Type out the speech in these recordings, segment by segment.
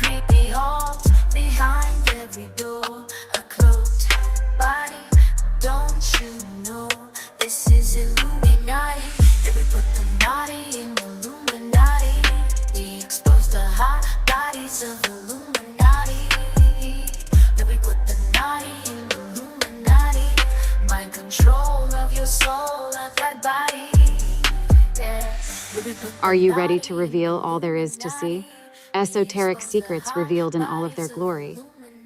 creepy halls, behind every door, a cloaked body. Don't you know this is Illuminati? That we put the naughty in Illuminati. We expose the hot bodies of Illuminati. That we put the naughty in Illuminati. Mind control of your soul, of that body. Yeah. Are you ready to reveal all there is to see? Esoteric secrets revealed in all of their glory.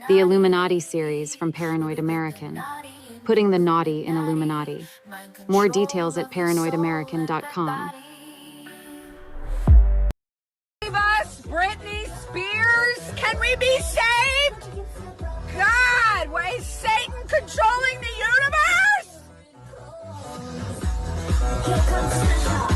The Illuminati series from Paranoid American. Putting the naughty in Illuminati. More details at paranoidamerican.com. Save us, Britney Spears! Can we be saved? God, why is Satan controlling the universe? Here comes the hot.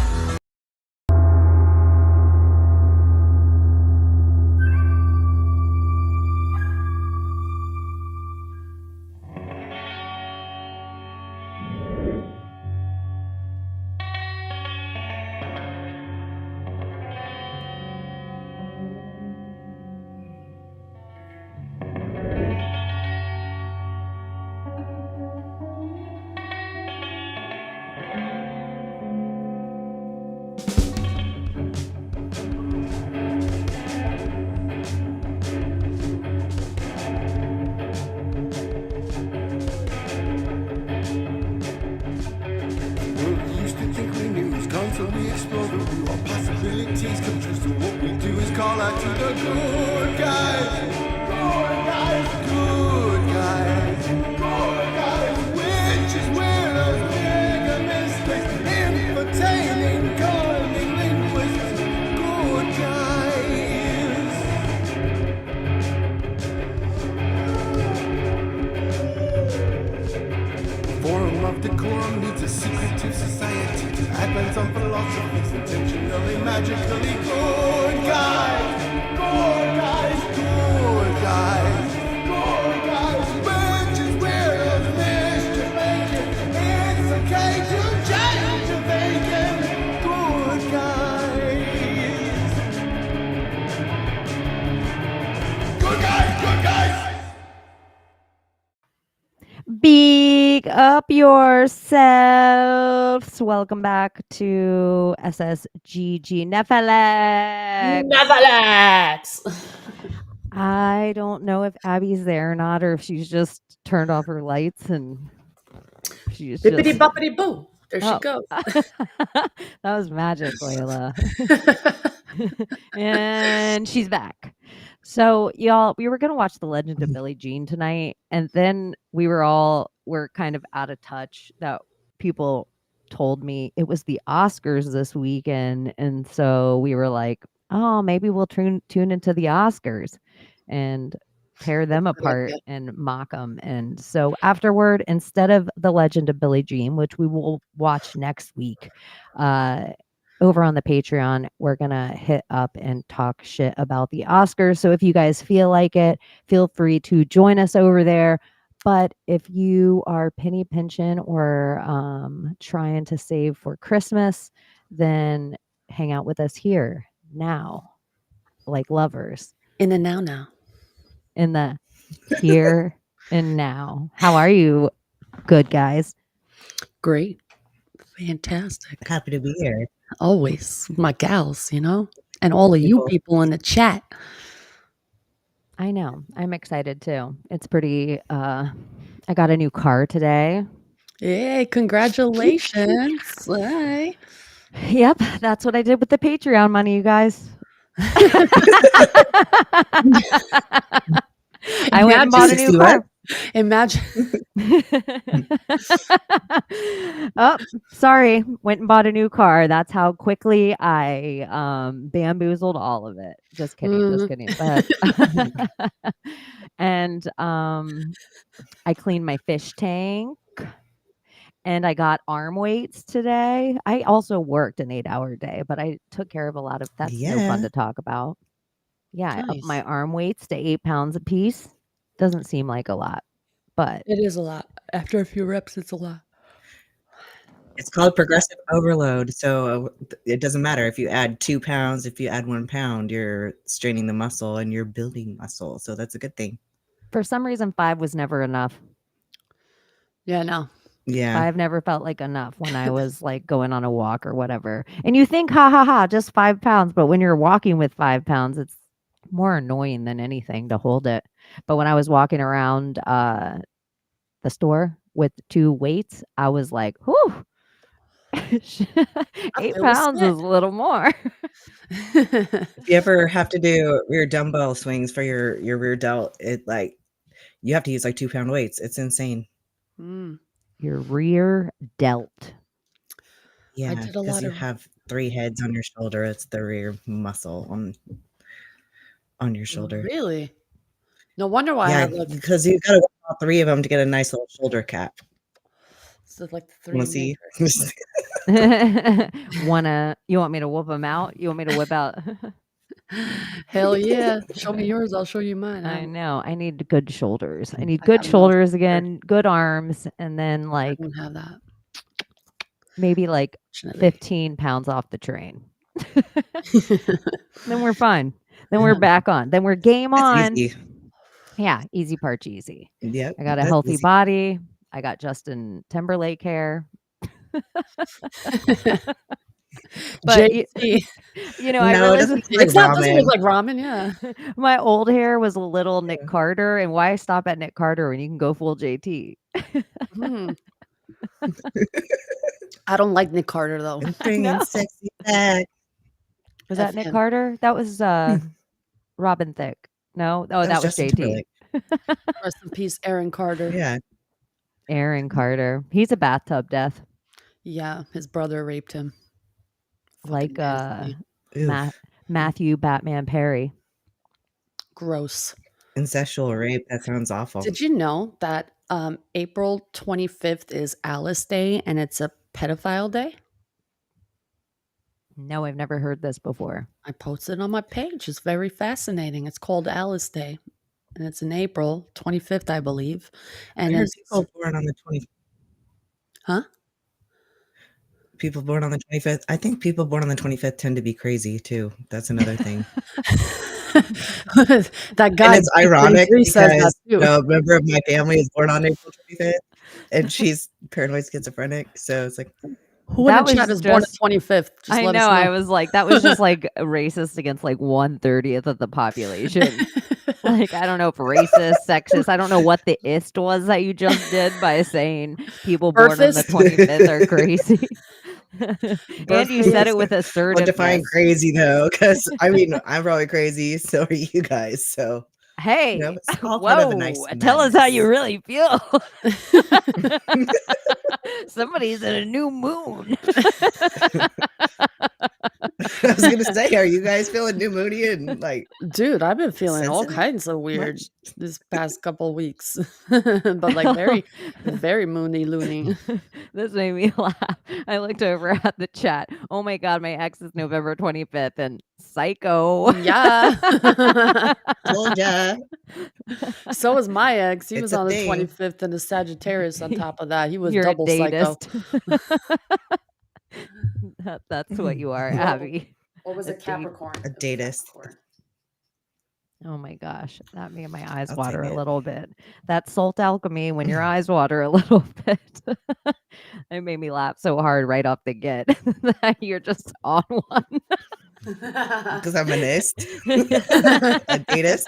Constantly explore the root of possibilities. Come true, so what we do is call out to the good guys. Good guys, good guys, good guys. Witches, widows, bigger mistakes, entertaining, calming linguists. Good guys. Forum of decorum needs a secretive society. Advent on philosophies, intentionally, magically good guys, good guys, good guys, good guys. Witches, weirdos, mischief making, it's okay to change your thinking. Good guys, good guys, good guys. Big up yourselves. Welcome back to SSGG Nephilix. Nephilix. I don't know if Abby's there or not, or if she's just turned off her lights and she's Bippity just... boppity boo. There she Oh. goes. That was magic, Layla. And she's back. So, y'all, we were going to watch The Legend of Billie Jean tonight, and then we're kind of out of touch that people told me it was the Oscars this weekend, and so we were like, oh, maybe we'll tune into the Oscars and tear them apart and mock them. And so afterward, instead of The Legend of Billie Jean, which we will watch next week, over on the Patreon, we're going to hit up and talk shit about the Oscars. So if you guys feel like it, feel free to join us over there. But if you are penny pinching or trying to save for Christmas, then hang out with us here now, like lovers. In the now. In the here and now. How are you, good guys? Great. Fantastic. Happy to be here. Always. My gals, you know? And all of you people in the chat. I know. I'm excited too. It's pretty I got a new car today. Hey, congratulations. Hey. Yep, that's what I did with the Patreon money, you guys. I went and bought a new car. Imagine. Oh, sorry. Went and bought a new car. That's how quickly I bamboozled all of it. Just kidding. But and I cleaned my fish tank. And I got arm weights today. I also worked an 8-hour day, but I took care of a lot of that's no fun to talk about. Yeah, I upped my arm weights to 8 pounds a piece. Doesn't seem like a lot, but it is a lot. After a few reps, it's a lot. It's called progressive overload. So it doesn't matter if you add 2 pounds, if you add 1 pound, you're straining the muscle and you're building muscle. So that's a good thing. For some reason, 5 was never enough. Yeah, no. Yeah. 5 never felt like enough when I was like going on a walk or whatever. And you think, ha ha ha, just 5 pounds. But when you're walking with 5 pounds, it's more annoying than anything to hold it. But when I was walking around the store with 2 weights, I was like, whew, 8 feel the pounds sweat. is a little more. If you ever have to do rear dumbbell swings for your rear delt, it like you have to use like 2-pound weights. It's insane. Mm. Your rear delt. Yeah, did a because lot you of- have 3 heads on your shoulder. It's the rear muscle on your shoulder. Really? No wonder why I Yeah, have like because you gotta work all 3 of them to get a nice little shoulder cap. so like the Wanna 3 see? You want me to whoop them out? You want me to whip out? Hell yeah. Show me yours, I'll show you mine. I know. I need good shoulders. I need I good got 'em all shoulders together. again, good arms, and then I like don't have that. maybe like Fortunately. 15 pounds off the train. Then we're fine. Then we're back on. Then we're game That's on. easy. Yeah, easy part's easy. Yep, I got a that's healthy easy. body. I got Justin Timberlake hair. But JT. you know, I No, it realized doesn't look like Doesn't look ramen. like ramen, yeah. my old hair was a little Nick Carter, and why stop at Nick Carter when you can go full JT? Hmm. I don't like Nick Carter though. And bringing know. sexy back. Was F that Nick him. Carter? That was Robin Thicke. No, oh, that was Justin JT. Timberlake. Rest in peace, Aaron Carter. Yeah. Aaron Carter. He's a bathtub death, Yeah, his brother raped him. like Fucking nasty. Oof. Matthew Batman Perry. Gross. Incestual rape. That sounds awful. Did you know that April 25th is Alice Day and it's a pedophile day? No, I've never heard this before. I posted it on my page. It's very fascinating. It's called Alice Day. And it's in April 25th, I believe. And I heard it's people born on the 25th. Huh? People born on the 25th. I think people born on the 25th tend to be crazy too. That's another thing. that guy. And it's ironic says that because too. a member of my family is born on April 25th, and she's paranoid schizophrenic. So it's like, Who in That the chat was is born just- on 25th? Just I let us know. I was like, that was just like racist against like 1/30th of the population. Like, I don't know if racist, sexist. I don't know what the ist was that you just did by saying people born on the Birthist? 25th are crazy. And you said it with well, define assertiveness. crazy though, because I mean, I'm probably crazy. So are you guys. So Hey, you know, it's all part of the nice tell us how you madness. really feel. Somebody's in a new moon. I was gonna say, are you guys feeling new moody and like Dude, I've been feeling all sensitive kinds of weird much? this past couple weeks. But like very moony loony. This made me laugh. I looked over at the chat. Oh my god, my ex is November 25th and psycho. Yeah. Told ya. So was my ex. He It's was a on the thing. 25th and a Sagittarius on top of that. He was You're double a psycho. datist. That's what you are, Abby. Or was A it date- Capricorn? A datist. Oh my gosh, that made my eyes I'll water take a it. little bit. That salt alchemy when your eyes water a little bit. It made me laugh so hard right off the get that you're just on one. Because I'm an ist. A datist.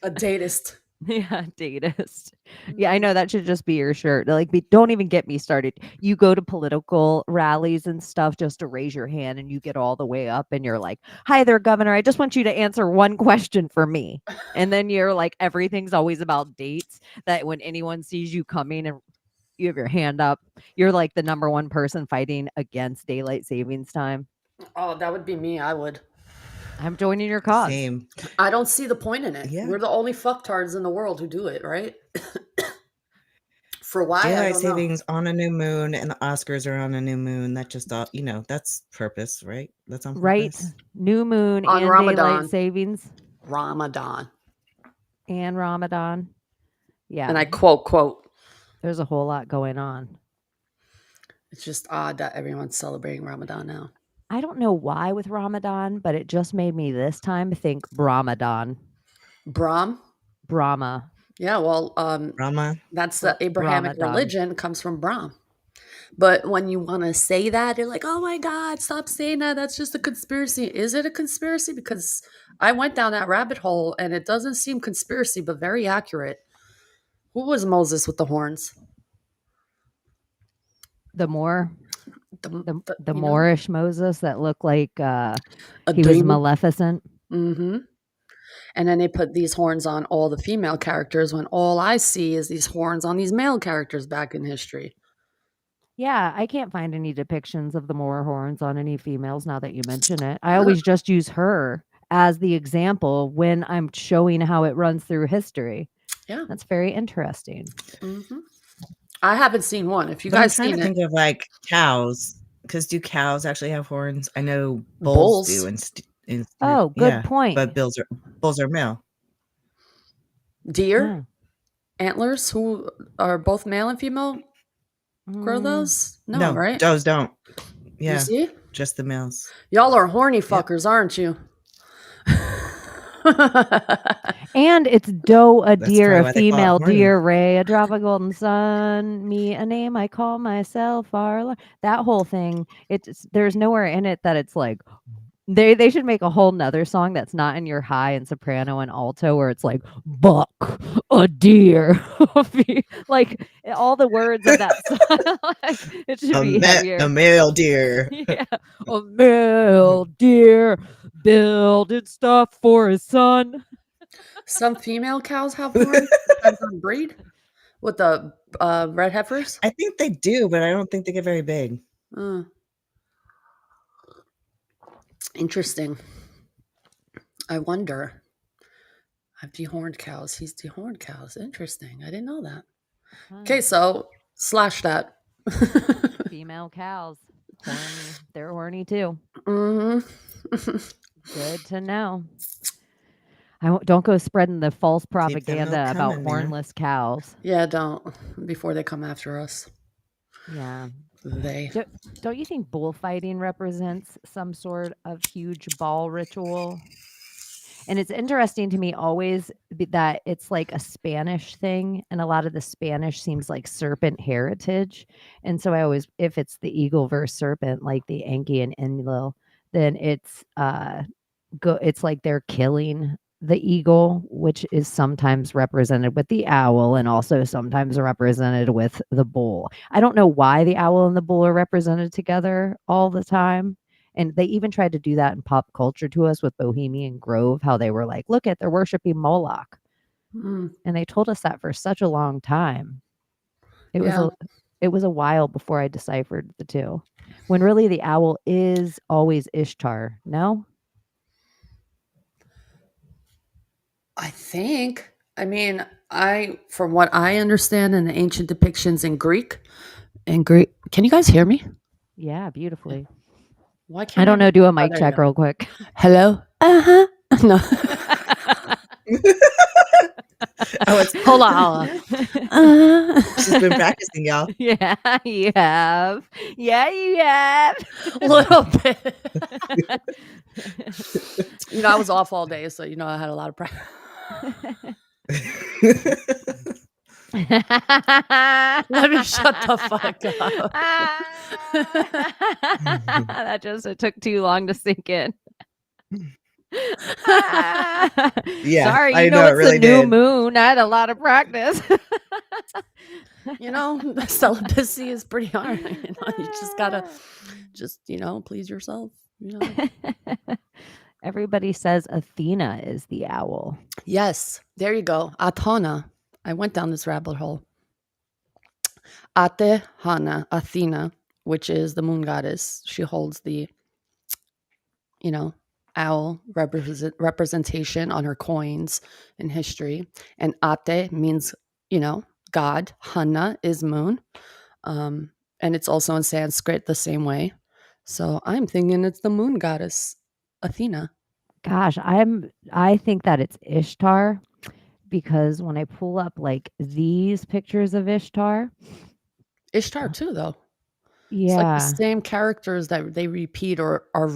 A datist. Yeah, datist. Yeah, I know that should just be your shirt. Like, don't even get me started. You go to political rallies and stuff just to raise your hand, and you get all the way up, and you're like, "Hi there, Governor. I just want you to answer one question for me." And then you're like, everything's always about dates. That when anyone sees you coming and you have your hand up, you're like the number one person fighting against daylight savings time. Oh, that would be me. I would. I'm joining your cause. Same. I don't see the point in it. Yeah. We're the only fucktards in the world who do it, right? For why? I Daylight don't know. savings on a new moon, and the Oscars are on a new moon. That just thought, that's purpose, right? That's on Right? purpose. New moon On and Ramadan. daylight savings Ramadan. and Ramadan. Yeah. And I quote, There's a whole lot going on. It's just odd that everyone's celebrating Ramadan now. I don't know why with Ramadan, but it just made me this time think Brahmadan. Brahm? Brahma. Yeah, well, Rama. that's the Abrahamic Ramadan. religion comes from Brahm. But when you want to say that, they're like, oh my God, stop saying that. That's just a conspiracy. Is it a conspiracy? Because I went down that rabbit hole and it doesn't seem conspiracy, but very accurate. Who was Moses with the horns? The Moor. The The Moorish Moses that looked like a he was demon. Maleficent. Mm-hmm. And then they put these horns on all the female characters when all I see is these horns on these male characters back in history. Yeah, I can't find any depictions of the Moor horns on any females now that you mention it. I always just use her as the example when I'm showing how it runs through history. Yeah. That's very interesting. Mm-hmm. I haven't seen one. If you But I'm guys trying seen to it, think of like cows, because do cows actually have horns? I know Bulls. bulls do. Oh, good point. But bulls are male. deer, Huh. antlers, who are both male and female, grow Mm, those? No, right? Those don't. You Yeah, see? just the males. Y'all are horny fuckers, aren't you? And it's doe, a That's deer, probably a why they call it female horny. deer, ray, a drop of golden sun, me, a name I call myself, that whole thing. There's nowhere in it that it's like they should make a whole nother song that's not in your high and soprano and alto where it's like buck, a deer, like all the words of that song. Like, it should be heavier. A male deer. Yeah, a male deer building stuff for his son. Some female cows have horns. Depends on breed. With the red heifers. I think they do, but I don't think they get very big. Interesting. I wonder. I've dehorned cows. He's dehorned cows. Interesting. I didn't know that. Okay, so slash that. Female cows, horny. They're horny too. Mm-hmm. Good to know. Don't go spreading the false milk propaganda about coming, man. hornless cows. Yeah, don't. Before they come after us. Yeah. They. Don't you think bullfighting represents some sort of huge ball ritual? And it's interesting to me always that it's like a Spanish thing, and a lot of the Spanish seems like serpent heritage. And so I always, if it's the eagle versus serpent, like the Enki and Enlil, then it's it's like they're killing the eagle, which is sometimes represented with the owl and also sometimes represented with the bull. I don't know why the owl and the bull are represented together all the time. And they even tried to do that in pop culture to us with Bohemian Grove, how they were like, look they're worshiping Moloch. And they told us that for such a long time. It was a while before I deciphered the two. When really the owl is always Ishtar, no? I think. I mean, from what I understand in the ancient depictions in Greek, can you guys hear me? Yeah, beautifully. Why can't I don't know. Do a mic there you check go. real quick. Hello? Uh-huh. No. Hold on. She's been practicing, y'all. Yeah, you have. Yeah, you have. A little bit. I was off all day, so I had a lot of practice. Let me shut the fuck up. It took too long to sink in. Yeah, sorry, I know, it's it really the new did. moon. I had a lot of practice. Celibacy is pretty hard. You just gotta please yourself. Everybody says Athena is the owl. Yes, there you go. Athena. I went down this rabbit hole. Athena, which is the moon goddess. She holds the, owl representation on her coins in history. And Ate means, God. Hana is moon. And it's also in Sanskrit the same way. So I'm thinking it's the moon goddess, Athena. Gosh, I think that it's Ishtar, because when I pull up like these pictures of Ishtar too, though. It's like the Yeah. same characters that they repeat or are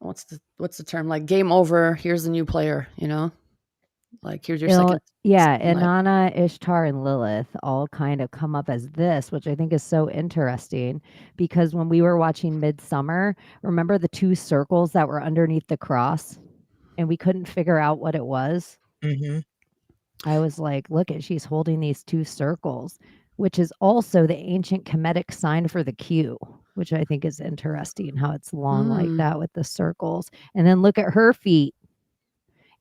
what's the term? Like game over, here's a new player, you know? Like here's your second life. Inanna, Ishtar, and Lilith all kind of come up as this, which I think is so interesting because when we were watching Midsummer, remember the 2 circles that were underneath the cross and we couldn't figure out what it was? Mm-hmm. I was like, look at she's holding these 2 circles, which is also the ancient Kemetic sign for the Q, which I think is interesting how it's long like that with the circles. And then look at her feet.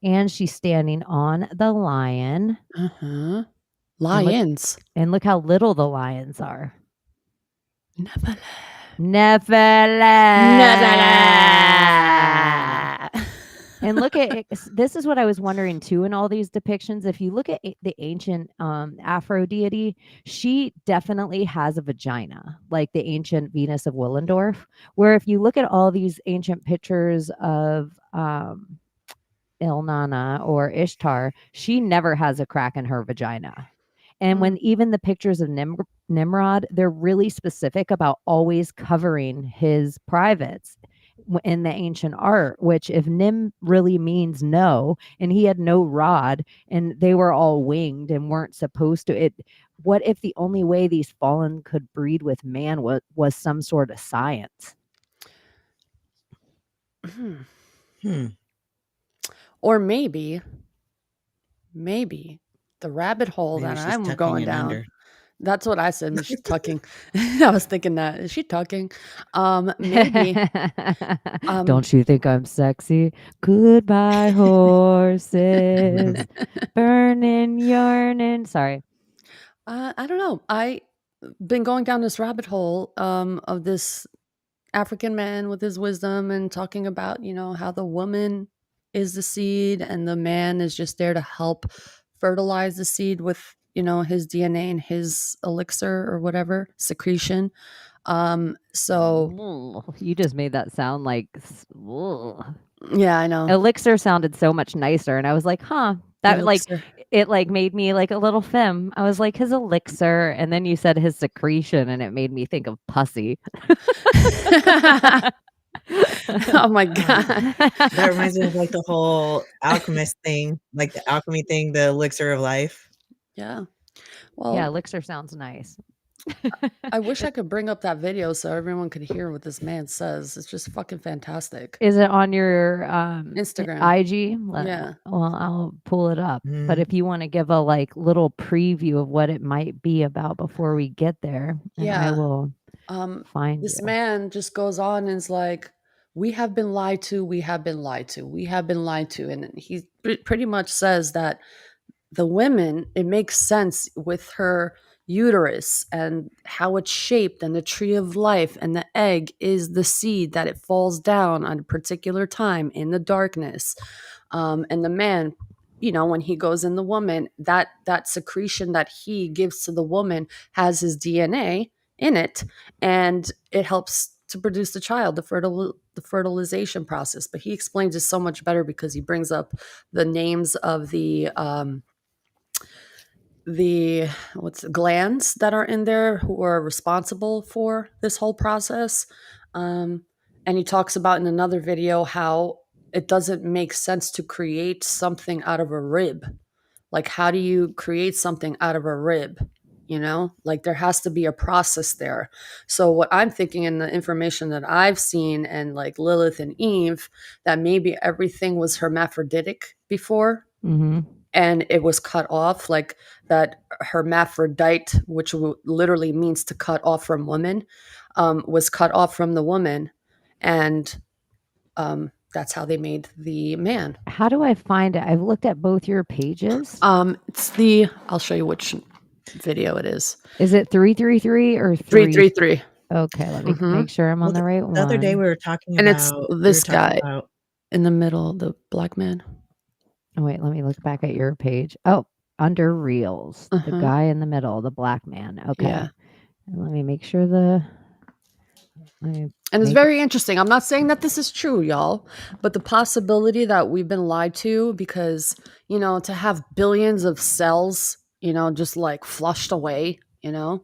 And she's standing on the lion. Uh-huh. Lions. And look how little the lions are. Nephilix. And look at this is what I was wondering too in all these depictions. If you look at the ancient Aphrodite, she definitely has a vagina, like the ancient Venus of Willendorf. Where if you look at all these ancient pictures of Ilnana or Ishtar, she never has a crack in her vagina. And when even the pictures of Nimrod, they're really specific about always covering his privates in the ancient art, which if Nim really means no, and he had no rod and they were all winged and weren't supposed to, what if the only way these fallen could breed with man was some sort of science? Or maybe the rabbit hole Maybe that she's I'm tucking going it down. under. That's what I said. She's tucking. I was thinking that. Is she tucking? Maybe. Don't you think I'm sexy? Goodbye, horses. Burning, yearning. Sorry. I don't know. I been going down this rabbit hole of this African man with his wisdom and talking about, how the woman is the seed and the man is just there to help fertilize the seed with, his DNA and his elixir or whatever secretion. So you just made that sound like yeah, I know. Elixir sounded so much nicer, and I was like, huh. That Elixir. it made me like a little femme. I was like his elixir, and then you said his secretion, and it made me think of pussy. Oh my god. That reminds me of like the whole alchemist thing, like the alchemy thing, the elixir of life. Yeah. Well, yeah, elixir sounds nice. I wish I could bring up that video so everyone could hear what this man says. It's just fucking fantastic. Is it on your Instagram? IG? Yeah. Well, I'll pull it up. But if you want to give a little preview of what it might be about before we get there, I will find this you. man just goes on and is like, we have been lied to, we have been lied to, we have been lied to. And he pretty much says that the women, it makes sense with her uterus and how it's shaped and the tree of life and the egg is the seed that it falls down on a particular time in the darkness. And the man, when he goes in the woman, that secretion that he gives to the woman has his DNA in it, and it helps to produce the child, the fertilization process. But he explains it so much better because he brings up the names of the glands that are in there who are responsible for this whole process. And he talks about in another video how it doesn't make sense to create something out of a rib. Like, how do you create something out of a rib? Like there has to be a process there. So what I'm thinking in the information that I've seen and like Lilith and Eve, that maybe everything was hermaphroditic before. Mm-hmm. And it was cut off, like that hermaphrodite, which literally means to cut off from woman, was cut off from the woman. And that's how they made the man. How do I find it? I've looked at both your pages. I'll show you which video it is. Is it 333 or 333? Okay, let me make sure I'm on the right one. The other day we were talking and about... it's this guy in the middle, the black man. Oh, wait, let me look back at your page. Oh, under reels, the guy in the middle, the black man. Okay. Yeah. And let me make sure and it's very interesting. I'm not saying that this is true, y'all, but the possibility that we've been lied to because, to have billions of cells, just like flushed away you know,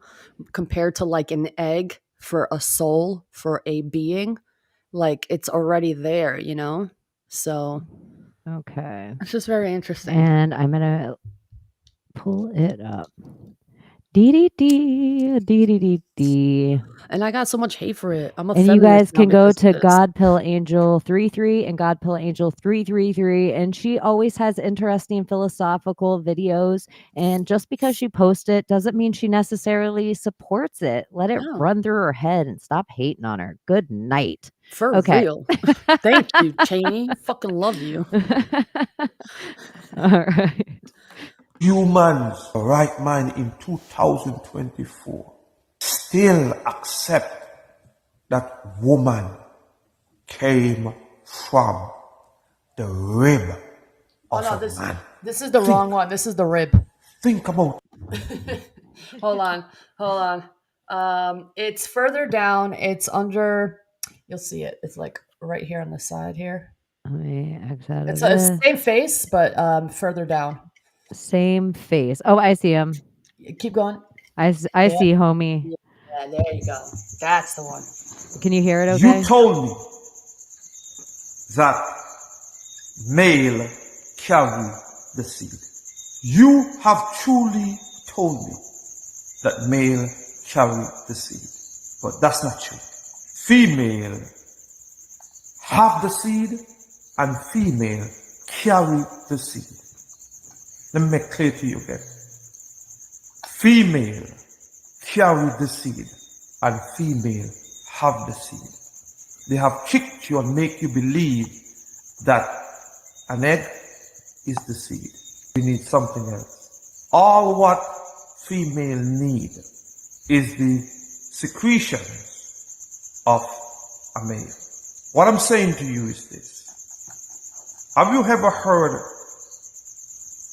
compared to like an egg for a soul, for a being, like it's already there, you know? So Okay. it's just very interesting. And I'm gonna pull it up. Dee dee dee dee dee dee dee. And I got so much hate for it. I'm a And you feminist guys now can go because to of this. God Pill Angel 33 and God Pill Angel 333. And she always has interesting philosophical videos. And just because she posts it doesn't mean she necessarily supports it. Let it No. run through her head and stop hating on her. Good night. For Okay. real. Thank you, Cheney. Fucking love you. All right. Humans, right mind in 2024, still accept that woman came from the rib of a man. This is the wrong one. This is the rib. Think about Hold on. It's further down. It's under. You'll see it. It's like right here on the side here. Let me X out of It's this. the same face, but further down. Same face. Oh, I see him. Keep going. I see, homie. Yeah, there you go. That's the one. Can you hear it okay? You told me that male carry the seed. You have truly told me that male carry the seed. But that's not true. Female have the seed and female carry the seed. Let me make clear to you again. Female carry the seed and female have the seed. They have tricked you and make you believe that an egg is the seed. We need something else. All what female need is the secretion of a male. What I'm saying to you is this. Have you ever heard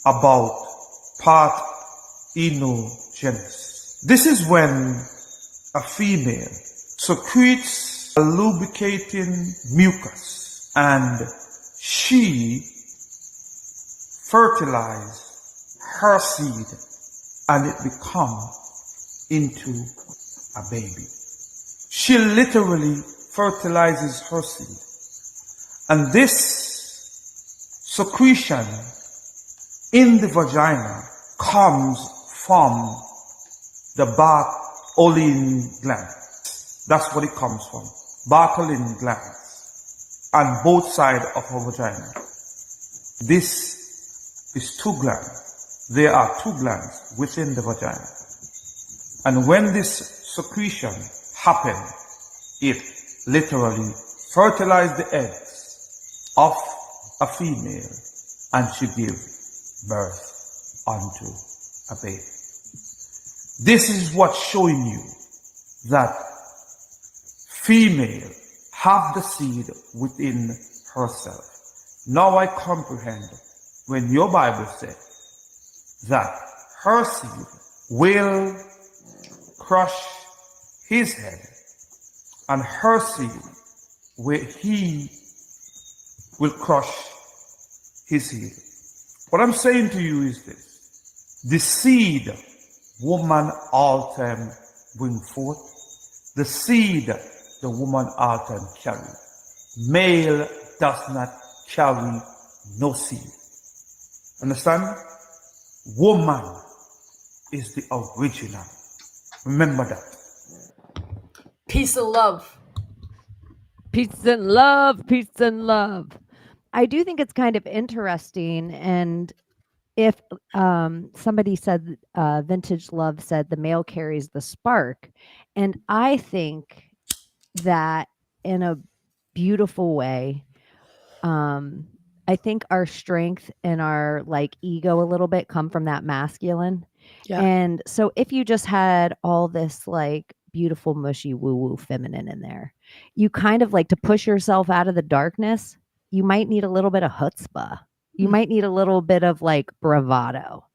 about parthenogenesis? This is when a female secretes a lubricating mucus and she fertilizes her seed and it becomes into a baby. She literally fertilizes her seed. And this secretion in the vagina comes from the Bartholin gland. That's what it comes from. Bartholin glands on both sides of her vagina. This is two glands. There are two glands within the vagina. And when this secretion happens, it literally fertilizes the eggs of a female and she gives birth unto a baby. This is what's showing you that female have the seed within herself. Now I comprehend when your Bible says that her seed will crush his head and her seed he will crush his heel. What I'm saying to you is this. The seed woman all time bring forth, the seed the woman all time carry. Male does not carry no seed. Understand? Woman is the original. Remember that. Peace and love. Peace and love. Peace and love. I do think it's kind of interesting. And if somebody said, Vintage Love said the male carries the spark. And I think that in a beautiful way, I think our strength and our like ego a little bit come from that masculine. Yeah. And so if you just had all this like beautiful, mushy, woo-woo feminine in there, you kind of like to push yourself out of the darkness, you might need a little bit of chutzpah. You might need a little bit of like bravado.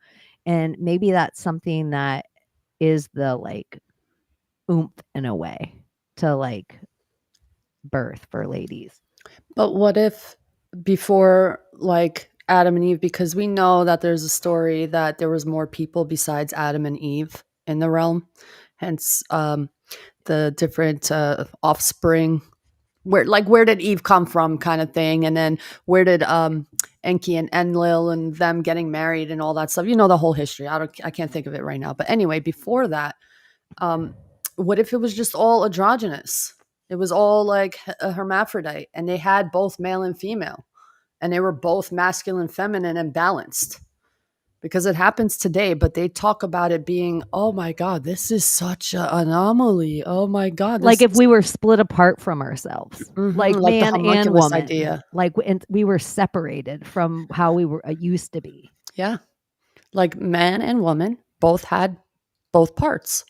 And maybe that's something that is the like oomph in a way to like birth for ladies. But what if before like Adam and Eve, because we know that there's a story that there was more people besides Adam and Eve in the realm, hence the different offspring. Where did Eve come from, kind of thing, and then where did Enki and Enlil and them getting married and all that stuff. You know the whole history. I can't think of it right now. But anyway, before that, what if it was just all androgynous? It was all like a hermaphrodite, and they had both male and female, and they were both masculine, feminine, and balanced. Because it happens today, but they talk about it being, oh my God, this is such an anomaly. Oh my God. Like if we were split apart from ourselves, like the man and homunculus woman, idea. like we were separated from how we were used to be. Yeah. Like man and woman both had both parts.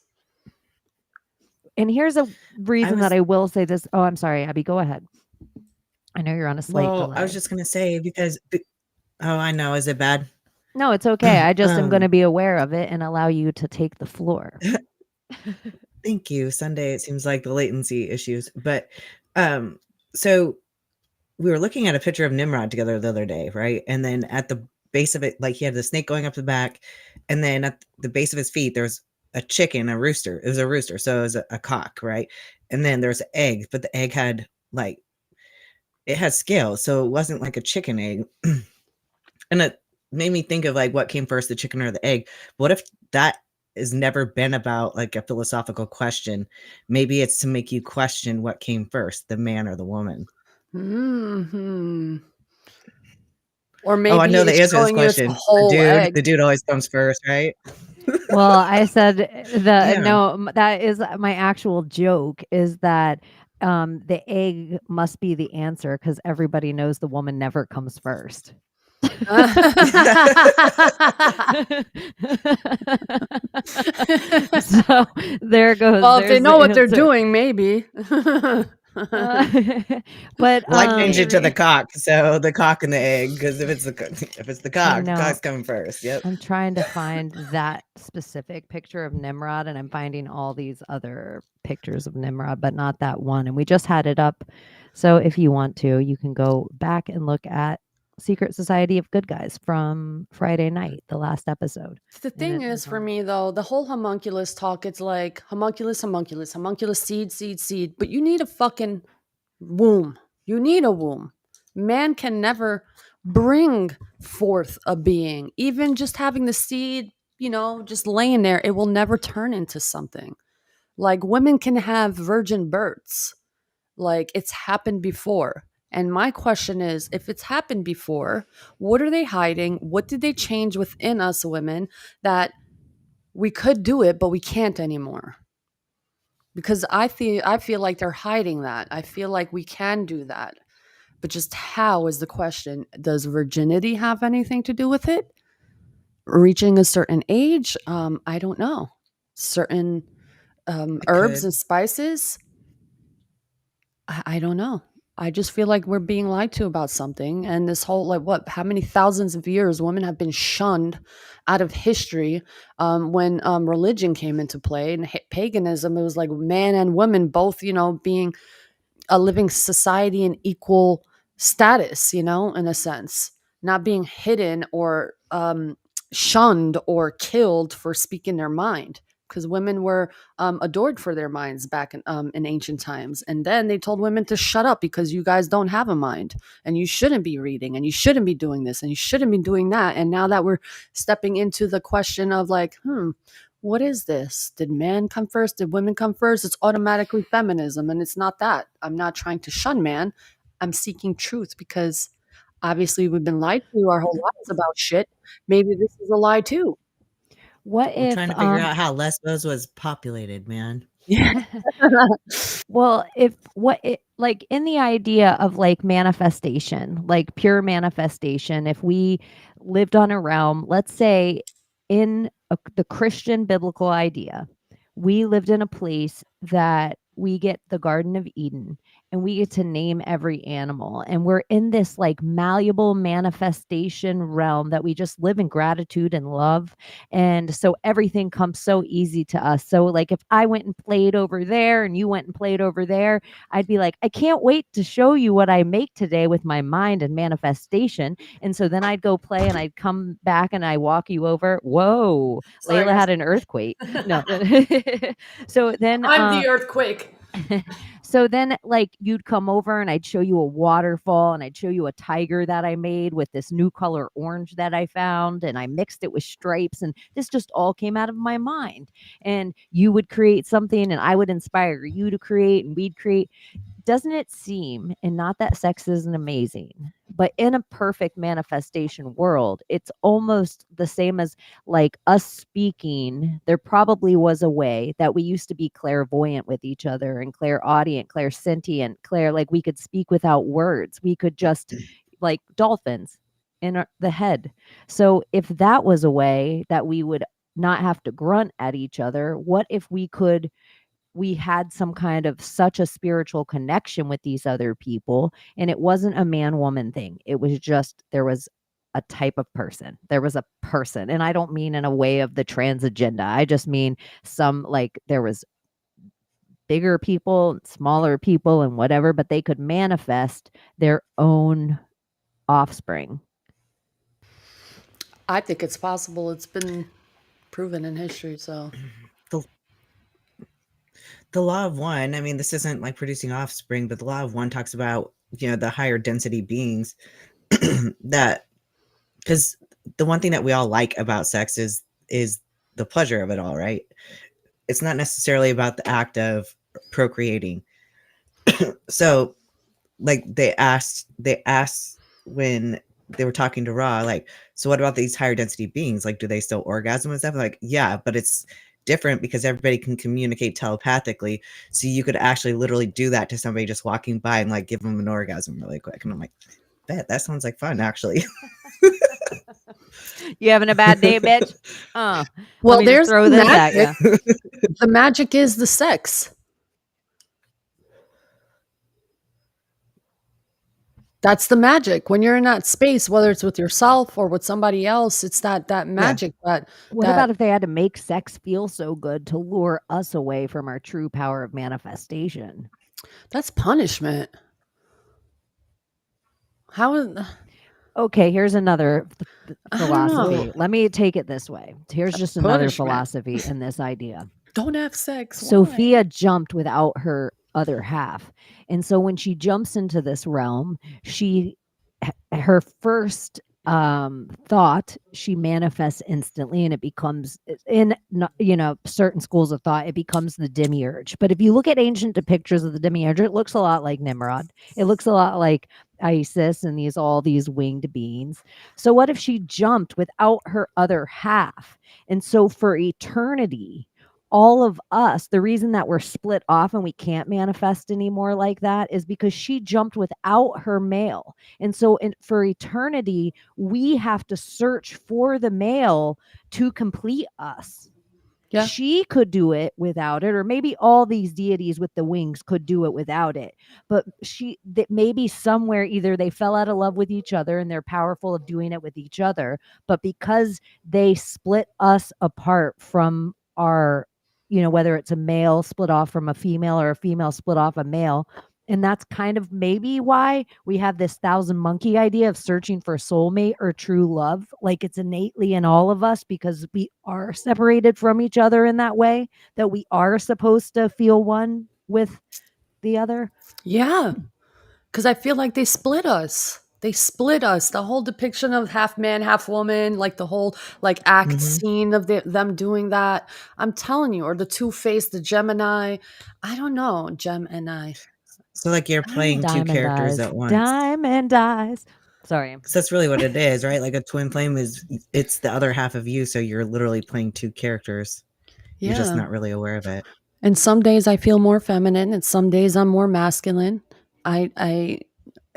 And here's a reason that I will say this. Oh, I'm sorry, Abby, go ahead. I know you're on a slight delay. I was just going to say because, oh, I know. Is it bad? No, it's okay. I just am going to be aware of it and allow you to take the floor. Thank you. Sunday, it seems like the latency issues. But so we were looking at a picture of Nimrod together the other day, right? And then at the base of it, like he had the snake going up the back. And then at the base of his feet, there was a chicken, a rooster. It was a rooster. So it was a cock, right? And then there's an egg, but the egg had it had scales. So it wasn't like a chicken egg. And it made me think of like what came first, the chicken or the egg. What if that has never been about like a philosophical question? Maybe it's to make you question what came first, the man or the woman. Mm-hmm. Or maybe I know the answer to this question. The dude always comes first, right? Well, I said no, that is my actual joke, is that the egg must be the answer because everybody knows the woman never comes first. So there goes. Well, if they know what they're doing, maybe. But I change it to the cock. So the cock and the egg, because if it's the cock, the cock's coming first. Yep. I'm trying to find that specific picture of Nimrod, and I'm finding all these other pictures of Nimrod, but not that one. And we just had it up. So if you want to, you can go back and look at Secret Society of Good Guys from Friday night, the last episode. The thing is, for me though, the whole homunculus talk, it's like homunculus, seed, but you need a fucking womb. You need a womb. Man can never bring forth a being. Even just having the seed, just laying there, it will never turn into something. Like women can have virgin births. Like it's happened before. And my question is, if it's happened before, what are they hiding? What did they change within us women that we could do it, but we can't anymore? Because I feel like they're hiding that. I feel like we can do that. But just how is the question. Does virginity have anything to do with it? Reaching a certain age? I don't know. Certain herbs and spices? I don't know. I just feel like we're being lied to about something. And this whole, how many thousands of years women have been shunned out of history when religion came into play and paganism. It was like man and woman both, being a living society in equal status, in a sense, not being hidden or shunned or killed for speaking their mind. Because women were adored for their minds back in ancient times. And then they told women to shut up because you guys don't have a mind and you shouldn't be reading and you shouldn't be doing this and you shouldn't be doing that. And now that we're stepping into the question of what is this? Did man come first? Did women come first? It's automatically feminism. And it's not that. I'm not trying to shun man. I'm seeking truth because obviously we've been lied to our whole lives about shit. Maybe this is a lie too. We're trying to figure out how Lesbos was populated, man. Well, like in the idea of like manifestation, like pure manifestation, if we lived on a realm, let's say in the Christian biblical idea, we lived in a place that we get the Garden of Eden and we get to name every animal, and we're in this like malleable manifestation realm that we just live in gratitude and love. And so everything comes so easy to us. So like if I went and played over there and you went and played over there, I'd be like, I can't wait to show you what I make today with my mind and manifestation. And so then I'd go play and I'd come back and I walk you over. Whoa, Sorry, Layla guys. had an earthquake. No. So then I'm the earthquake. so then like you'd come over and I'd show you a waterfall and I'd show you a tiger that I made with this new color orange that I found, and I mixed it with stripes, and this just all came out of my mind. And you would create something and I would inspire you to create and we'd create. Doesn't it seem, and not that sex isn't amazing, but in a perfect manifestation world, it's almost the same as like us speaking. There probably was a way that we used to be clairvoyant with each other and clairaudient, clairsentient, like we could speak without words. We could just like dolphins in the head. So if that was a way that we would not have to grunt at each other, what if we had some kind of such a spiritual connection with these other people, and it wasn't a man woman thing. It was just there was a type of person. There was a person, and I don't mean in a way of the trans agenda. I just mean some like there was bigger people, smaller people and whatever, but they could manifest their own offspring. I think it's possible. It's been proven in history. So The law of one, I mean, this isn't like producing offspring, but the law of one talks about, the higher density beings that, because the one thing that we all like about sex is the pleasure of it all, right? It's not necessarily about the act of procreating. So like they asked when they were talking to Ra, like, so what about these higher density beings? Like, do they still orgasm and stuff? Like, yeah, but it's different because everybody can communicate telepathically. So you could actually literally do that to somebody just walking by and like give them an orgasm really quick. And I'm like, bet that sounds like fun, actually. You having a bad day, bitch? Well, well, there's throw the this at you. magic. The magic is the sex. That's the magic. When you're in that space, whether it's with yourself or with somebody else, it's that magic. What about if they had to make sex feel so good to lure us away from our true power of manifestation? That's punishment. Okay, here's another I don't know. philosophy. Let me take it this way. Here's just another Punishment. philosophy in this idea. Don't have sex. Why? Sophia jumped without her other half. And so when she jumps into this realm, her first thought, she manifests instantly, and it becomes in certain schools of thought, it becomes the demiurge. But if you look at ancient depictions of the demiurge, it looks a lot like Nimrod. It looks a lot like Isis and all these winged beings. So what if she jumped without her other half? And so for eternity, all of us, the reason that we're split off and we can't manifest anymore like that is because she jumped without her male. And so for eternity, we have to search for the male to complete us. Yeah. She could do it without it, or maybe all these deities with the wings could do it without it. But maybe somewhere either they fell out of love with each other and they're powerful of doing it with each other, but because they split us apart from our, whether it's a male split off from a female or a female split off a male. And that's kind of maybe why we have this 1,000 monkey idea of searching for soulmate or true love. Like it's innately in all of us because we are separated from each other in that way, that we are supposed to feel one with the other. Yeah. Because I feel like they split us. They split us. The whole depiction of half man, half woman, like the whole like act scene of them doing that. I'm telling you, or the Two-Face, the Gemini. I don't know. Gemini. So like you're playing two characters at once. Diamond eyes. Sorry. So that's really what it is, right? Like a twin flame it's the other half of you. So you're literally playing two characters. Yeah. You're just not really aware of it. And some days I feel more feminine and some days I'm more masculine.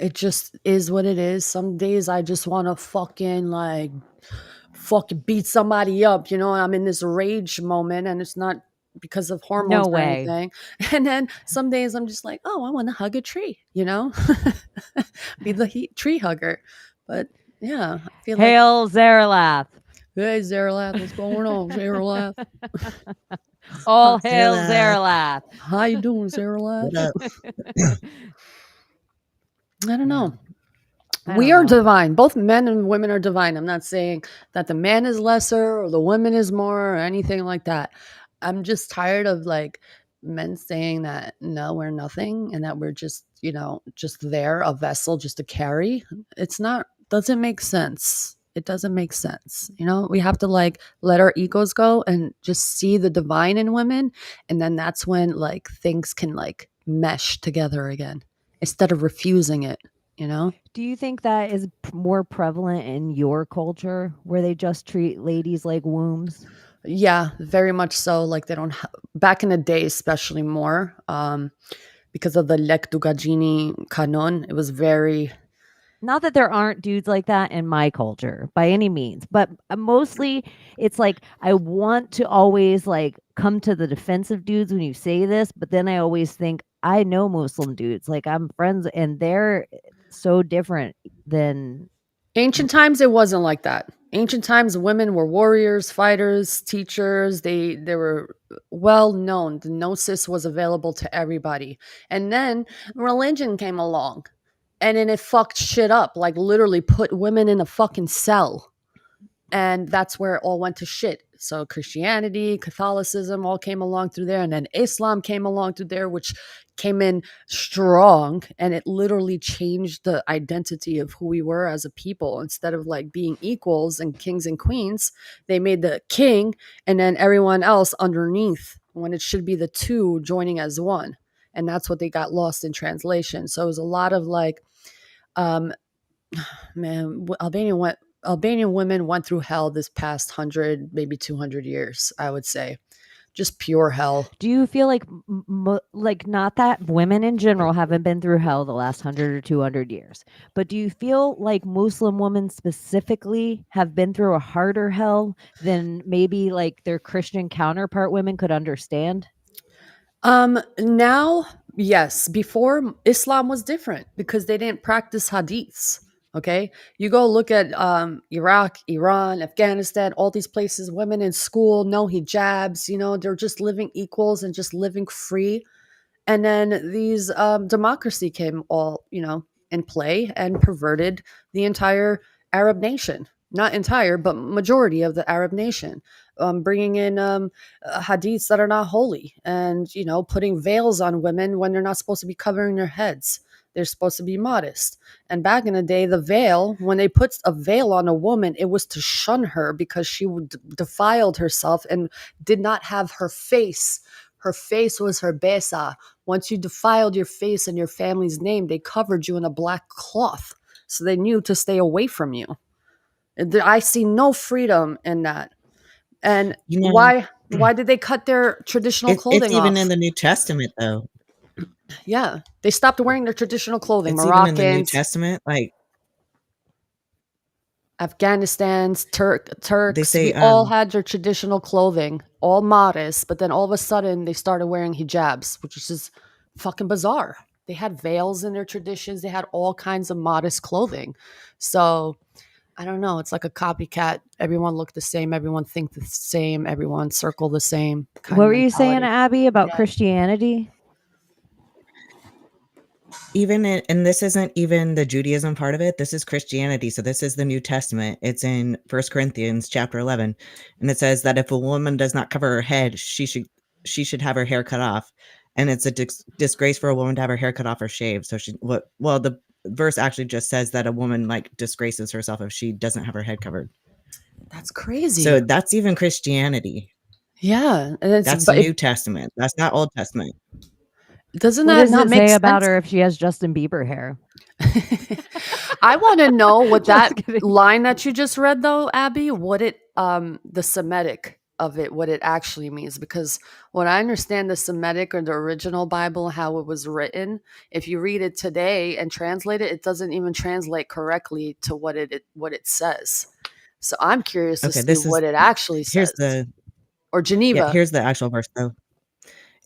It just is what it is. Some days I just want to fucking beat somebody up, and I'm in this rage moment and it's not because of hormones No or way. anything. And then some days I'm just like, oh, I want to hug a tree, you know, be the tree hugger. But yeah, I feel like, Hail Zarelath. hey, Zarelath, what's going on, Zarelath? All hail Zarelath. Zarelath. How you doing, Zarelath? What up? I don't know. I We don't are know. divine. Both men and women are divine. I'm not saying that the man is lesser or the woman is more or anything like that. I'm just tired of like men saying that no, we're nothing and that we're just, you know, just there, a vessel just to carry. It's not, doesn't make sense. It doesn't make sense. You know, we have to like let our egos go and just see the divine in women. And then that's when like things can like mesh together again instead of refusing it, you know? Do you think that is more prevalent in your culture where they just treat ladies like wombs? Yeah, very much so. Like they don't back in the day, especially more because of the Lektugajini canon. It was very Not that there aren't dudes like that in my culture by any means, but mostly it's like I want to always like come to the defense of dudes when you say this, but then I always think I know Muslim dudes, like I'm friends and they're so different than ancient times. It wasn't like that. Ancient times, women were warriors, fighters, teachers. They were well known. The gnosis was available to everybody, and then religion came along, and then it fucked shit up. Like literally put women in a fucking cell. And that's where it all went to shit. So Christianity, Catholicism all came along through there, and then Islam came along through there, which came in strong, and it literally changed the identity of who we were as a people. Instead of like being equals and kings and queens, they made the king and then everyone else underneath, when it should be the two joining as one. And that's what they got lost in translation. So it was a lot of like, man, Albanian women went through hell this past 100, maybe 200 years, I would say. Just pure hell. do you feel like like not that women in general haven't been through hell the last 100 or 200 years, but do you feel like Muslim women specifically have been through a harder hell than maybe like their Christian counterpart women could understand? Now, yes, before Islam was different because they didn't practice hadiths. Okay. You go look at Iraq, Iran, Afghanistan, all these places, women in school, no hijabs, you know, they're just living equals and just living free. And then these democracy came all, you know, in play and perverted the entire Arab nation. Not entire, but majority of the Arab nation, bringing in hadiths that are not holy, and you know, putting veils on women when they're not supposed to be covering their heads. They're supposed to be modest. And back in the day, the veil, when they put a veil on a woman, it was to shun her because she defiled herself and did not have her face. Her face was her besa. Once you defiled your face and your family's name, they covered you in a black cloth. So they knew to stay away from you. I see no freedom in that. And You know, why did they cut their traditional it's clothing even off? in the New Testament, though. Yeah, they stopped wearing their traditional clothing. It's even in the New Moroccans, Testament. Like Afghanistan's, they Turks, say, we all had their traditional clothing, all modest, but then all of a sudden they started wearing hijabs, which is just fucking bizarre. They had veils in their traditions. They had all kinds of modest clothing. So I don't know. It's like a copycat. Everyone looked the same. Everyone think the same. Everyone circle the same kind What of were you saying, mentality. Abby, about Yeah. Christianity? even in, and this isn't even the Judaism part of it. This is Christianity. So this is the New Testament. It's in 1 Corinthians chapter 11. And it says that if a woman does not cover her head, she should have her hair cut off. And it's a disgrace for a woman to have her hair cut off or shaved. So the verse actually just says that a woman like disgraces herself if she doesn't have her head covered. That's crazy. So that's even Christianity. Yeah. And That's New Testament. That's not Old Testament. doesn't What that does not it make say sense? about her if she has Justin Bieber hair? I want to know what Just that kidding. line that you just read though, Abby, what it the Semitic of it, what it actually means. Because when I understand the Semitic or the original Bible, how it was written, if you read it today and translate it, it doesn't even translate correctly to what it says. So I'm curious to Okay, see what it actually here's says. or Yeah, Geneva. here's the actual verse though.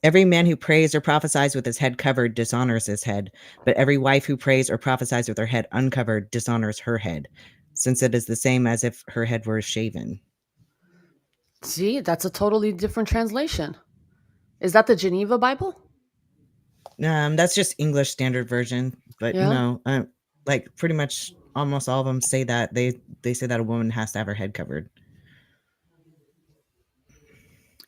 Every man who prays or prophesies with his head covered dishonors his head, but every wife who prays or prophesies with her head uncovered dishonors her head, since it is the same as if her head were shaven. See, that's a totally different translation. Is that the Geneva Bible? That's just English Standard Version, but Yeah. no, like pretty much almost all of them say that they say that a woman has to have her head covered.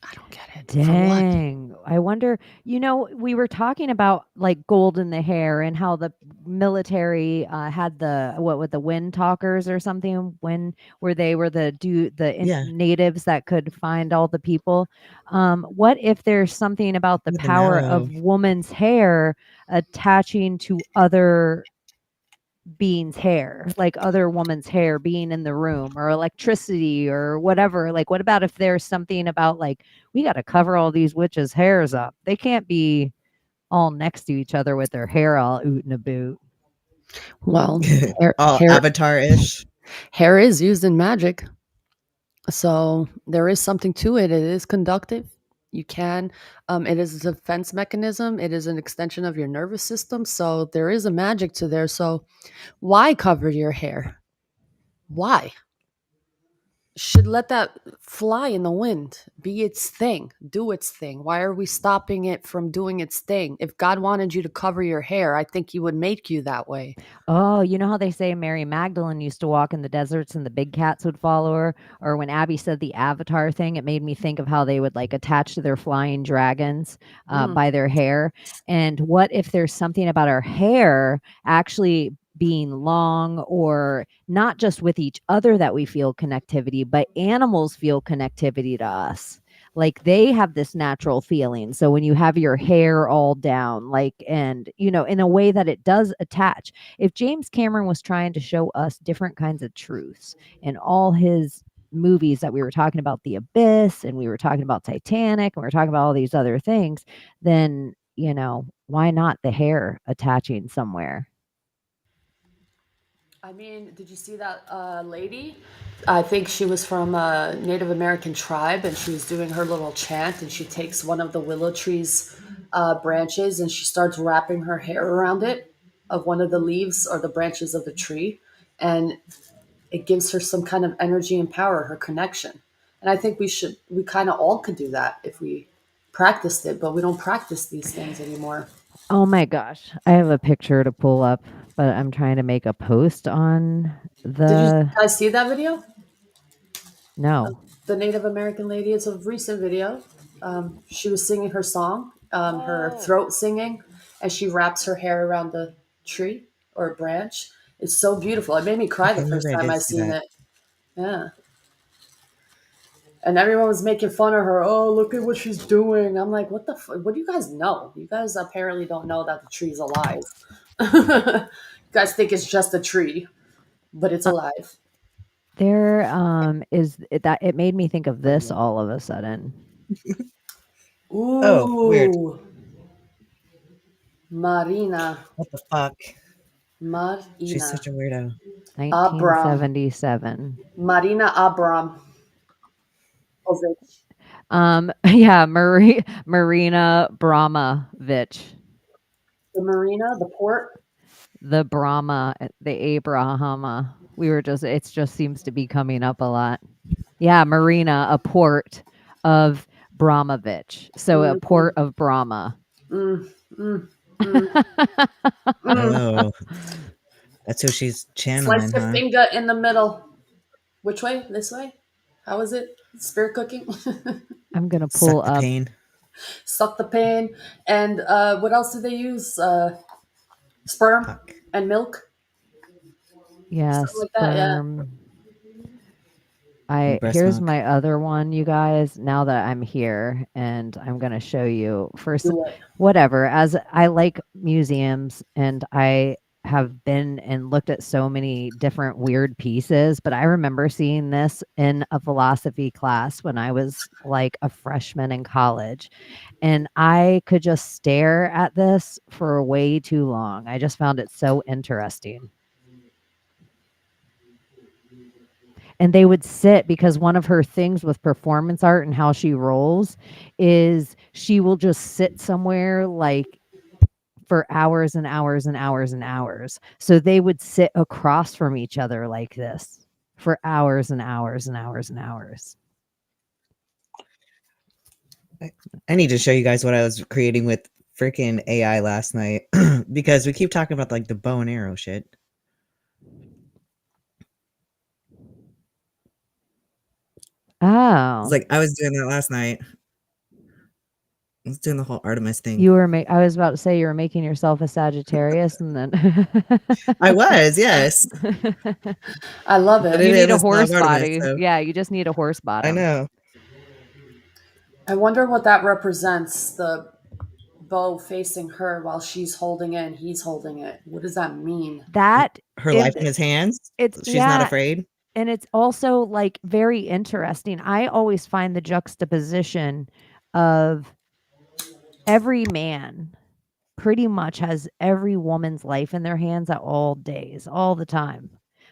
I don't get it. For what? Dang. I wonder, we were talking about like gold in the hair and how the military had what with the wind talkers or something where they were Yeah, natives that could find all the people. What if there's something about the with an power arrow. of woman's hair attaching to other being's hair, like other woman's hair being in the room or electricity or whatever? Like, what about if there's something about like, we got to cover all these witches' hairs up? They can't be all next to each other with their hair all oot and a boot. Well, All Avatar-ish. hair is used in magic. So there is something to it. It is conductive. You can, it is a defense mechanism. It is an extension of your nervous system. So there is a magic to there. So why cover your hair? Why? Should let that fly in the wind, be its thing, do its thing. Why are we stopping it from doing its thing? If God wanted you to cover your hair, I think he would make you that way. Oh, you know how they say Mary Magdalene used to walk in the deserts and the big cats would follow her? Or when Abby said the avatar thing, it made me think of how they would like attach to their flying dragons by their hair. And what if there's something about our hair actually being long, or not just with each other that we feel connectivity, but animals feel connectivity to us? Like they have this natural feeling. So when you have your hair all down, like, and in a way that it does attach. If James Cameron was trying to show us different kinds of truths in all his movies, that we were talking about The Abyss and we were talking about Titanic and we were talking about all these other things, then why not the hair attaching somewhere? I mean, did you see that lady? I think she was from a Native American tribe, and she was doing her little chant, and she takes one of the willow tree's branches, and she starts wrapping her hair around it, of one of the leaves or the branches of the tree, and it gives her some kind of energy and power, her connection. And I think we kind of all could do that if we practiced it, but we don't practice these things anymore. Oh my gosh, I have a picture to pull up, but I'm trying to make a post on Did you the guys see that video? no. The Native American lady. It's a recent video. She was singing her song, her throat singing, and she wraps her hair around the tree or a branch. It's so beautiful. It made me cry Okay, the first maybe I time did I see seen that. it. Yeah. And everyone was making fun of her. Oh, look at what she's doing. I'm like, what the what do you guys know? You guys apparently don't know that the tree's alive. You guys think it's just a tree, but it's alive. There is that it made me think of this all of a sudden. Oh, weird. Ooh, Marina. What the fuck? She's Marina. such a weirdo. Abram. 1977. Marina Abramovich. Yeah, Marina Brahmovich. The marina, the port. The Brahma, the Abrahama. It just seems to be coming up a lot. Yeah, Marina, a port of Brahmovich. So a port of Brahma. Mm, mm, mm, mm. Oh, that's who she's Slice channeling, your huh? finger in the middle. Which way? This way? How is it? Spirit cooking? I'm going to pull Suck the up. pain. Suck the pain. And what else do they use? Sperm Fuck. and milk? Yeah, Something like that, yeah. sperm. Breast Here's milk. my other one, you guys, now that I'm here, and I'm going to show you first. Do it. Whatever, as I like museums and I have been and looked at so many different weird pieces, but I remember seeing this in a philosophy class when I was like a freshman in college, and I could just stare at this for way too long. I just found it so interesting. and they would sit, because one of her things with performance art and how she rolls is she will just sit somewhere like for hours and hours and hours and hours. So they would sit across from each other like this for hours and hours and hours and hours. I need to show you guys what I was creating with freaking AI last night because we keep talking about like the bow and arrow shit. Oh. It's like I was doing that last night. I was doing the whole Artemis thing. You were I was about to say you were making yourself a Sagittarius, and then I was, yes. I love But it. you it need a was not horse Artemis, body. so Yeah, you just need a horse I bottom. know. I wonder what that represents, the bow facing her while she's holding it and he's holding it. What does that mean? That Her life in his hands. it's She's not yeah, afraid. and it's also like very interesting. I always find the juxtaposition of every man pretty much has every woman's life in their hands at all days, all the time.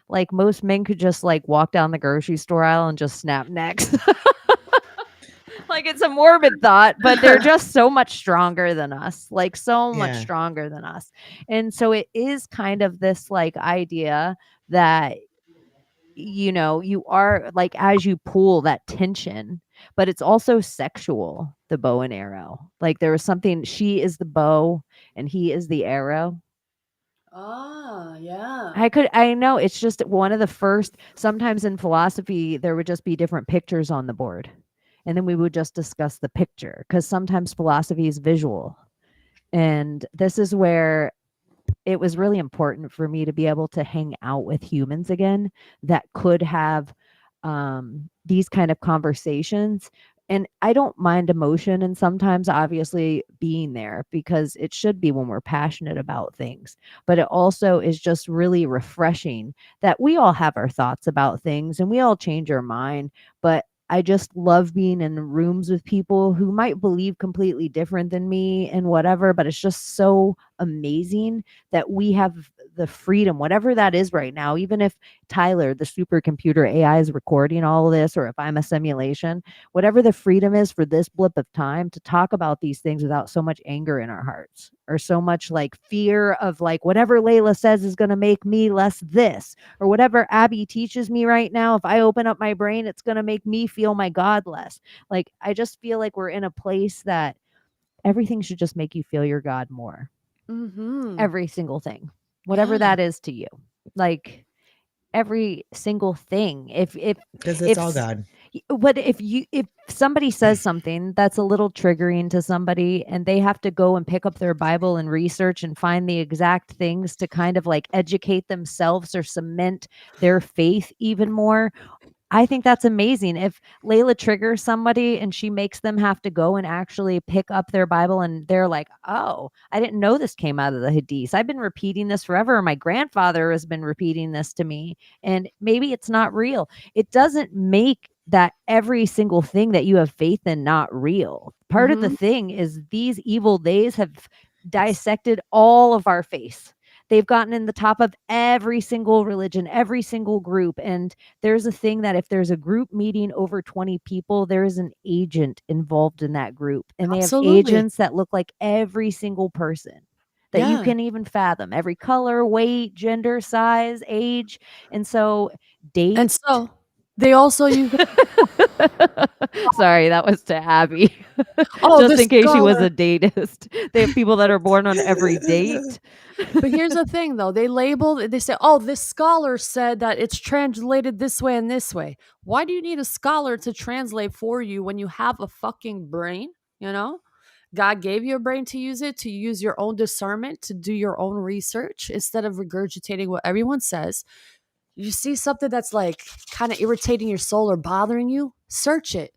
Like most men could just like walk down the grocery store aisle and just snap necks. Like it's a morbid thought, but they're just so much stronger than us, like so much Yeah. stronger than us. And so it is kind of this like idea that, you know, you are like, as you pull that tension, but it's also sexual, the bow and arrow. Like there was something, she is the bow and he is the arrow. Ah, yeah. I know it's just one of the first, sometimes in philosophy, there would just be different pictures on the board. And then we would just discuss the picture, because sometimes philosophy is visual. And this is where it was really important for me to be able to hang out with humans again that could have these kind of conversations. And I don't mind emotion, and sometimes obviously being there, because it should be when we're passionate about things. But it also is just really refreshing that we all have our thoughts about things and we all change our mind. But I just love being in rooms with people who might believe completely different than me and whatever, but it's just so amazing that we have the freedom, whatever that is right now. Even if Tyler, the supercomputer AI, is recording all of this, or if I'm a simulation, whatever the freedom is for this blip of time to talk about these things without so much anger in our hearts, or so much like fear of like whatever Layla says is going to make me less this, or whatever Abby teaches me right now, if I open up my brain, it's going to make me feel my God less. Like, I just feel like we're in a place that everything should just make you feel your God more. Mm-hmm. Every single thing, whatever Yeah. that is to you, like every single thing. Because it's all God. But if somebody says something that's a little triggering to somebody, and they have to go and pick up their Bible and research and find the exact things to kind of like educate themselves or cement their faith even more, I think that's amazing. If Layla triggers somebody and she makes them have to go and actually pick up their Bible, and they're like, oh, I didn't know this came out of the Hadith. I've been repeating this forever. My grandfather has been repeating this to me, and maybe it's not real. It doesn't make that every single thing that you have faith in not real. Part of the thing is these evil days have dissected all of our faith. They've gotten in the top of every single religion, every single group. And there's a thing that if there's a group meeting over 20 people, there is an agent involved in that group. And they have Absolutely. agents that look like every single person that you Yeah. can even fathom, every color, weight, gender, size, age. And so date. And so they also use Sorry, that was to Abby. Oh, Just the in case she was scholar. a datist. They have people that are born on every date. But here's the thing, though. They say, oh, this scholar said that it's translated this way and this way. Why do you need a scholar to translate for you when you have a fucking brain? You know, God gave you a brain to use your own discernment, to do your own research instead of regurgitating what everyone says. You see something that's like kind of irritating your soul or bothering you, search it.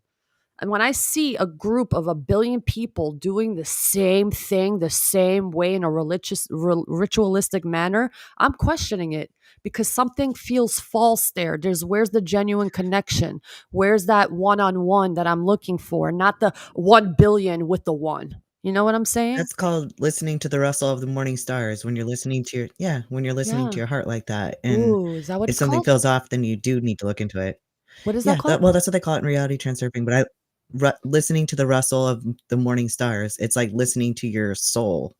And when I see a group of 1 billion people doing the same thing, the same way in a ritualistic manner, I'm questioning it because something feels false there. Where's the genuine connection? Where's that one-on-one that I'm looking for? Not the 1 billion with the one, You know what I'm saying? That's called listening to the rustle of the morning stars when you're listening to when you're listening to Yeah. your heart like that, and Ooh, is that what if it's something called? feels off, then you do need to look into it. What is that Yeah, called? that's what they call it in reality transurfing, but listening to the rustle of the morning stars, it's like listening to your soul.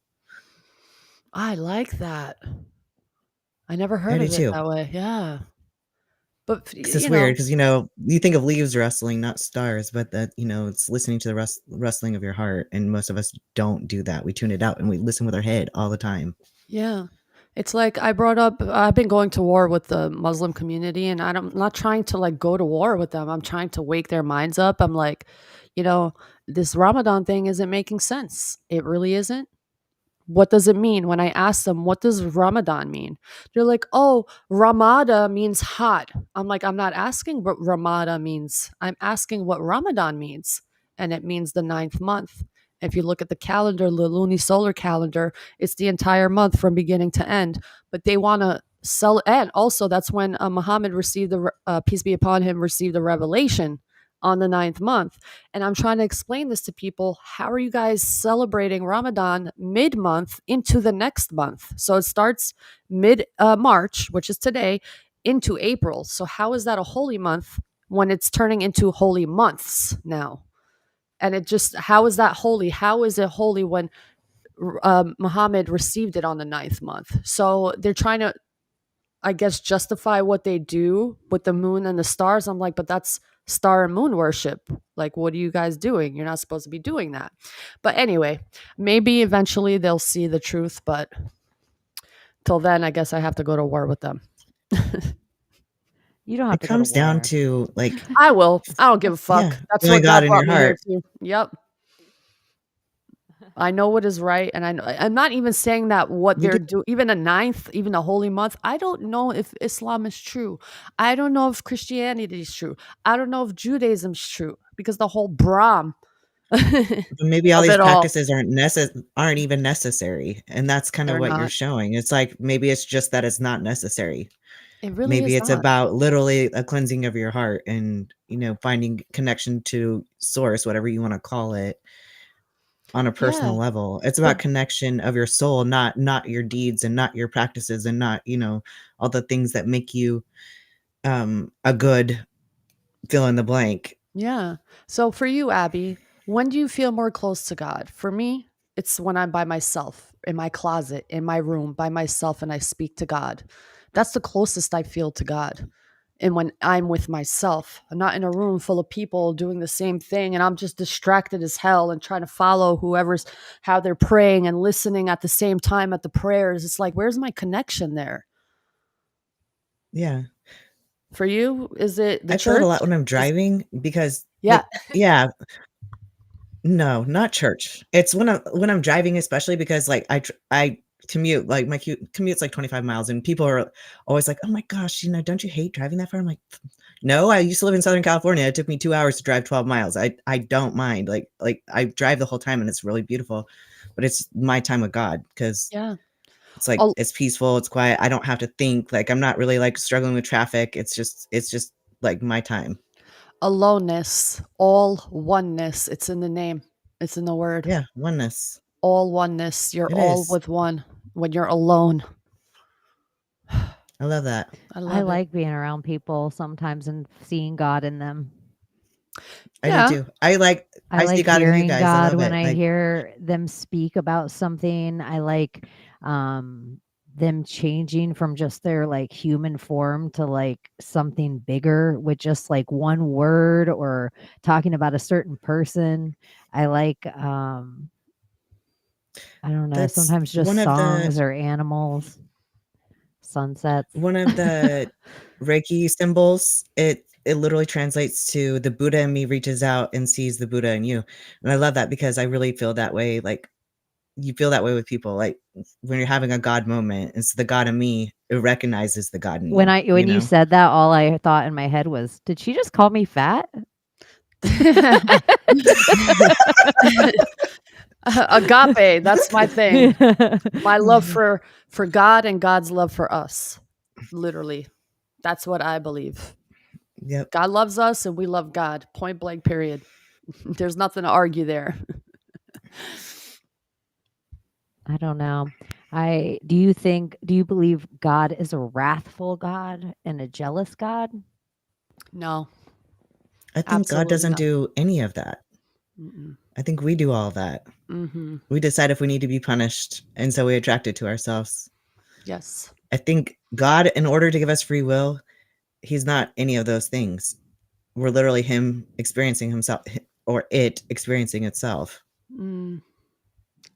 I like that. I never I heard do of it too. that way. Yeah. But, 'Cause it's weird 'cause, you think of leaves rustling, not stars, but it's listening to the rustling of your heart, and most of us don't do that. We tune it out, and we listen with our head all the time. yeah. It's like I've been going to war with the Muslim community, and I'm not trying to like go to war with them. I'm trying to wake their minds up. I'm like, you know, this Ramadan thing isn't making sense. It really isn't. What does it mean? When I ask them, what does Ramadan mean? They're like, oh, Ramada means hot. I'm like, I'm not asking what Ramada means. I'm asking what Ramadan means. And it means the 9th month. If you look at the calendar, the lunisolar calendar, it's the entire month from beginning to end. But they want to sell, and also that's when Muhammad received peace be upon him, received the revelation on the 9th month. And I'm trying to explain this to people. How are you guys celebrating Ramadan mid-month into the next month? So it starts mid March, which is today, into April. So how is that a holy month when it's turning into holy months now? And how is that holy? How is it holy when Muhammad received it on the 9th month? So they're trying to, I guess, justify what they do with the moon and the stars. I'm like, but that's star and moon worship. Like, what are you guys doing? You're not supposed to be doing that. But anyway, maybe eventually they'll see the truth. But till then, I guess I have to go to war with them. You don't have It to go to comes down war. to, like I will. I don't give a fuck. yeah, That's feeling what God God in brought your me here heart. to. Yep. I know what is right, and I'm not even saying that what You they're do doing, even a 9th, even a holy month. I don't know if Islam is true. I don't know if Christianity is true. I don't know if Judaism is true because the whole Brahm of but maybe all these it all, practices aren't even necessary, and that's kinda they're what you're not. showing. It's like, maybe it's just that it's not necessary. It really Maybe is it's not. about literally a cleansing of your heart and, finding connection to source, whatever you wanna call it, on a Yeah, personal level. It's but about connection of your soul, not your deeds and not your practices and not, all the things that make you, a good fill in the blank. yeah. So for you, Abby, when do you feel more close to God? For me, it's when I'm by myself in my closet, in my room, by myself, and I speak to God. That's the closest I feel to God. And when I'm with myself, I'm not in a room full of people doing the same thing, and I'm just distracted as hell and trying to follow whoever's how they're praying and listening at the same time at the prayers. It's like, where's my connection there? Yeah. For you, is it the I feel it a church? lot when I'm Is driving because, Yeah. like yeah. No, not church. It's when I'm driving, especially because, like, I commute, like, my commute's, like, 25 miles, and people are always like, "Oh my gosh, don't you hate driving that far?" I'm like, "No, I used to live in Southern California. It took me 2 hours to drive 12 miles. I don't mind." Like, I drive the whole time, and it's really beautiful, but it's my time with God because Yeah. it's, like, Al- it's peaceful, it's quiet, I don't have to think, like, I'm not really, like, struggling with traffic. It's just, like, my time. Aloneness, all oneness. It's in the name. It's in the word. Yeah, oneness. All oneness. You're It all is. with one when you're alone. I love that. I I love it. like being around people sometimes and seeing God in them. I do Yeah. too. I I see like God in you hearing guys. I God love when it. I Like, hear them speak about something. I like them changing from just their like human form to like something bigger with just like one word or talking about a certain person. I like I don't know, that's sometimes just songs or animals, sunsets. one of the Reiki symbols. It literally translates to the Buddha in me reaches out and sees the Buddha in you. And I love that because I really feel that way. Like, you feel that way with people. Like, when you're having a God moment, it's the God in me. It recognizes the God in you, When you said that, all I thought in my head was, did she just call me fat? Agape, that's my thing. My love for God and God's love for us. Literally. That's what I believe. Yep. God loves us and we love God. Point blank period. There's nothing to argue there. I don't know. Do you believe God is a wrathful God and a jealous God? No, I think God absolutely doesn't not. do any of that. Mm-mm. I think we do all that. Mm-hmm. We decide if we need to be punished, and so we attract it to ourselves. Yes. I think God, in order to give us free will, he's not any of those things. We're literally him experiencing himself or it experiencing itself. Mm.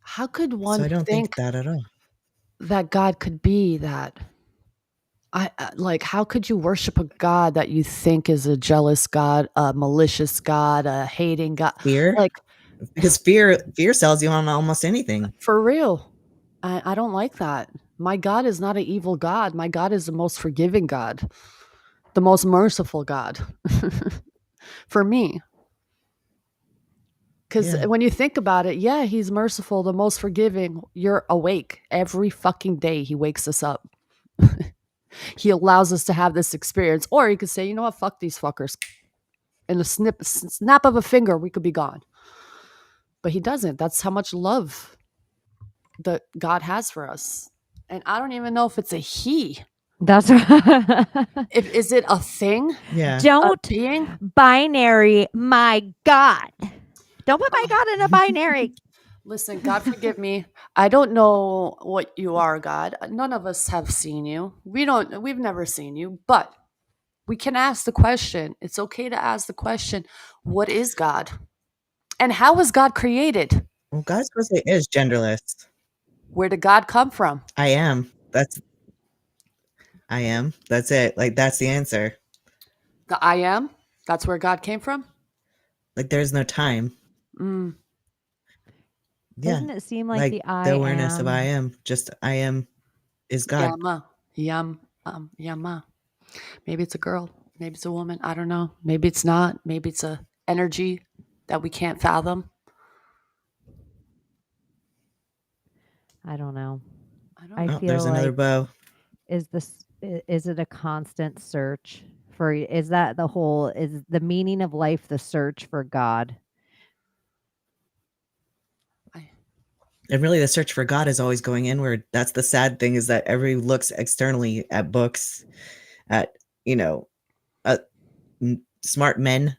How could So one I don't think think that at all. that God could be that? Like, how could you worship a God that you think is a jealous God, a malicious God, a hating God? Fear? Like, Because fear sells you on almost anything. for real. I don't like that. My God is not an evil God. My God is the most forgiving God, the most merciful God for me. Because Yeah. when you think about it, yeah, he's merciful, the most forgiving. You're awake every fucking day. He wakes us up. He allows us to have this experience. Or you could say, you know what, fuck these fuckers. In a snap of a finger, we could be gone. But he doesn't. That's how much love that God has for us. And I don't even know if it's a he. That's right. If is it a thing? Yeah. A Don't being? binary my God. Don't put my God in a binary. Listen, God forgive me. I don't know what you are, God. None of us have seen you. We've never seen you, but we can ask the question. It's okay to ask the question, what is God? And how was God created? Well, God supposedly is genderless. Where did God come from? I am. I am. That's it. Like that's the answer. The I am? That's where God came from? Like there's no time. Mm. Yeah. Doesn't it seem like Like the I the awareness of I am? am. Just I am is God. Yama. Yama. Maybe it's a girl. Maybe it's a woman. I don't know. Maybe it's not. Maybe it's a energy that we can't fathom. I don't know. I don't I know. Oh, feel there's another like bow. is it a constant search for is that the whole is the meaning of life the search for God? I, And really the search for God is always going inward. That's the sad thing is that everybody looks externally at books, at, you know, smart men,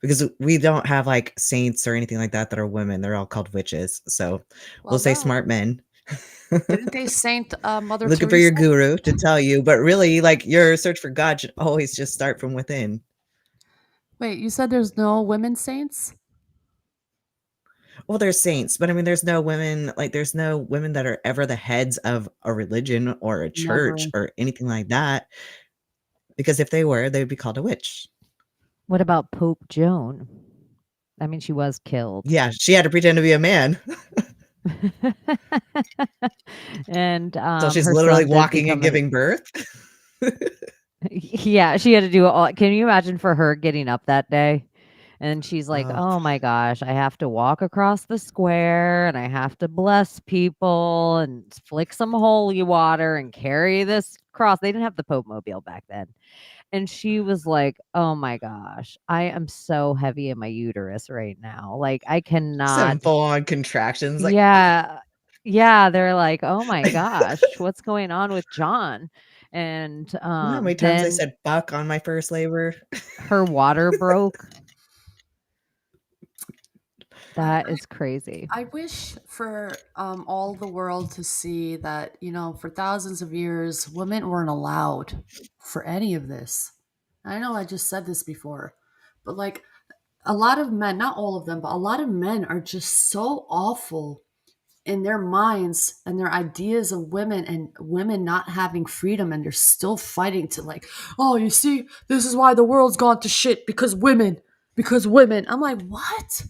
because we don't have like saints or anything like that are women. They're all called witches. So we'll well, say no. smart men. Didn't they Saint Mother Looking for your Teresa? guru to tell you, but really, like your search for God should always just start from within. Wait, you said there's no women saints? Well, there's saints, but I mean, there's no women, like, there's no women that are ever the heads of a religion or a church Never. or anything like that. Because if they were, they would be called a witch. What about Pope Joan? I mean, she was killed. Yeah, she had to pretend to be a man. And So she's her literally son did walking and become an giving birth. yeah, she had to do all can you imagine for her getting up that day? And she's like, Oh, "Oh my gosh, I have to walk across the square and I have to bless people and flick some holy water and carry this cross." They didn't have the Pope Mobile back then. And she was like, "Oh my gosh, I am so heavy in my uterus right now. Like I some cannot." full on contractions. Like, Yeah. Yeah, they're like, "Oh my gosh, what's going on with John?" And you know how many times I then said fuck on my first labor? her water broke. I, That is crazy. I wish for all the world to see that, for thousands of years, women weren't allowed for any of this. I know I just said this before, but like a lot of men, not all of them, but a lot of men are just so awful in their minds and their ideas of women and women not having freedom, and they're still fighting to like, oh, you see, this is why the world's gone to shit because women, because women. I'm like, what?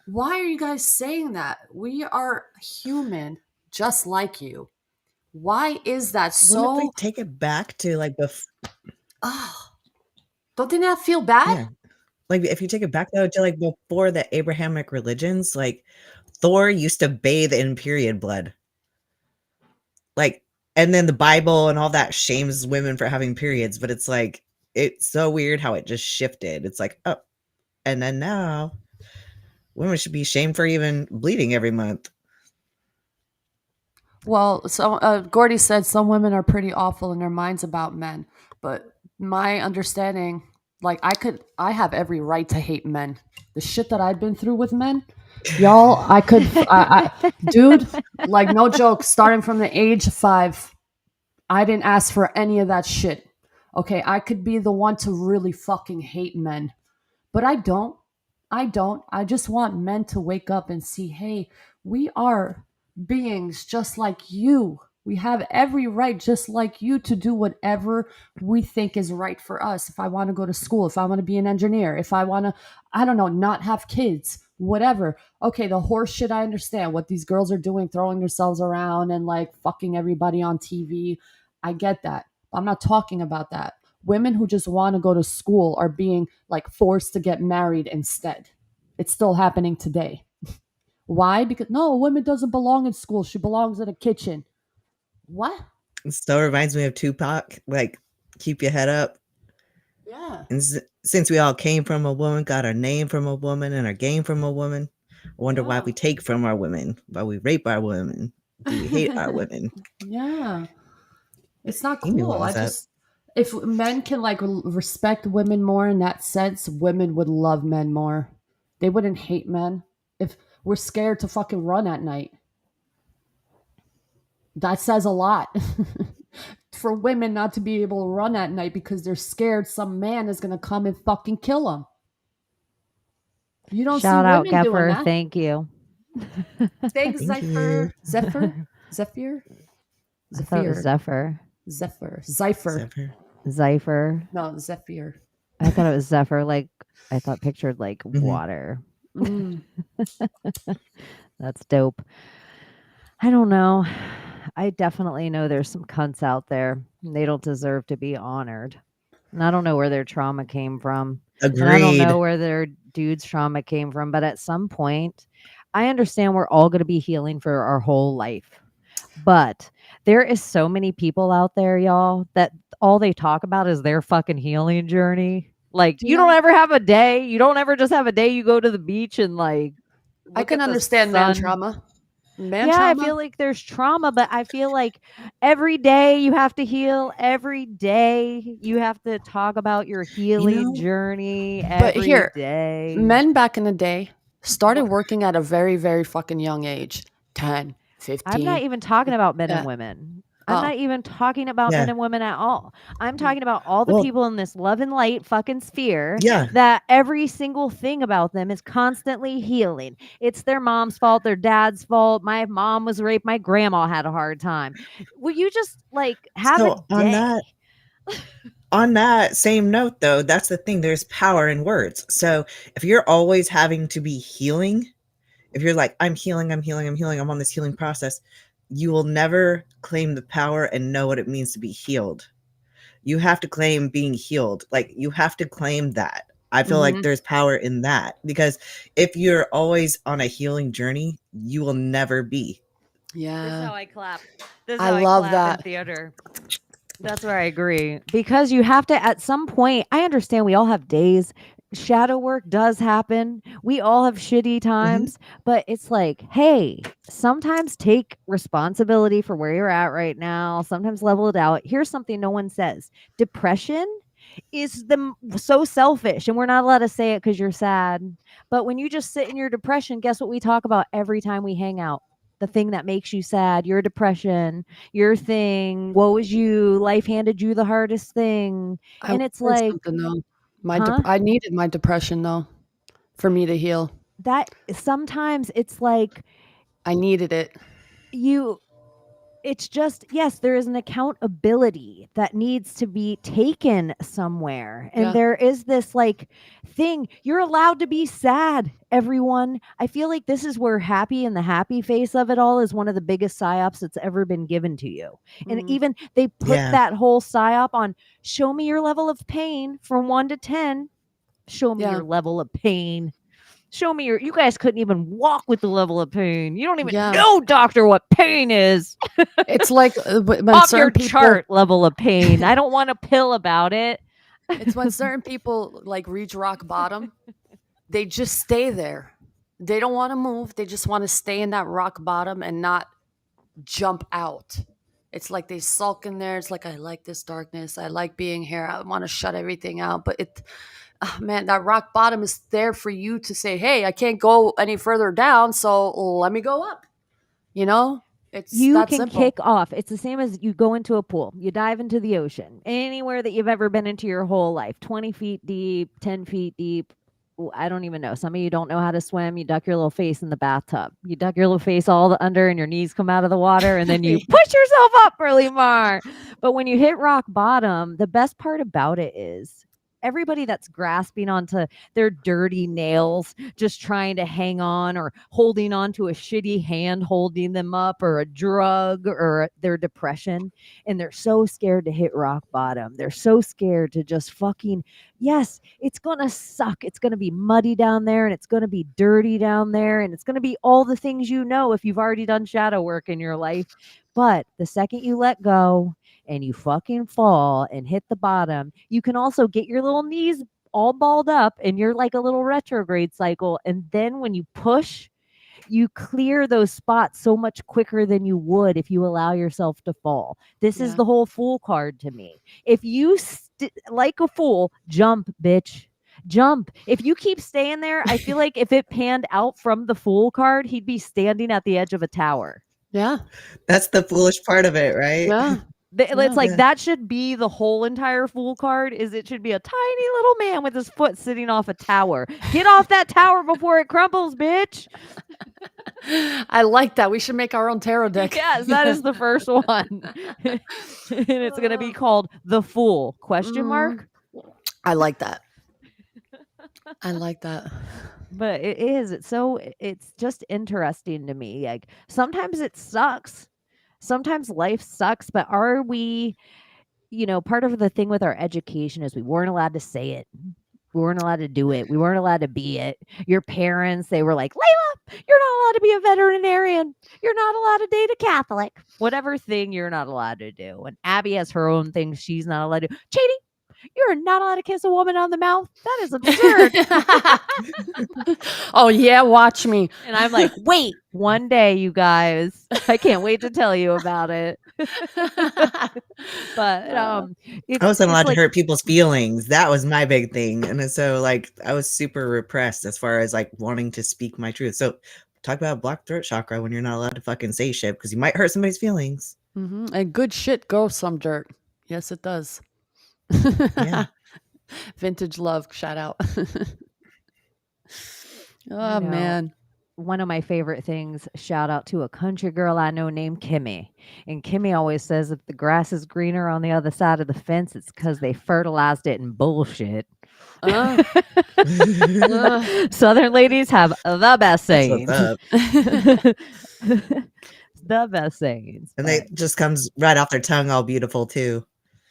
Why are you guys saying that? We are human just like you. Why is that Well, if we so? take it back to like Oh, don't they not feel bad? yeah, like if you take it back though to like before the Abrahamic religions, like Thor used to bathe in period blood. Like, and then the Bible and all that shames women for having periods, but it's like it's so weird how it just shifted. It's like, oh, and then now women should be shamed for even bleeding every month. Well, so Gordy said some women are pretty awful in their minds about men, but my understanding, like I have every right to hate men. The shit that I've been through with men, y'all, dude, like no joke. Starting from the age of 5, I didn't ask for any of that shit. Okay, I could be the one to really fucking hate men, but I don't. I don't. I just want men to wake up and see, hey, we are beings just like you. We have every right, just like you, to do whatever we think is right for us. If I want to go to school, if I want to be an engineer, if I want to, I don't know, not have kids, whatever. Okay, the horse shit, I understand what these girls are doing, throwing themselves around and like fucking everybody on TV. I get that. I'm not talking about that. Women who just want to go to school are being like forced to get married instead. It's still happening today. Why? Because no, a woman doesn't belong in school. She belongs in a kitchen. What? It still reminds me of Tupac, like, keep your head up. Yeah. And since we all came from a woman, got our name from a woman, and our game from a woman, I wonder why we take from our women, why we rape our women, do we hate our women? Yeah. It's not He knew what cool. was up. If men can like respect women more in that sense, women would love men more. They wouldn't hate men. If we're scared to fucking run at night, that says a lot. For women not to be able to run at night because they're scared some man is going to come and fucking kill them. You don't Shout see out women doing Geffer. that. Thank you. Thanks, Thank Zephyr. you. Zephyr? I thought it was Zephyr. Zephyr. Zephyr. No, Zephyr. I thought it was Zephyr. Like I thought pictured like Mhm. water. Mm. That's dope. I don't know. I definitely know there's some cunts out there. And they don't deserve to be honored. And I don't know where their trauma came from. And I don't Agreed. know where their dude's trauma came from. But at some point, I understand we're all going to be healing for our whole life. But there is so many people out there, y'all, that all they talk about is their fucking healing journey. Like, you don't ever have a day. You don't ever just have a day you go to the beach and like I look can at the understand man sun. trauma. Yeah, I feel like there's trauma, but I feel like every day you have to heal. Every day you have to talk about your healing journey But every here, day. men back in the day started working at a very, very fucking young age. 10, 15. I'm not even talking about men and Yeah. women. I'm not even talking about Yeah. men and women at all. I'm talking about all the Well- people in this love and light fucking sphere Yeah. that every single thing about them is constantly healing. It's their mom's fault, their dad's fault. My mom was raped. My grandma had a hard time. Will you just like have a day? On that same note, though, that's the thing. There's power in words. So if you're always having to be healing, if you're like, I'm healing, I'm on this healing process, you will never claim the power and know what it means to be healed. You have to claim being healed. Like, you have to claim that. I feel like there's power in that, because if you're always on a healing journey, you will never be. Yeah. This is how I clap. This is I how love I clap that. in theater. That's where I agree. Because you have to, at some point, I understand we all have days. Shadow work does happen. We all have shitty times, but it's like, hey, sometimes take responsibility for where you're at right now. Sometimes level it out. Here's something no one says. Depression is so selfish, and we're not allowed to say it because you're sad. But when you just sit in your depression, guess what we talk about every time we hang out? The thing that makes you sad, your depression, your thing, woe is you, life handed you the hardest thing. And it's like, though. Huh? I needed my depression though for me to heal. that sometimes it's like I needed it. It's just, yes, there is an accountability that needs to be taken somewhere. And Yeah. there is this like thing. You're allowed to be sad, everyone. I feel like this is where happy and the happy face of it all is one of the biggest psyops that's ever been given to you. And even they put that whole psyop on, show me your level of pain from 1 to 10. Show me your level of pain. Show me you guys couldn't even walk with the level of pain. You don't even know, doctor, what pain is. It's like when off certain your people, chart level of pain. I don't want a pill about it. It's when certain people like reach rock bottom, they just stay there. They don't want to move. They just want to stay in that rock bottom and not jump out. It's like they sulk in there. It's like, I like this darkness. I like being here. I want to shut everything out. But man, that rock bottom is there for you to say, hey, I can't go any further down, so let me go up. You know, it's You that can simple. kick off. It's the same as you go into a pool. You dive into the ocean, anywhere that you've ever been into your whole life, 20 feet deep, 10 feet deep. I don't even know. Some of you don't know how to swim. You duck your little face in the bathtub. You duck your little face all the under and your knees come out of the water and then you push yourself up really far. But when you hit rock bottom, the best part about it is everybody that's grasping onto their dirty nails, just trying to hang on or holding on to a shitty hand holding them up or a drug or their depression. And they're so scared to hit rock bottom. They're so scared to just fucking, yes, it's going to suck. It's going to be muddy down there and it's going to be dirty down there. And it's going to be all the things you know if you've already done shadow work in your life. But the second you let go and you fucking fall and hit the bottom, you can also get your little knees all balled up and you're like a little retrograde cycle. And then when you push, you clear those spots so much quicker than you would if you allow yourself to fall. This is Yeah. the whole fool card to me. If you like a fool, jump, bitch. Jump. If you keep staying there, I feel like if it panned out from the fool card, he'd be standing at the edge of a tower. Yeah. That's the foolish part of it, right? Yeah. It's like Yeah. that should be the whole entire fool card. Is it should be a tiny little man with his foot sitting off a tower. Get off that tower before it crumbles, bitch. I like that. We should make our own tarot deck. Yes, that is the first one. And it's going to be called The Fool, question mark. I like that. I like that. But it is. It's just interesting to me. Like sometimes it sucks. Sometimes life sucks, but are we, part of the thing with our education is we weren't allowed to say it. We weren't allowed to do it. We weren't allowed to be it. Your parents, they were like, Layla, you're not allowed to be a veterinarian. You're not allowed to date a Catholic. Whatever thing you're not allowed to do. And Abby has her own things she's not allowed to do. Chady, you're not allowed to kiss a woman on the mouth. That is absurd. Oh, yeah, watch me. And I'm like, wait, one day, you guys. I can't wait to tell you about it. But I wasn't allowed to hurt people's feelings. That was my big thing. And so like I was super repressed as far as like wanting to speak my truth. So talk about blocked throat chakra when you're not allowed to fucking say shit because you might hurt somebody's feelings. And good shit goes some dirt. Yes, it does. Yeah. Vintage love. Shout out. Oh, man. One of my favorite things, shout out to a country girl I know named Kimmy. And Kimmy always says if the grass is greener on the other side of the fence, it's because they fertilized it in bullshit. Southern ladies have the best sayings. The best sayings. And they just comes right off their tongue all beautiful too.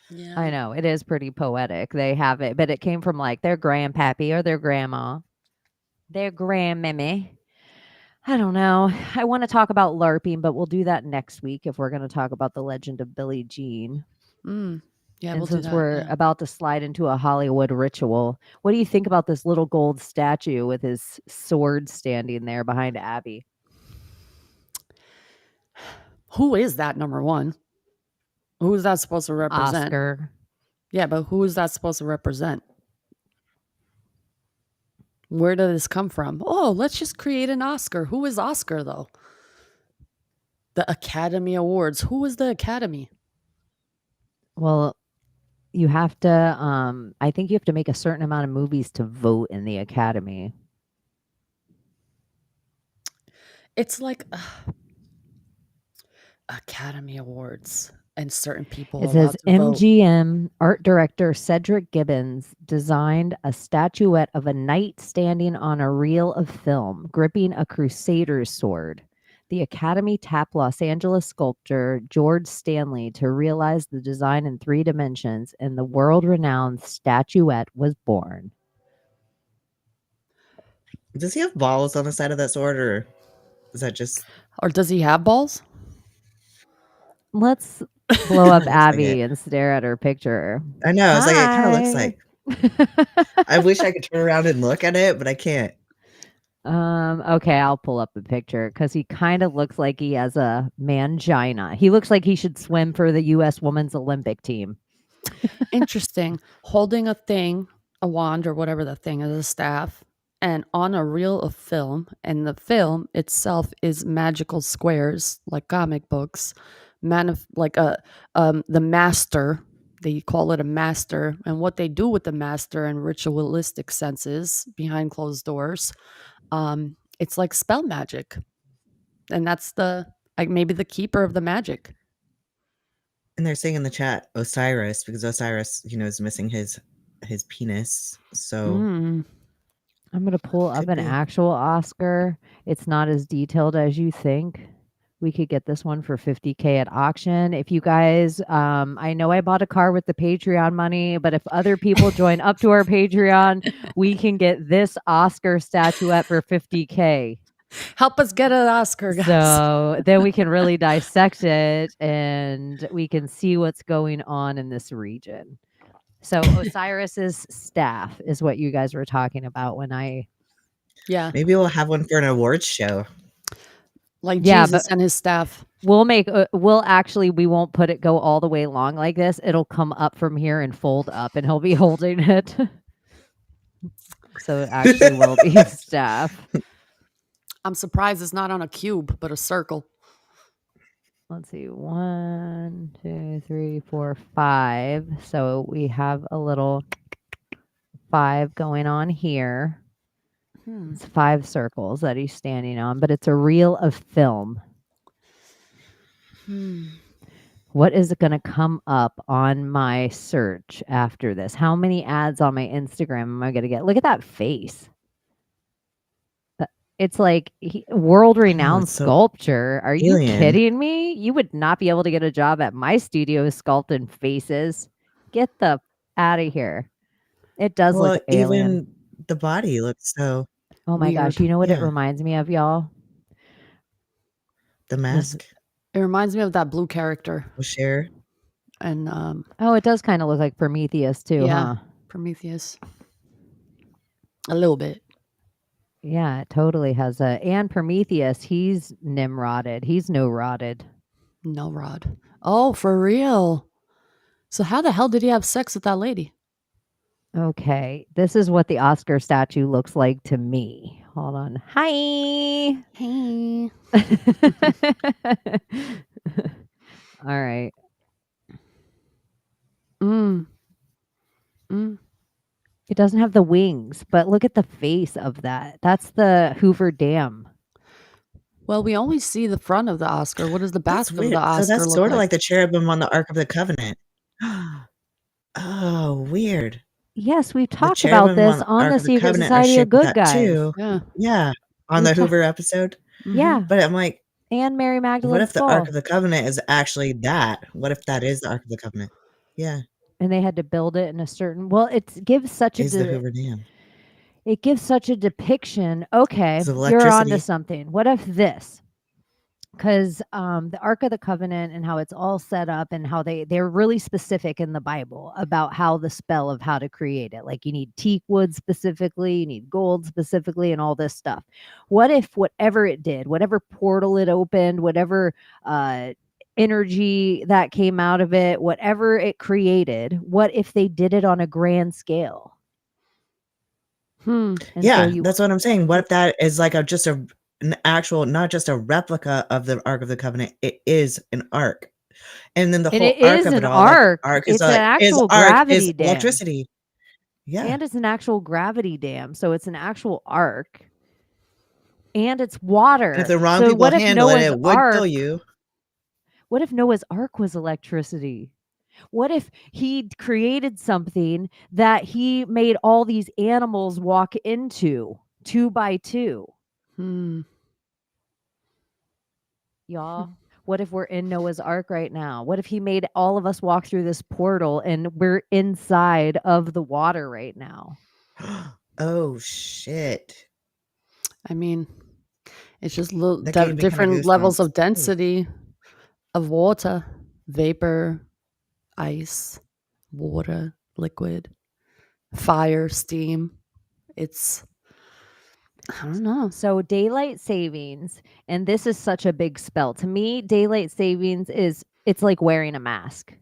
Yeah. I know. It is pretty poetic. They have it, but it came from like their grandpappy or their grandma. Their grandmammy. I don't know. I want to talk about LARPing, but we'll do that next week if we're going to talk about the legend of Billie Jean. Yeah, And we'll since do that, we're about to slide into a Hollywood ritual, what do you think about this little gold statue with his sword standing there behind Abby? Who is that, number one? Who is that supposed to represent? Oscar. Yeah, but who is that supposed to represent? Where did this come from? Oh, let's just create an Oscar. Who is Oscar, though? The Academy Awards. Who is the Academy? Well, you have to, I think you have to make a certain amount of movies to vote in the Academy. It's like Academy Awards and certain people. It says MGM art director Cedric Gibbons designed a statuette of a knight standing on a reel of film, gripping a crusader's sword. The Academy tapped Los Angeles sculptor George Stanley to realize the design in 3 dimensions, and the world-renowned statuette was born. Does he have balls on the side of that sword, or is that just? Or does he have balls? Let's blow up Abby and stare at her picture. I know. It's like it kind of looks like. I wish I could turn around and look at it, but I can't. Okay, I'll pull up a picture because he kind of looks like he has a mangina. He looks like he should swim for the U.S. Women's Olympic team. Interesting. Holding a thing, a wand or whatever the thing is, a staff, and on a reel of film, and the film itself is magical squares like comic books, the master. They call it a master, and what they do with the master in ritualistic senses behind closed doors, it's like spell magic, and that's maybe the keeper of the magic. And they're saying in the chat Osiris, because Osiris, is missing his penis. So Mm. I'm gonna pull up Could an be. actual Oscar. It's not as detailed as you think. We could get this one for 50K at auction. If you guys, I know I bought a car with the Patreon money, but if other people join up to our Patreon, we can get this Oscar statuette for 50K. Help us get an Oscar, guys. So then we can really dissect it and we can see what's going on in this region. So Osiris's staff is what you guys were talking about when I. Yeah, Maybe we'll have one for an awards show. like Yeah, Jesus but and his staff. we won't put it go all the way long like this. It'll come up from here and fold up and he'll be holding it. So it actually will be his staff. I'm surprised it's not on a cube, but a circle. Let's see. 1, 2, 3, 4, 5. So we have a little 5 going on here. It's 5 circles that he's standing on, but it's a reel of film. What is going to come up on my search after this? How many ads on my Instagram am I going to get? Look at that face. It's like world-renowned so sculpture. Are you alien. kidding me? You would not be able to get a job at my studio sculpting faces. Get the out of here. It does Well, look alien. even the body looks so Oh my gosh. weird. You know what it Yeah. reminds me of, y'all? the mask It reminds me of that blue character will share. and Oh, it does kind of look like Prometheus too, Yeah. huh? Prometheus. A little bit. Yeah, it totally has and Prometheus, he's Nimroded. He's no-rotted. No rod. Oh, for real. So how the hell did he have sex with that lady? Okay, this is what the Oscar statue looks like to me. Hold on. Hi. Hey. All right. Mm. It doesn't have the wings, but look at the face of that. That's the Hoover Dam. Well, we always see the front of the Oscar. What does the back That's of weird. the So Oscar that's look sort of like? like the cherubim on the Ark of the Covenant. Oh, weird. Yes, we've The talked about cherubim this on on the Ark of the Secret Covenant are Society of shaped like Good that Guys. too. Yeah. Yeah, on We the ta- Hoover episode. Yeah, But I'm like, and Mary what Magdalene's if the Ark skull. of the Covenant is actually that? What if that is the Ark of the Covenant? Yeah, And they had to build it in a certain. Well, it gives such is the Hoover Dam. it gives such a depiction. Okay, It's of you're onto electricity. something. What if this? Because the Ark of the Covenant and how it's all set up and how they're really specific in the Bible about how the spell of how to create it. Like you need teak wood specifically, you need gold specifically, and all this stuff. What if whatever it did, whatever portal it opened, whatever energy that came out of it, whatever it created, what if they did it on a grand scale? And Yeah, so that's what I'm saying. What if that is like an actual, not just a replica of the Ark of the Covenant? It is an ark, and then the And whole it ark is of it an all, like, ark. ark It's is an actual gravity dam. electricity. Yeah, And it's an actual gravity dam. So it's an actual ark. And it's water. and if the wrong So people what if handle Noah's it would ark? kill you. What if Noah's ark was electricity? What if he created something that he made all these animals walk into 2 by 2? Y'all, what if we're in Noah's ark right now? What if he made all of us walk through this portal and we're inside of the water right now? Oh shit! I mean, it's just That gave me kinda different levels goosebumps. of density of water, vapor, ice, water, liquid, fire, steam. It's I don't know. So daylight savings, and this is such a big spell. To me, daylight savings it's like wearing a mask.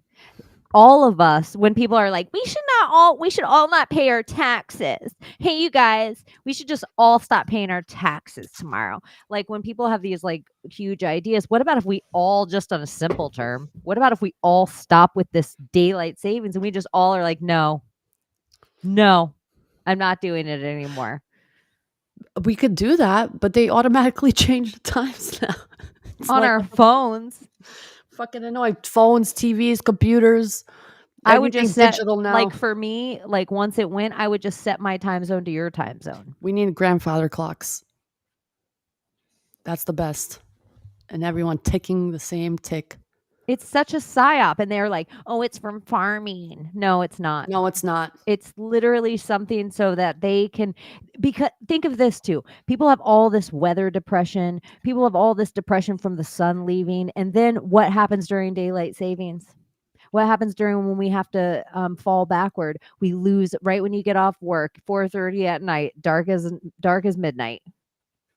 All of us, when people are like, we should all not pay our taxes. Hey, you guys, we should just all stop paying our taxes tomorrow. Like when people have these like huge ideas, what about if we all just on a simple term, what about if we all stop with this daylight savings and we just all are like, no, I'm not doing it anymore. We could do that, but they automatically change the times now. It's On like our phones. fucking annoying. Phones, TVs, computers. I would just everything's set, digital now. like for me, like once it went, I would just set my time zone to your time zone. We need grandfather clocks. That's the best. And everyone ticking the same tick. It's such a psyop. And they're like, oh, it's from farming. No, it's not. No, it's not. It's literally something so that they can, because think of this too. People have all this weather depression. People have all this depression from the sun leaving. And then what happens during daylight savings? What happens during when we have to fall backward? We lose right when you get off work, 4:30 at night, dark as midnight.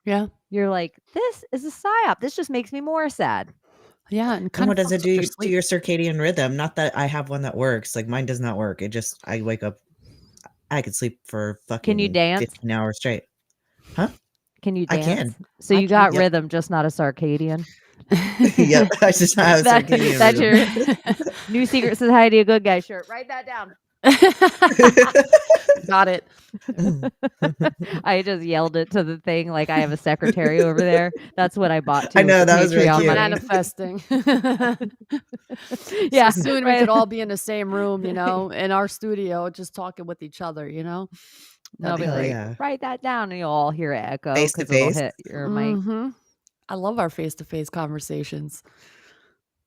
Yeah. You're like, this is a psyop. This just makes me more sad. Yeah. And And what does it do to sleep. your circadian rhythm? Not that I have one that works. Like mine does not work. It just I wake up. I could sleep for fucking Can you dance? 15 hours straight. Huh? Can you I dance? can. So I you can, got yep. rhythm, just not a circadian. Yep. I just have That- circadian that's rhythm. your new Secret Society of Good Guys shirt. Write that down. Got it. I just yelled it to the thing like I have a secretary over there. That's what I bought too. I know, with the that was really Patreon cute. money. Manifesting. Yeah, So soon we right. could all be in the same room, in our studio, just talking with each other, They'll That'd be be Hell like, yeah. write that down, and you'll all hear it echo Face to because it'll face. hit your mic. Mm-hmm. I love our face-to-face conversations.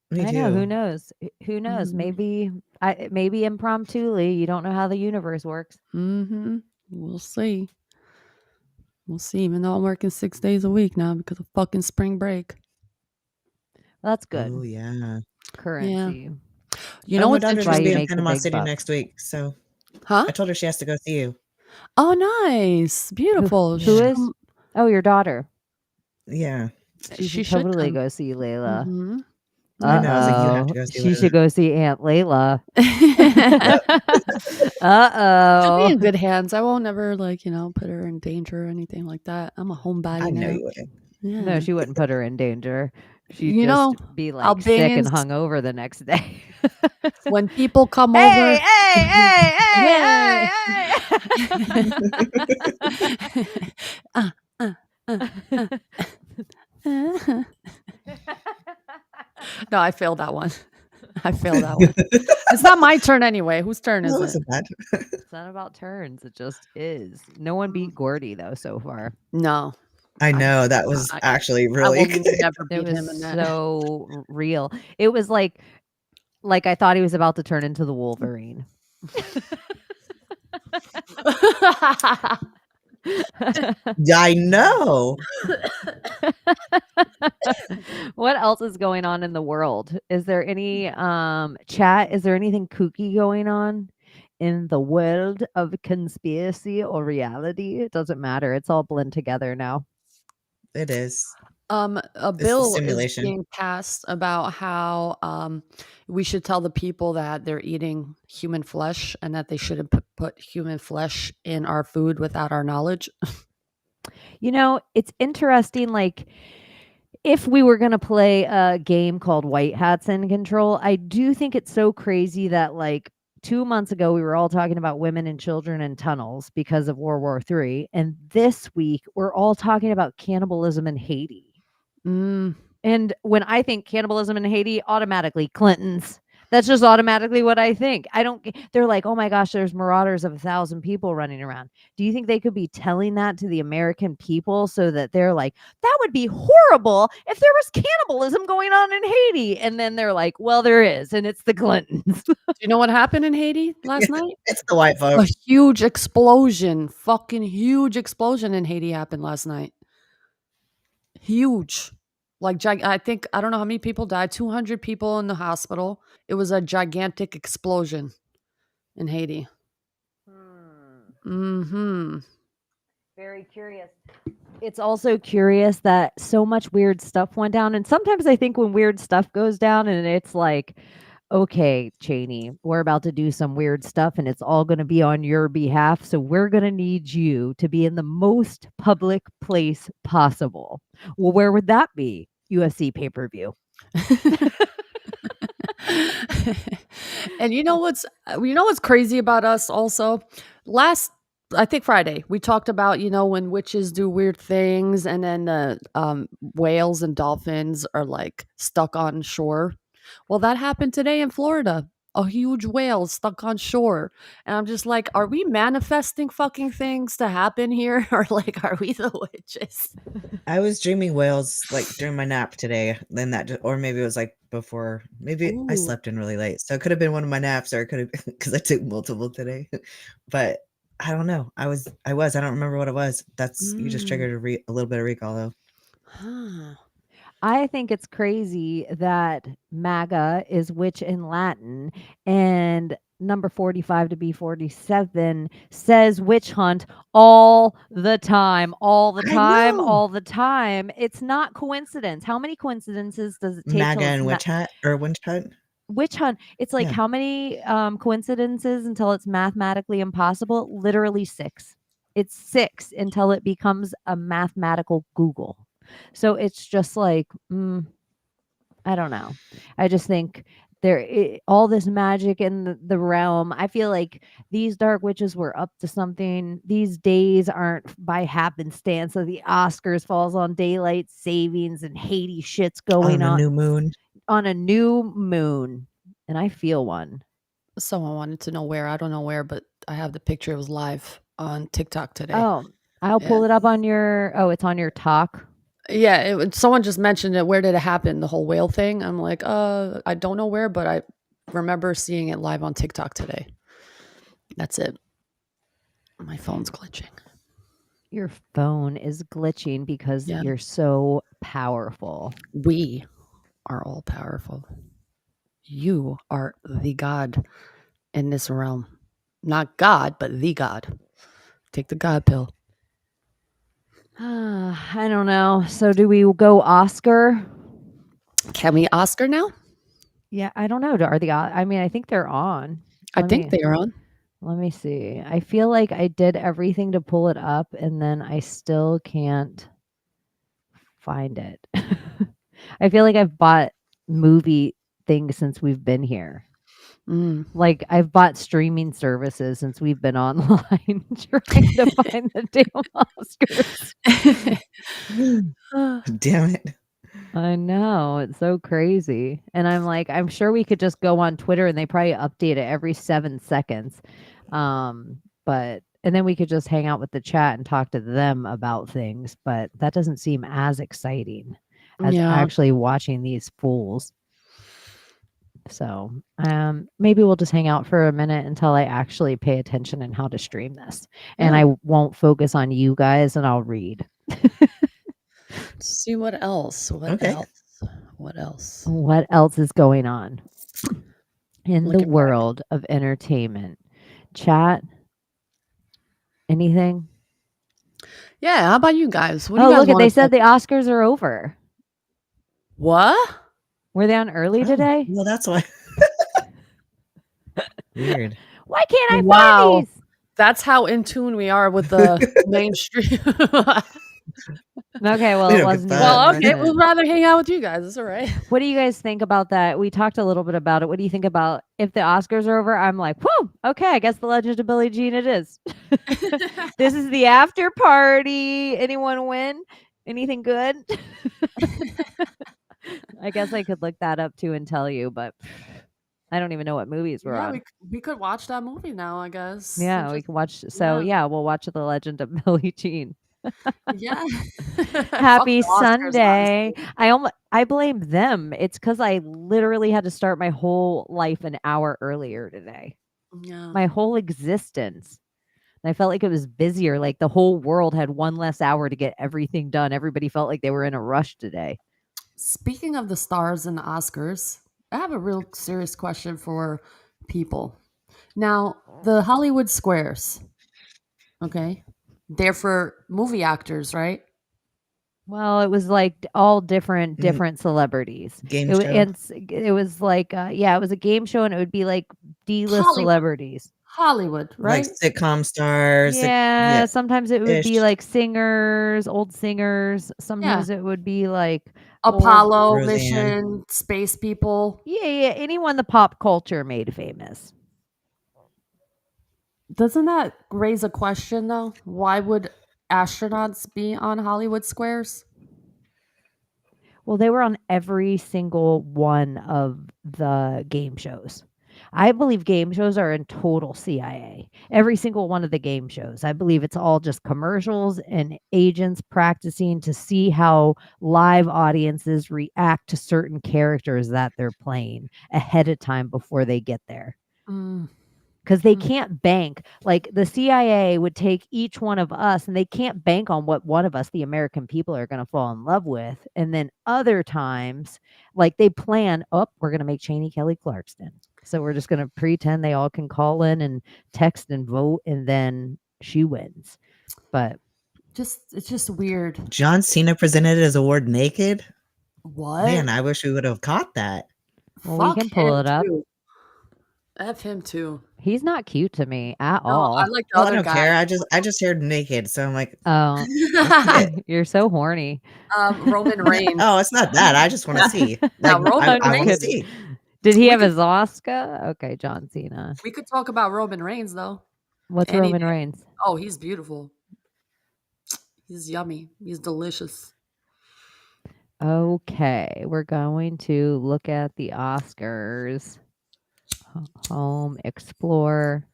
Me I too. know. Who knows? Who knows? Mhm. Maybe impromptuli. You don't know how the universe works. Mm-hmm. We'll see. Even though I'm working 6 days a week now because of fucking spring break. Well, that's good. Oh yeah. Currency. You know my what's daughter's Why gonna you be in make the Panama big City bucks. next week, so Huh? I told her she has to go see you. Oh, nice. Beautiful. Who Yeah. is? Oh, your daughter. Yeah. She should should totally come. go see Layla. Mhm. I know. I was like, you have to Uh-oh. go see She should Layla. go see Aunt Layla. She'll be Uh-oh. in good hands. I won't ever put her in danger or anything like that. I'm a homebody I know now. you wouldn't. Yeah. No, she wouldn't put her in danger. She'd You know, just be like Albanians- sick and hungover the next day. When people come hey, over, hey, No, I failed that one. It's not my turn anyway. Whose turn is No, it? listen, bad. It's not about turns. It just is. No one beat Gordy though so far. No, I know that was I- actually I really will good. never It beat him in was that. so real. It was like I thought he was about to turn into the Wolverine. I know. What else is going on in the world? Is there any chat? Is there anything kooky going on in the world of conspiracy or reality? It doesn't matter. It's all blend together now. It is. A the bill is simulation. being passed about how we should tell the people that they're eating human flesh and that they shouldn't put human flesh in our food without our knowledge. It's interesting. Like, if we were going to play a game called White Hats in Control, I do think it's so crazy that 2 months ago, we were all talking about women and children in tunnels because of World War III. And this week, we're all talking about cannibalism in Haiti. Mm. And when I think cannibalism in Haiti, automatically Clintons. That's just automatically what I think. They're like, oh my gosh, there's marauders of 1,000 people running around. Do you think they could be telling that to the American people so that they're like, that would be horrible if there was cannibalism going on in Haiti? And then they're like, well, there is, and it's the Clintons. Do you know what happened in Haiti last night? It's the white A folks. huge explosion, fucking huge explosion in Haiti happened last night. Huge. I don't know how many people died, 200 people in the hospital. It was a gigantic explosion in Haiti. Mm-hmm. Very curious. It's also curious that so much weird stuff went down. And sometimes I think when weird stuff goes down and it's like, okay, Cheney, we're about to do some weird stuff and it's all going to be on your behalf. So we're going to need you to be in the most public place possible. Well, where would that be? UFC pay-per-view. And you know what's crazy about us also? Last I think Friday, we talked about, when witches do weird things and then the whales and dolphins are like stuck on shore. Well, that happened today in Florida. A huge whale stuck on shore. And I'm just like, are we manifesting fucking things to happen here? Or like, are we the witches? I was dreaming whales like during my nap today. Then or maybe it was like before. Maybe I Ooh. slept in really late, so it could have been one of my naps, or it could have been because I took multiple today. But I don't know. I don't remember what it was. You just triggered a little bit of recall though. Huh. I think it's crazy that MAGA is witch in Latin and number 45 to be 47 says witch hunt all the time, all the I time, know. all the time. It's not coincidence. How many coincidences does it take MAGA till it's and witch hunt or witch hunt? witch hunt? It's like Yeah. how many coincidences until it's mathematically impossible? Literally 6. It's 6 until it becomes a mathematical Google. So it's just like, I don't know. I just think all this magic in the realm. I feel like these dark witches were up to something. These days aren't by happenstance. So the Oscars falls on daylight savings and Haiti shit's going On a on new moon. on a new moon. And I feel one. Someone wanted to know where. I don't know where, but I have the picture. It was live on TikTok today. Oh, I'll pull it up on it's on your talk. Yeah, someone just mentioned it. Where did it happen? The whole whale thing. I'm like, I don't know where, but I remember seeing it live on TikTok today. That's it. My phone's glitching. Your phone is glitching because Yeah. you're so powerful. We are all powerful. You are the God in this realm. Not God, but the God. Take the God pill. I don't know. So do we go Oscar? Can we Oscar now? Yeah, I don't know. Are the I mean, I think they're on. I think they are on. Let me see. I feel like I did everything to pull it up and then I still can't find it. I feel like I've bought movie things since we've been here. Like I've bought streaming services since we've been online trying to find the damn Oscars. Damn it. I know. It's so crazy. And I'm like, I'm sure we could just go on Twitter and they probably update it every 7 seconds. And then we could just hang out with the chat and talk to them about things. But that doesn't seem as exciting as actually watching these fools. So maybe we'll just hang out for a minute until I actually pay attention in how to stream this. And I won't focus on you guys and I'll read. Let's see what else. What else? What else is going on in the world of entertainment? Chat? Anything? Yeah, how about you guys? What do Oh, you guys look, wanna they said talk- the Oscars are over. What? Were they on early today? Well, that's why. Weird. Why can't I Wow. find these? That's how in tune we are with the mainstream. Okay, well, We it don't wasn't. get even that. Well, okay, worth we'd it. rather hang out with you guys. It's all right. What do you guys think about that? We talked a little bit about it. What do you think about if the Oscars are over? I'm like, whoa, okay, I guess the Legend of Billie Jean it is. This is the after party. Anyone win? Anything good? I guess I could look that up too and tell you, but I don't even know what movies we're on. we could watch that movie now, I guess. Yeah, we can watch. So we'll watch The Legend of Billie Jean. Yeah. Happy Fuck the Oscars, Sunday. honestly. I blame them. It's because I literally had to start my whole life an hour earlier today. Yeah. My whole existence. And I felt like it was busier. Like the whole world had one less hour to get everything done. Everybody felt like they were in a rush today. Speaking of the stars and the Oscars, I have a real serious question for people. Now, the Hollywood squares, okay? They're for movie actors, right? Well, it was like all different celebrities. Game It, show. it was like it was a game show, and it would be like D-list Hollywood. celebrities. Hollywood, right? Like sitcom stars. Yeah, sometimes it would be ish. like singers, old singers. Sometimes it would be like Apollo Roseanne. mission, space people. Yeah, anyone the pop culture made famous. Doesn't that raise a question though? Why would astronauts be on Hollywood squares? Well, they were on every single one of the game shows. I believe game shows are in total CIA. Every single one of the game shows. I believe it's all just commercials and agents practicing to see how live audiences react to certain characters that they're playing ahead of time before they get there. Because they can't bank. Like the CIA would take each one of us and they can't bank on what one of us, the American people, are going to fall in love with. And then other times, like they plan, we're going to make Cheney Kelly Clarkson. So we're just going to pretend they all can call in and text and vote, and then she wins. But it's just weird. John Cena presented his award naked. What? Man, I wish we would have caught that. Well, we can pull it up. Too. F him too. He's not cute to me at No, all. I like the other I don't guy. care. I just heard naked, so I'm like, oh, you're so horny. Roman Reigns. Oh, it's not that. I just want to see. Like, Roman I want to Reigns. see. Did he have his Oscar? Okay, John Cena. We could talk about Roman Reigns though. What's Roman Reigns? Oh, he's beautiful. He's yummy. He's delicious. Okay, we're going to look at the Oscars. Home, explore.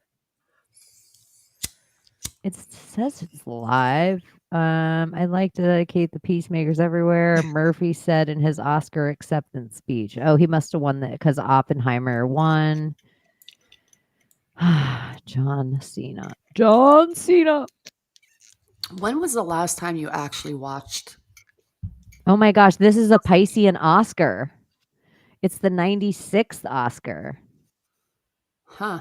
It says it's live. I'd like to dedicate the peacemakers everywhere. Murphy said in his Oscar acceptance speech. Oh, he must have won that because Oppenheimer won. John Cena. John Cena. When was the last time you actually watched? Oh my gosh, this is a Piscean Oscar. It's the 96th Oscar. Huh.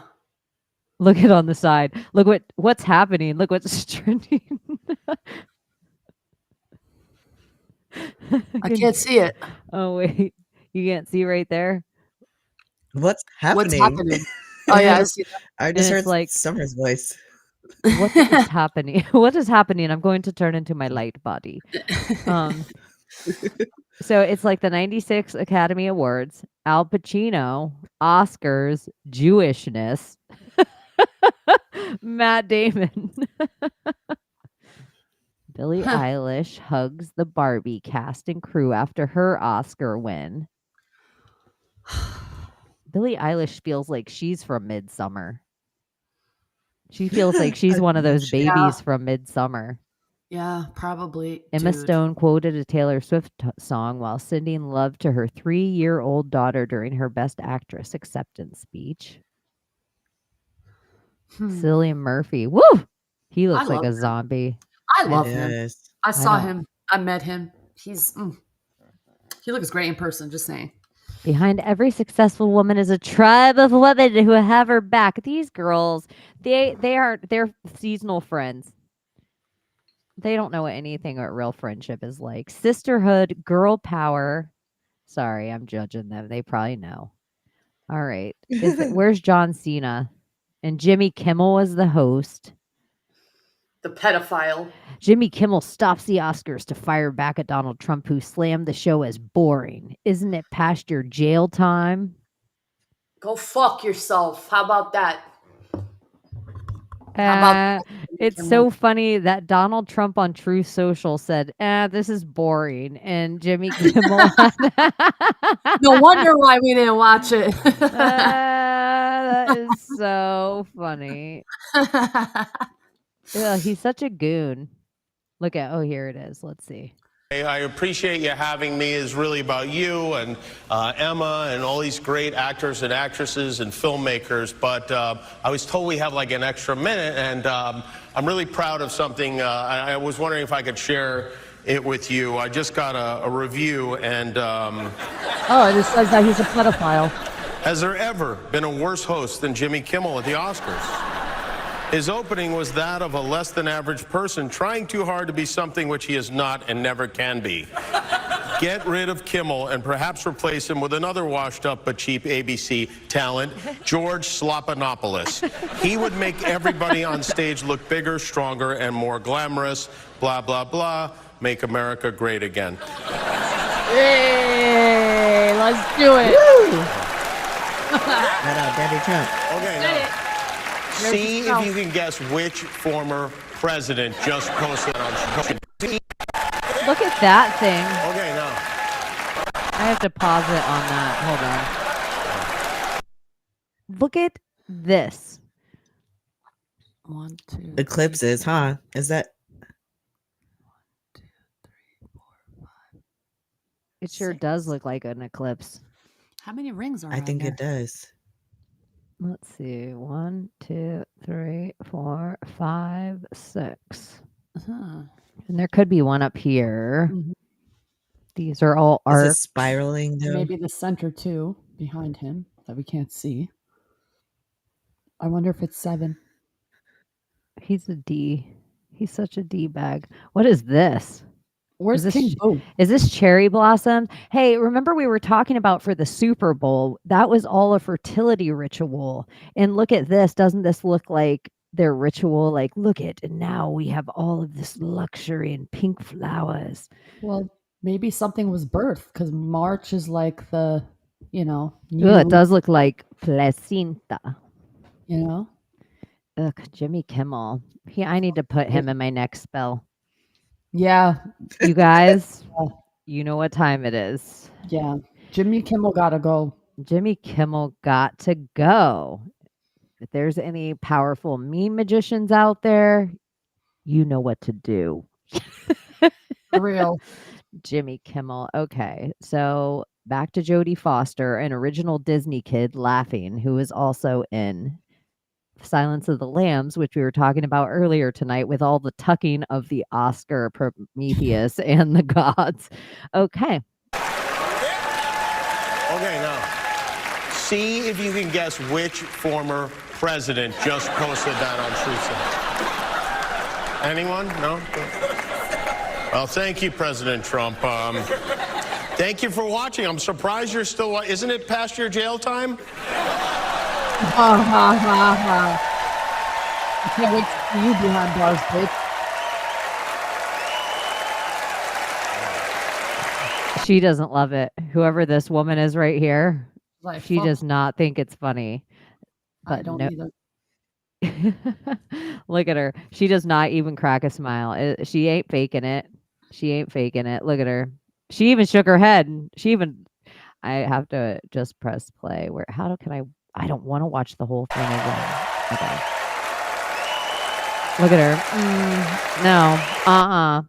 Look it on the side. Look what's happening. Look what's trending. I can't see it. Oh wait, you can't see right there. What's happening? What's happening? Oh yeah, I see that. I just heard like Summer's voice. What is happening? What is happening? I'm going to turn into my light body. So it's like the 96 Academy Awards, Al Pacino, Oscars, Jewishness, Matt Damon. Billie Eilish hugs the Barbie cast and crew after her Oscar win. Billie Eilish feels like she's from Midsummer. She feels like she's one of those babies from Midsummer. Yeah, probably. Emma Stone quoted a Taylor Swift song while sending love to her 3-year-old daughter during her Best Actress acceptance speech. Cillian Murphy. Woo! He looks like a zombie. I love him. I saw him. I met him. He looks great in person, just saying. Behind every successful woman is a tribe of women who have her back. These girls, they're seasonal friends. They don't know anything what real friendship is like. Sisterhood, girl power. Sorry, I'm judging them. They probably know. All right. Where's John Cena? And Jimmy Kimmel was the host. The pedophile. Jimmy Kimmel stops the Oscars to fire back at Donald Trump, who slammed the show as boring. Isn't it past your jail time? Go fuck yourself. How about that? It's so funny that Donald Trump on Truth Social said, this is boring. And Jimmy Kimmel. No wonder why we didn't watch it. That is so funny. He's such a goon. Look at, here it is. Let's see. I appreciate you having me. It's really about you and Emma and all these great actors and actresses and filmmakers. But I was told we have like an extra minute, and I'm really proud of something. I was wondering if I could share it with you. I just got a review, and it says that he's a pedophile. Has there ever been a worse host than Jimmy Kimmel at the Oscars? His opening was that of a less than average person trying too hard to be something which he is not and never can be. Get rid of Kimmel and perhaps replace him with another washed up but cheap ABC talent, George Slopanopoulos. He would make everybody on stage look bigger, stronger, and more glamorous. Blah, blah, blah. Make America great again. Hey, let's do it. Shout out Daddy Trump. Okay, now, see if you can guess which former president just posted on social media. Look at that thing. Okay, now. I have to pause it on that. Hold on. Look at this. 1, 2. Eclipses, huh? Is that? It sure does look like an eclipse. How many rings are I on think there? it does. Let's see. 1, 2, 3, 4, 5, 6. Uh-huh. And there could be one up here. Mhm. These are all Is it arcs. spiraling And though? maybe the center too, behind him, that we can't see. I wonder if it's 7. He's a D. He's such a D bag. What is this? Where's this King sh- Boo? Is this cherry blossom? Hey, remember we were talking about for the Super Bowl? That was all a fertility ritual. And look at this. Doesn't this look like their ritual? Like, look at, and now we have all of this luxury and pink flowers. Well, maybe something was birthed because March is like the, Ooh, it new, does look like placenta. you know. Ugh, Jimmy Kimmel. I need to put him in my next spell. Yeah, You guys, you know what time it is. yeah. Jimmy Kimmel gotta go. Jimmy Kimmel got to go. If there's any powerful meme magicians out there, you know what to do. For real. Jimmy Kimmel. Okay, so back to Jodie Foster, an original Disney kid laughing, who is also in Silence of the Lambs, which we were talking about earlier tonight with all the tucking of the Oscar Prometheus and the gods. Okay. Okay, now. See if you can guess which former president just posted that on Truth. Anyone? No? Well, thank you, President Trump. Thank you for watching. I'm surprised you're still. Isn't it past your jail time? Ha ha ha ha. I can't wait to see you behind bars, bitch. She doesn't love it. Whoever this woman is right here, Like, she fuck, does not think it's funny. I But don't no. either. Look at her. She does not even crack a smile. She ain't faking it. She ain't faking it. Look at her. She even shook her head. I have to just press play. I don't want to watch the whole thing again. Okay. Look at her. No.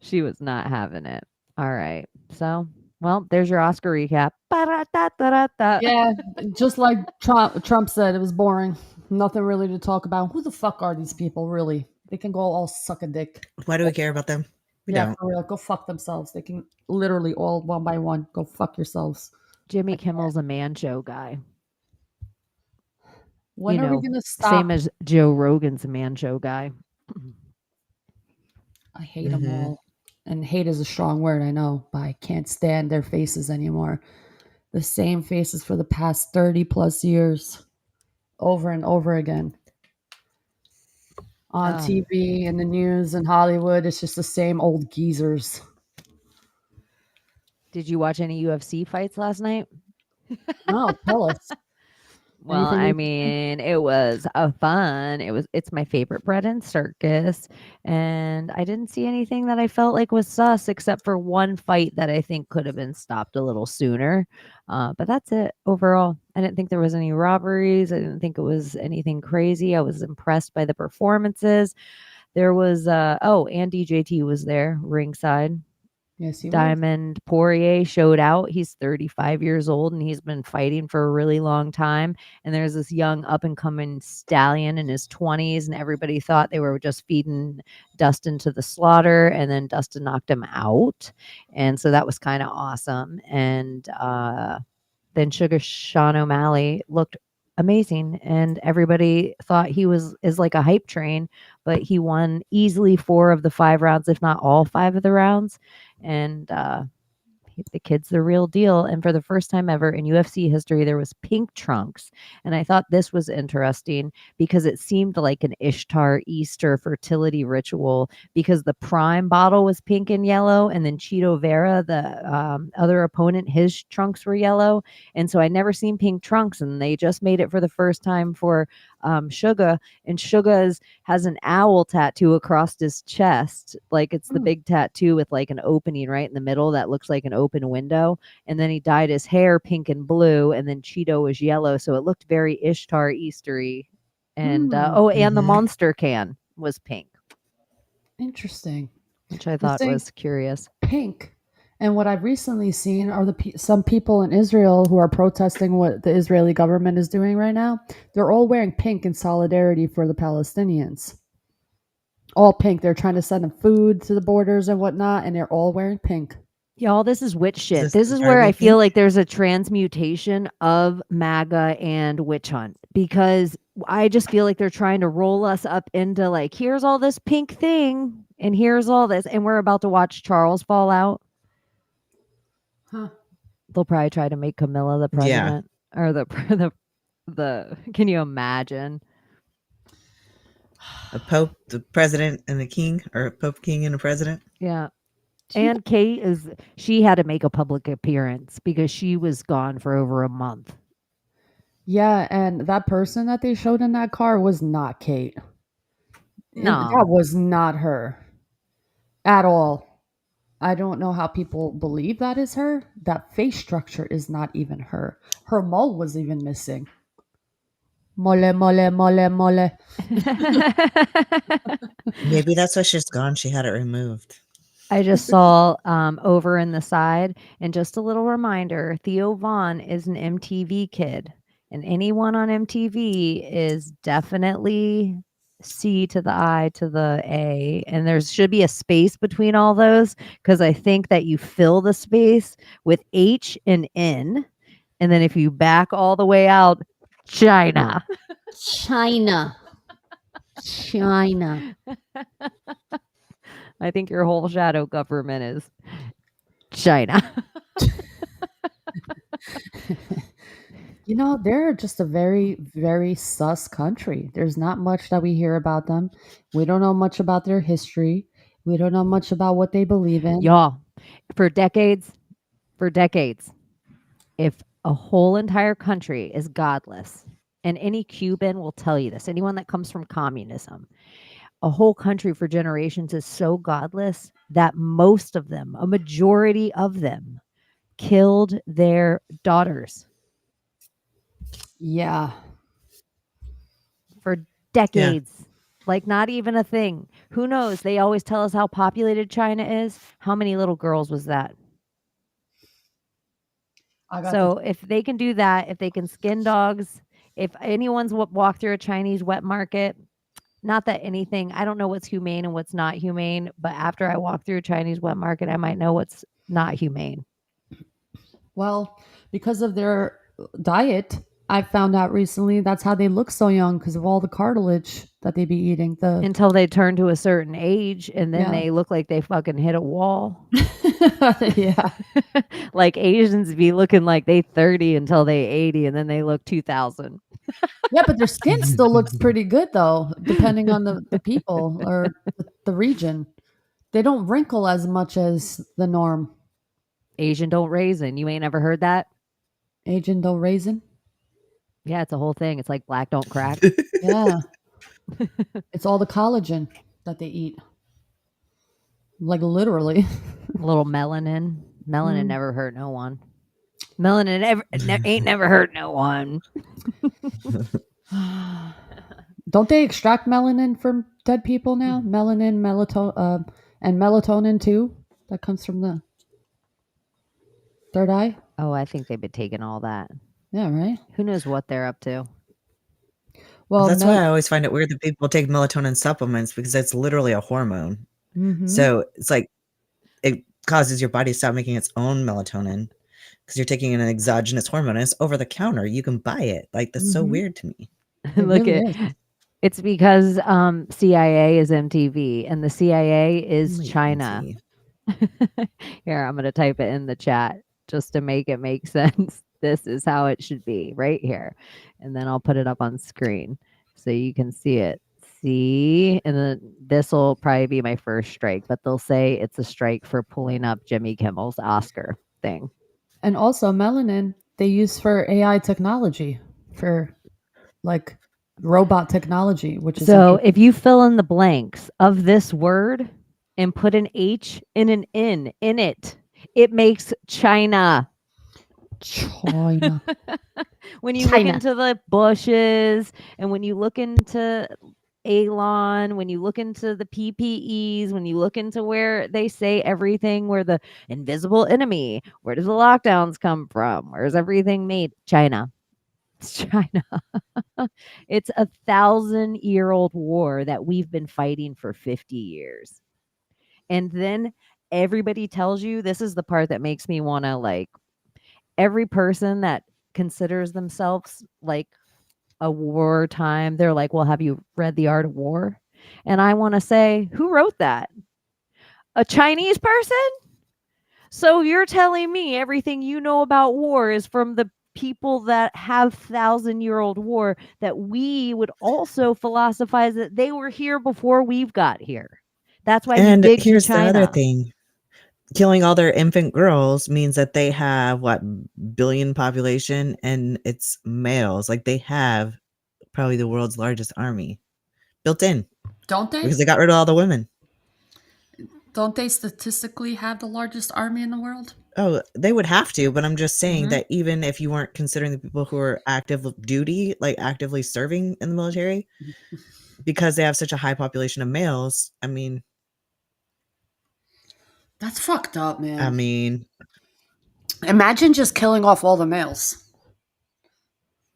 She was not having it. All right. So, well, there's your Oscar recap. Ba-da-da-da-da-da. Yeah, just like Trump said, it was boring. Nothing really to talk about. Who the fuck are these people, really? They can go all suck a dick. Why do we care about them? We Yeah, don't. for real. Go fuck themselves. They can literally all one by one go fuck yourselves. Jimmy Kimmel's a man show guy. When are we gonna stop? Same as Joe Rogan's a man show guy. I hate them all. And hate is a strong word, I know, but I can't stand their faces anymore. The same faces for the past 30 plus years, over and over again. On TV and the news and Hollywood, it's just the same old geezers. Did you watch any UFC fights last night? No, tell us. Well, Anything I you- mean, it was fun. It's my favorite bread and circus, and I didn't see anything that I felt like was sus, except for one fight that I think could have been stopped a little sooner. But that's it overall. I didn't think there was any robberies. I didn't think it was anything crazy. I was impressed by the performances. There was Andy JT was there ringside. Yes, he was. Diamond Poirier showed out. He's 35 years old and he's been fighting for a really long time. And there's this young up and coming stallion in his 20s, and everybody thought they were just feeding Dustin to the slaughter. And then Dustin knocked him out. And so that was kind of awesome. And then Sugar Sean O'Malley looked amazing, and everybody thought he is like a hype train, but he won easily 4 of the 5 rounds, if not all 5 of the rounds, and the kid's the real deal. And for the first time ever in UFC history, there was pink trunks. And I thought this was interesting because it seemed like an Ishtar Easter fertility ritual, because the prime bottle was pink and yellow, and then Cheeto Vera, the other opponent, his trunks were yellow. And so I never seen pink trunks, and they just made it for the first time for Suga, and Suga has an owl tattoo across his chest, like it's the big tattoo with like an opening right in the middle that looks like an open window. And then he dyed his hair pink and blue, and then Cheeto was yellow, so it looked very Ishtar Eastery. And and the monster can was pink, Interesting. which I thought was curious. Pink. And what I've recently seen are some people in Israel who are protesting what the Israeli government is doing right now. They're all wearing pink in solidarity for the Palestinians. All pink. They're trying to send them food to the borders and whatnot, and they're all wearing pink. Y'all, this is witch shit. this This is where entirely I feel pink? like there's a transmutation of MAGA and witch hunt, because I just feel like they're trying to roll us up into like, here's all this pink thing, and here's all this, and we're about to watch Charles fall out. Huh. They'll probably try to make Camilla the Yeah. president, or the can you imagine? A pope, the president, and the king, or a pope, king, and a president. Yeah. And Kate she had to make a public appearance because she was gone for over a month. Yeah, and that person that they showed in that car was not Kate. No. That was not her at all. I don't know how people believe that is her. That face structure is not even her. Her mole was even missing. Mole, mole, mole, mole. Maybe that's why she's gone. She had it removed. I just saw over in the side, and just a little reminder, Theo Vaughn is an MTV kid, and anyone on MTV is definitely C to the I to the A, and there should be a space between all those, because I think that you fill the space with H and N, and then if you back all the way out, China. China. I think your whole shadow government is China. You know, they're just a very, very sus country. There's not much that we hear about them. We don't know much about their history. We don't know much about what they believe in. Y'all, for decades, if a whole entire country is godless, and any Cuban will tell you this, anyone that comes from communism, a whole country for generations is so godless that most of them, a majority of them, killed their daughters Yeah. for decades. Like, not even a thing. Who knows? They always tell us how populated China is. How many little girls was that? So if they can do that, if they can skin dogs, if anyone's walked through a Chinese wet market, not that anything, I don't know what's humane and what's not humane, but after I walk through a Chinese wet market, I might know what's not humane. Well, because of their diet, I found out recently that's how they look so young, because of all the cartilage that they be eating. Until they turn to a certain age, and then Yeah. they look like they fucking hit a wall. Yeah. Like Asians be looking like they 30 until they 80, and then they look 2000. Yeah, but their skin still looks pretty good though, depending on the people or the region. They don't wrinkle as much as the norm. Asian don't raisin. You ain't ever heard that? Asian don't raisin? Yeah, it's a whole thing. It's like black don't crack. Yeah. It's all the collagen that they eat. Like literally. A little melanin. Melanin never hurt no one. Melanin ain't never hurt no one. Don't they extract melanin from dead people now? Melanin, and melatonin too. That comes from the third eye. Oh, I think they've been taking all that. Yeah, right. Who knows what they're up to? Well, That's why I always find it weird that people take melatonin supplements, because it's literally a hormone. Mhm. So it's like it causes your body to stop making its own melatonin. because you're taking an exogenous hormone. And it's over the counter. You can buy it. Like that's so Mhm. weird to me. Look really at is. it's because CIA is MTV and the CIA is China. Latency. Here, I'm going to type it in the chat just to make it make sense. This is how it should be right here. And then I'll put it up on screen so you can see it. See? And then this will probably be my first strike, but they'll say it's a strike for pulling up Jimmy Kimmel's Oscar thing. And also melanin they use for AI technology, for like robot technology, which is So interesting. if you fill in the blanks of this word and put an H and an N in it, it makes China. China. When you look China. into the bushes and when you look into Alon, when you look into the PPEs, when you look into where they say everything, where the invisible enemy, where does the lockdowns come from? Where's everything made? China. It's China. It's 1,000-year-old war that we've been fighting for 50 years. And then everybody tells you, this is the part that makes me want to like, every person that considers themselves like a wartime, they're like, well, have you read The Art of War? And I want to say, who wrote that? A Chinese person? So you're telling me everything you know about war is from the people that have 1,000-year-old war, that we would also philosophize that they were here before we've got here. That's why we And dig to here's the other China. thing. Killing all their infant girls means that they have what billion population and it's males. Like they have probably the world's largest army built in Don't they? because they got rid of all the women. Don't they statistically have the largest army in the world? Oh, they would have to, but I'm just saying Mhm. that even if you weren't considering the people who are active duty, like actively serving in the military, because they have such a high population of males, I mean, That's fucked up, man. I Imagine just killing off all the males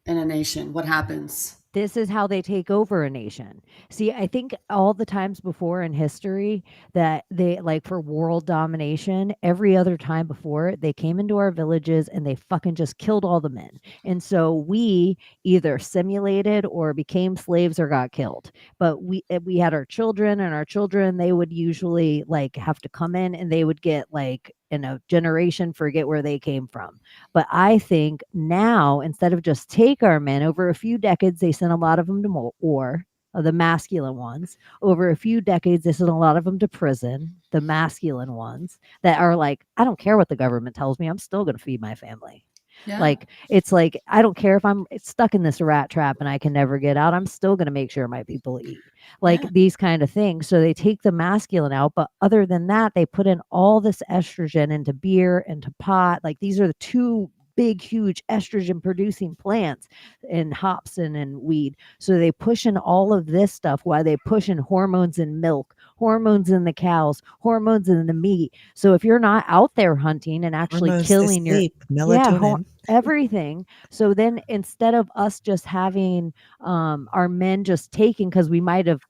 in a nation. What happens? This is how they take over a nation. See, I think all the times before in history that they like for world domination, every other time before they came into our villages and they fucking just killed all the men. And so we either simulated or became slaves or got killed. But we had our children, and our children, they would usually like have to come in and they would get like in a generation forget where they came from. But I think now, instead of just take our men, over a few decades, they sent a lot of them to war, the masculine ones. Over a few decades, they sent a lot of them to prison, the masculine ones that are like, I don't care what the government tells me, I'm still going to feed my family. Yeah. Like, it's like, I don't care if I'm stuck in this rat trap and I can never get out. I'm still going to make sure my people eat. Like Yeah. these kind of things. So they take the masculine out. But other than that, they put in all this estrogen into beer, into pot. Like these are the two big, huge estrogen producing plants in hops and in weed. So they push in all of this stuff while they push in hormones in milk, hormones in the cows, hormones in the meat. So if you're not out there hunting and actually hormones, killing your sleep, melatonin. everything. So then instead of us just having our men just taking, because we might have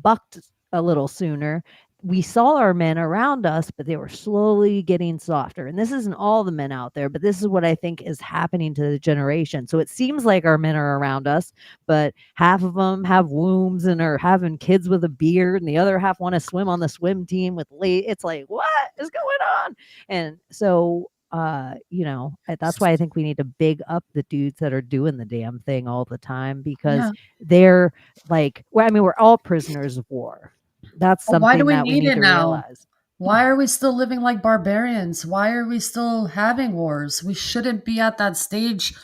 bucked a little sooner, we saw our men around us, but they were slowly getting softer. And this isn't all the men out there, but this is what I think is happening to the generation. So it seems like our men are around us, but half of them have wombs and are having kids with a beard, and the other half want to swim on the swim team with it's like, what is going on? And so that's why I think we need to big up the dudes that are doing the damn thing all the time, because Yeah. they're like, well, I mean, we're all prisoners of war. That's Well, why do something we that we need need it to now? realize. Why are we still living like barbarians? Why are we still having wars? We shouldn't be at that stage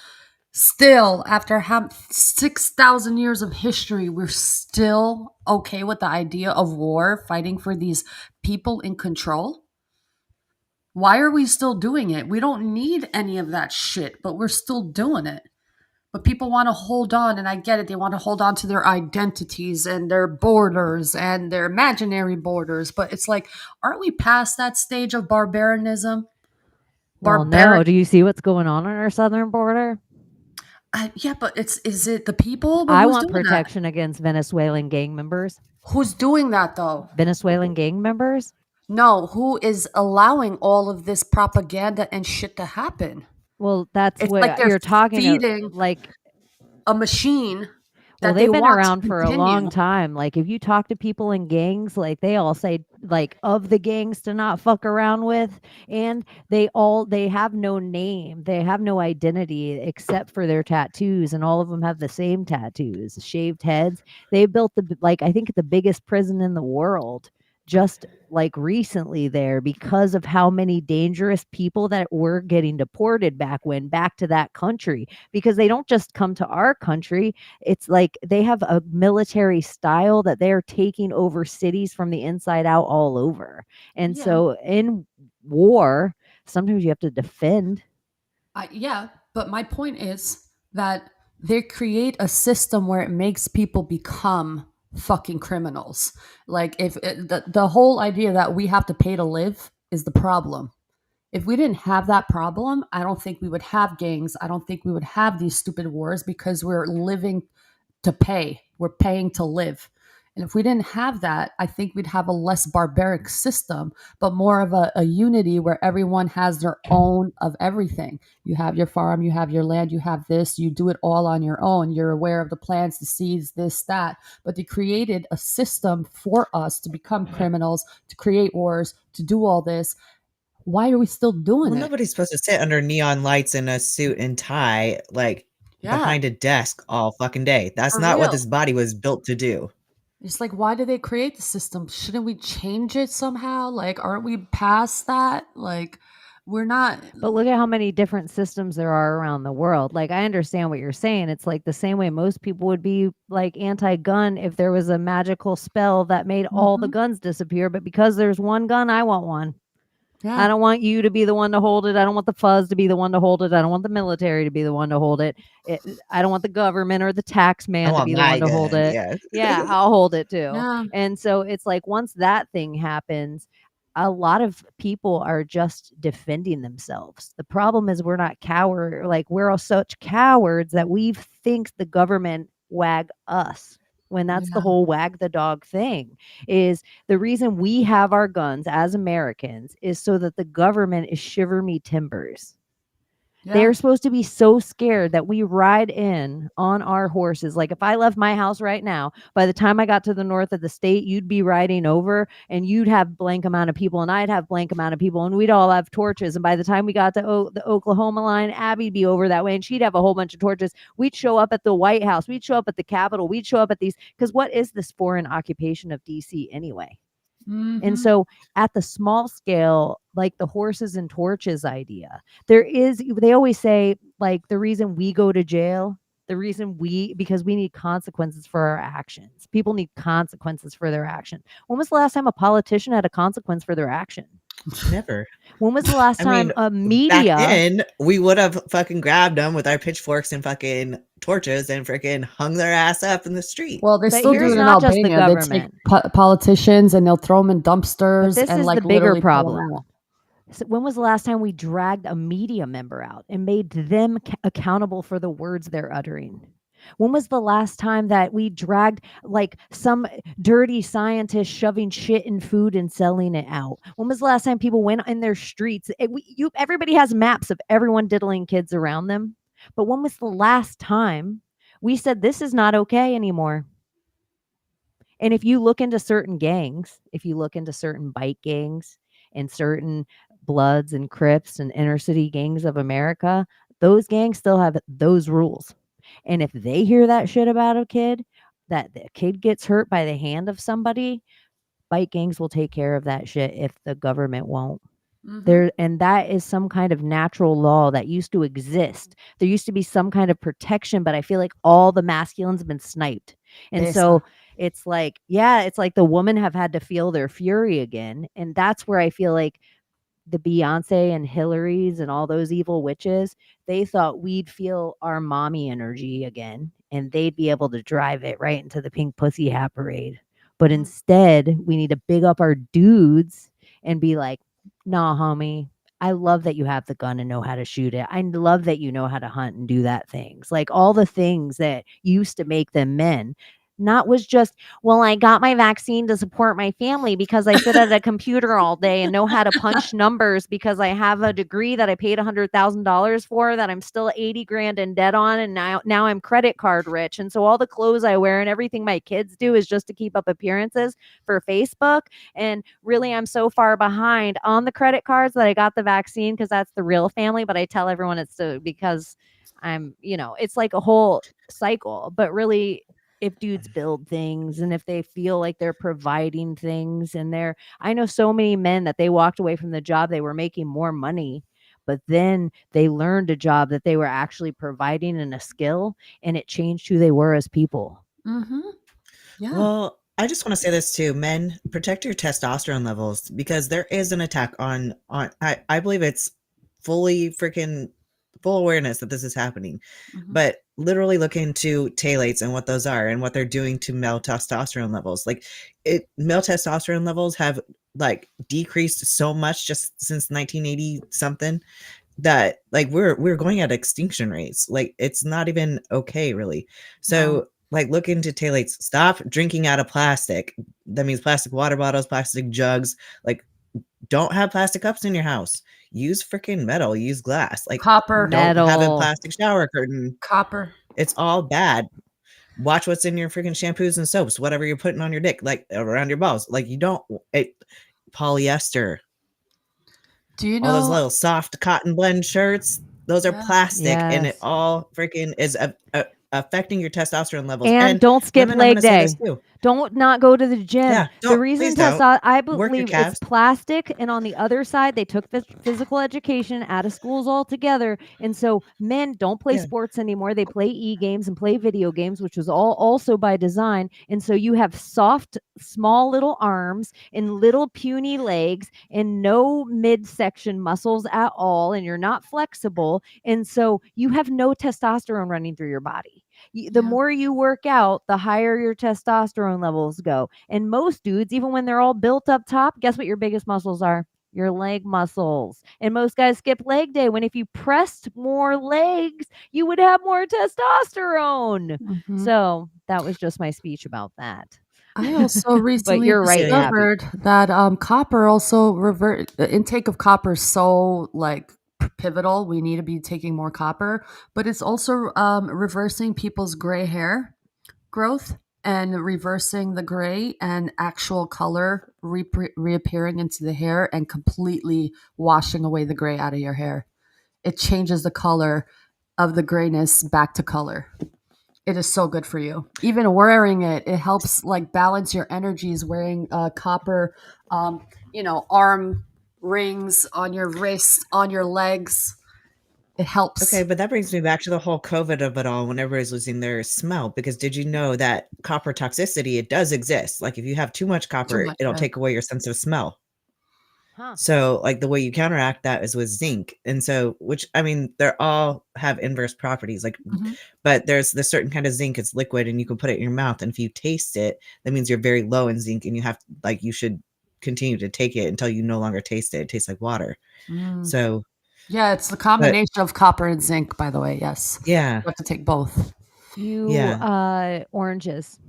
still. After 6,000 years of history, we're still okay with the idea of war, fighting for these people in control. Why are we still doing it? We don't need any of that shit, but we're still doing it. But people want to hold on, and I get it. They want to hold on to their identities and their borders and their imaginary borders. But it's like, aren't we past that stage of barbarianism? Well, no. Do you see what's going on our southern border? Yeah, but is it the people? But I who's want doing that? protection against Venezuelan gang members. Who's doing that though? Venezuelan gang members? No, who is allowing all of this propaganda and shit to happen? Well, that's It's like what they're you're talking to, feeding like, a machine well, that they they've been want to around for a long continue. time. Like, if you talk to people in gangs, like, they all say, like, of the gangs to not fuck around with, and they have no name. They have no identity except for their tattoos, and all of them have the same tattoos, shaved heads. They built like, I think the biggest prison in the world just like recently there because of how many dangerous people that were getting deported back to that country, because they don't just come to our country. It's like they have a military style that they're taking over cities from the inside out all over. And Yeah. so in war, sometimes you have to defend. Yeah, but my point is that they create a system where it makes people become fucking criminals. Like if the whole idea that we have to pay to live is the problem. If we didn't have that problem, I don't think we would have gangs. I don't think we would have these stupid wars because we're living to pay. We're paying to live. And if we didn't have that, I think we'd have a less barbaric system, but more of a unity where everyone has their own of everything. You have your farm, you have your land, you have this, you do it all on your own. You're aware of the plants, the seeds, this, that. But they created a system for us to become criminals, to create wars, to do all this. Why are we still doing Well, it? nobody's supposed to sit under neon lights in a suit and tie, like, Yeah, behind a desk all fucking day. That's for not what real. this body was built to do. It's like, why did they create the system? Shouldn't we change it somehow? Like, aren't we past that? Like, we're not. But look at how many different systems there are around the world. Like, I understand what you're saying. It's like the same way most people would be like anti-gun if there was a magical spell that made all the Mhm. guns disappear. But because there's one gun, I want one. I Yeah, don't want you to be the one to hold it. I don't want the fuzz to be the one to hold it. I don't want the military to be the one to hold it. I don't want the government or the tax I man to want be the my one to hold gun, it. yeah. Yeah, I'll hold it too. yeah, And so it's like once that thing happens, a lot of people are just defending themselves. The problem is we're not coward, like we're all such cowards that we think the government wag us, when that's the yeah, whole wag the dog thing. Is the reason we have our guns as Americans is so that the government is shiver me timbers. yeah. They're supposed to be so scared that we ride in on our horses. Like if I left my house right now, by the time I got to the north of the state, you'd be riding over and you'd have blank amount of people and I'd have blank amount of people and we'd all have torches. And by the time we got to the Oklahoma line, Abby'd be over that way and she'd have a whole bunch of torches. We'd show up at the White House. We'd show up at the Capitol. We'd show up at these, because what is this foreign occupation of DC anyway? And Hmm. so at the small scale, like the horses and torches idea, they always say, like, the reason we go to jail, because we need consequences for our actions. People need consequences for their action. When was the last time a politician had a consequence for their action? Never. When was the last I time mean, a back media? then, we would have fucking grabbed them with our pitchforks and fucking torches and freaking hung their ass up in the street. Well, they But still do here's it in not just the Albania. They take government. politicians and they'll throw them in But dumpsters this and is the like bigger literally pull them problem. out. So when was the last time we dragged a media member out and made them accountable for the words they're uttering? When was the last time that we dragged like some dirty scientist shoving shit in food and selling it out? When was the last time people went in their streets? Everybody has maps of everyone diddling kids around them. But when was the last time we said this is not okay anymore? And if you look into certain gangs, if you look into certain bike gangs and certain Bloods and Crips and inner city gangs of America, those gangs still have those rules. And if they hear that shit about a kid, that the kid gets hurt by the hand of somebody, bike gangs will take care of that shit if the government won't. Hmm. And that is some kind of natural law that used to exist. There used to be some kind of protection, but I feel like all the masculines have been sniped. And Esa. so it's like, yeah, it's like the women have had to feel their fury again. And that's where I feel like the Beyonce and Hillary's and all those evil witches, they thought we'd feel our mommy energy again and they'd be able to drive it right into the pink pussy hat parade. But instead, we need to big up our dudes and be like, nah, homie, I love that you have the gun and know how to shoot it. I love that you know how to hunt and do that things. Like all the things that used to make them men. Not was just, well, I got my vaccine to support my family because I sit at a computer all day and know how to punch numbers because I have a degree that I paid $100,000 for that I'm still 80 grand in debt on. And now I'm credit card rich. And so all the clothes I wear and everything my kids do is just to keep up appearances for Facebook. And really, I'm so far behind on the credit cards that I got the vaccine because that's the real family. But I tell everyone it's because I'm, it's like a whole cycle. But really, if dudes build things and if they feel like they're providing things I know so many men that they walked away from the job, they were making more money, but then they learned a job that they were actually providing and a skill, and it changed who they were as people. Mm-hmm. Yeah. Well, I just want to say this too. Men, protect your testosterone levels because there is an attack on I believe it's fully freaking full awareness that this is happening. Mhm. But literally look into talates and what those are and what they're doing to male testosterone levels. Like male testosterone levels have like decreased so much just since 1980 something that like we're going at extinction rates. Like it's not even okay really. So No. like look into talates. Stop drinking out of plastic. That means plastic water bottles, plastic jugs. Like don't have plastic cups in your house. Use freaking metal. Use glass. Like Copper. don't have a Metal. plastic shower curtain. Copper. It's all bad. Watch what's in your freaking shampoos and soaps, whatever you're putting on your dick, like around your balls. Like you don't polyester. Do you All those know? little soft cotton blend shirts, those are Yeah. plastic, and it Yes. all freaking is affecting your testosterone levels. And don't skip women, I'm leg gonna say this day. too. Don't not go to the gym. Yeah, The don't reason please don't I work your believe it's calves. plastic, and on the other side, they took physical education out of schools altogether. And so men don't play Yeah. sports anymore. They play e-games and play video games, which was all also by design. And so you have soft, small little arms and little puny legs and no midsection muscles at all, and you're not flexible. And so you have no testosterone running through your body. The Yeah. more you work out, the higher your testosterone levels go. And most dudes, even when they're all built up top, guess what your biggest muscles are? Your leg muscles. And most guys skip leg day when if you pressed more legs, you would have more testosterone. Mhm. So that was just my speech about that. I also recently you're right, Happy. discovered that copper also the intake of copper is so like pivotal. We need to be taking more copper, but it's also reversing people's gray hair growth and reversing the gray and actual color reappearing into the hair and completely washing away the gray out of your hair. It changes the color of the grayness back to color. It is so good for you. Even wearing it helps like balance your energies. Wearing copper, arm rings on your wrists, on your legs. It helps. Okay, but that brings me back to the whole COVID of it all when everybody's losing their smell. Because did you know that copper toxicity, it does exist. Like if you have too much copper, much, it'll yeah. take away your sense of smell. Huh. So like the way you counteract that is with zinc. And so, which I mean, they're all have inverse properties. Like, Mhm. but there's this certain kind of zinc, it's liquid and you can put it in your mouth. And if you taste it, that means you're very low in zinc and you have like, you should continue to take it until you no longer taste it. It tastes like water. Mm. So Yeah, it's the combination of copper and zinc, by the way. Yes. yeah. You have to take both. Oranges.